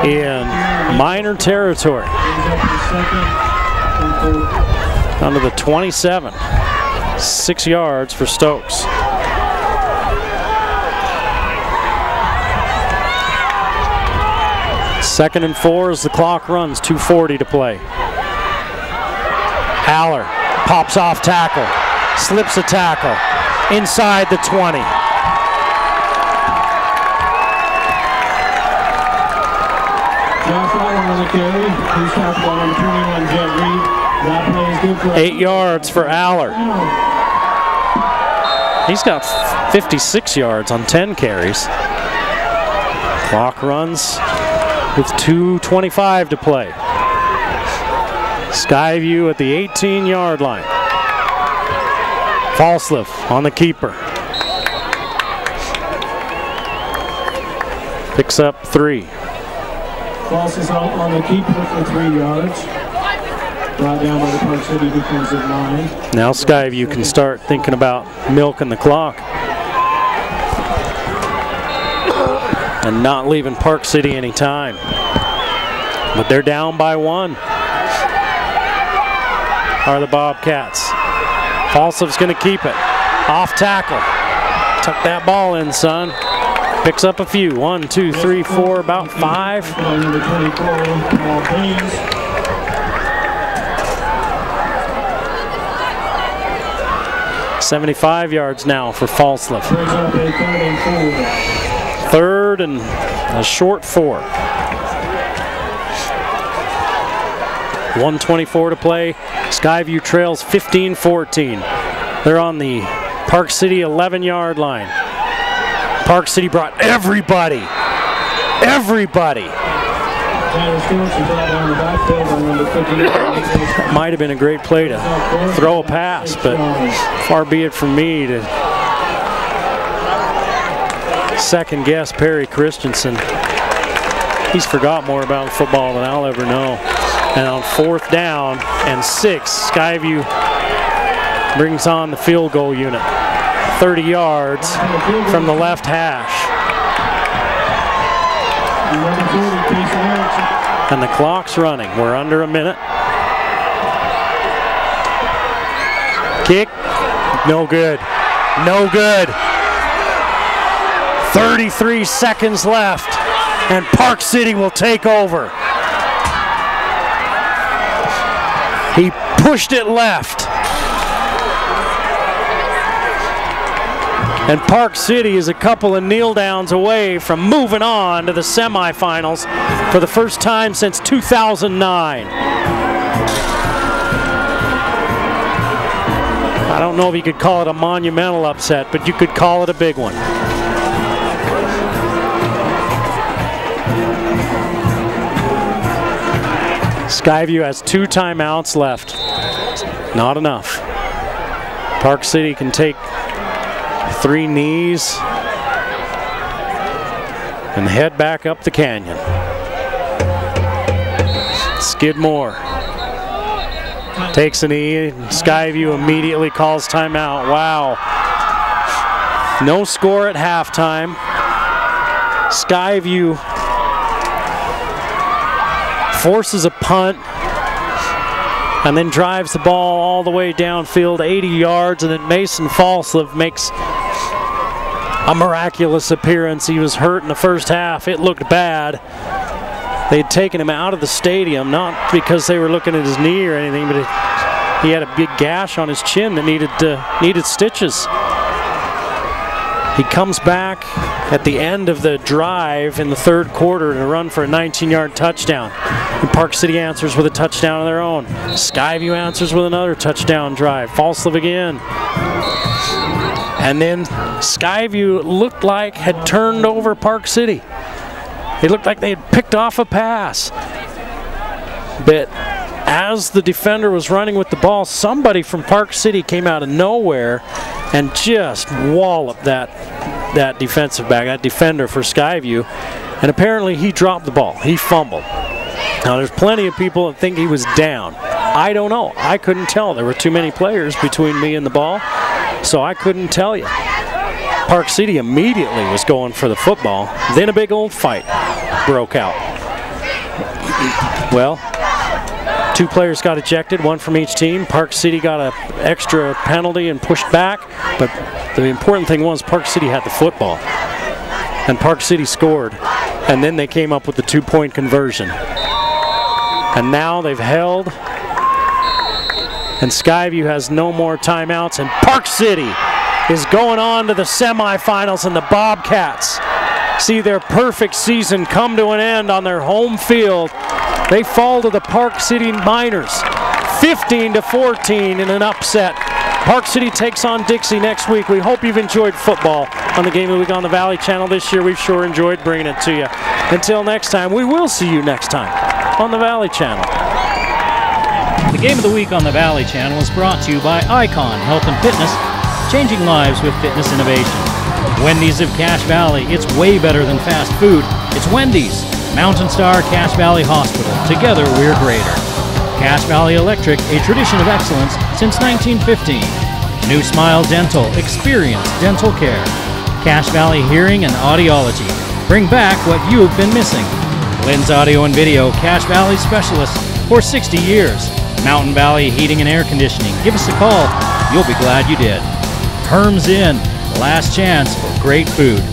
in minor territory. Down to the 27. 6 yards for Stokes. Second and 4 as the clock runs. 2:40 to play. Haller pops off tackle, slips a tackle inside the 20. Josh Haller on the carry. He's tackled on number 21, Jet Reed. That play is good for 8 yards for Aller. He's got 56 yards on 10 carries. Clock runs with 2:25 to play. Skyview at the 18-yard line. Falslev on the keeper. Picks up 3. Falls is out on the keeper for 3 yards. Brought down by the Park City defensive line. Now Skyview can start thinking about milking the clock. And not leaving Park City any time. But they're down by 1. Are the Bobcats. Falsev's going to keep it. Off tackle. Tuck that ball in, son. Picks up a few. 1, 2, 3, 4, about 5. Number 24, Paul Baines. $75 yards now for Falslev. Brings up a 3rd and 4. 3rd and a short 4. 1:24 to play. Skyview trails 15-14. They're on the Park City 11-yard line. Park City brought everybody. Everybody. Might have been a great play to throw a pass, but far be it from me to second guess Perry Christensen. He's forgot more about football than I'll ever know. And on 4th down and 6, Skyview brings on the field goal unit. 30 yards from the left hash. And the clock's running. We're under a minute. Kick, no good. No good. 33 seconds left, and Park City will take over. He pushed it left. And Park City is a couple of kneel downs away from moving on to the semifinals for the first time since 2009. I don't know if you could call it a monumental upset, but you could call it a big one. Skyview has 2 timeouts left. Not enough. Park City can take 3 knees and head back up the canyon. Skidmore takes a knee, and Skyview immediately calls timeout. Wow. No score at halftime. Skyview forces a punt and then drives the ball all the way downfield 80 yards, and then Mason Falslev makes a miraculous appearance. He was hurt in the first half. It looked bad. They had taken him out of the stadium, not because they were looking at his knee or anything, but he had a big gash on his chin that needed stitches. He comes back at the end of the drive in the 3rd quarter to run for a 19-yard touchdown. And Park City answers with a touchdown of their own. Skyview answers with another touchdown drive. Falslev again. And then Skyview looked like had turned over Park City. It looked like they had picked off a pass. But as the defender was running with the ball, somebody from Park City came out of nowhere and just walloped that defensive back, that defender for Skyview. And apparently he dropped the ball. He fumbled. Now there's plenty of people that think he was down. I don't know. I couldn't tell. There were too many players between me and the ball, so I couldn't tell you. Park City immediately was going for the football. Then a big old fight broke out. Well, 2 players got ejected, 1 from each team. Park City got an extra penalty and pushed back, but the important thing was Park City had the football. And Park City scored, and then they came up with the 2-point conversion. And now they've held, and Skyview has no more timeouts, and Park City is going on to the semifinals, and the Bobcats see their perfect season come to an end on their home field. They fall to the Park City Miners 15-14 in an upset. Park City takes on Dixie next week. We hope you've enjoyed football on the Game of the Week on the Valley Channel this year. We've sure enjoyed bringing it to you. Until next time, we will see you next time on the Valley Channel. The Game of the Week on the Valley Channel is brought to you by Icon Health and Fitness, changing lives with fitness innovation. Wendy's of Cache Valley, it's way better than fast food. It's Wendy's. Mountain Star Cache Valley Hospital, together we're greater. Cache Valley Electric, a tradition of excellence since 1915. New Smile Dental, experience dental care. Cache Valley Hearing and Audiology, bring back what you've been missing. Lynn's Audio and Video, Cache Valley specialist for 60 years. Mountain Valley Heating and Air Conditioning, give us a call, you'll be glad you did. Herm's Inn, last chance for great food.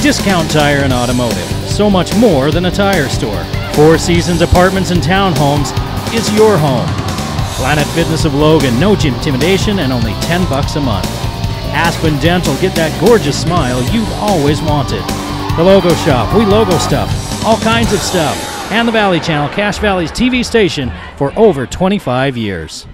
Discount Tire and Automotive, so much more than a tire store. Four Seasons Apartments and Townhomes is your home. Planet Fitness of Logan, no intimidation and only $10 a month. Aspen Dental, get that gorgeous smile you've always wanted. The Logo Shop, we logo stuff, all kinds of stuff. And the Valley Channel, Cache Valley's TV station for over 25 years.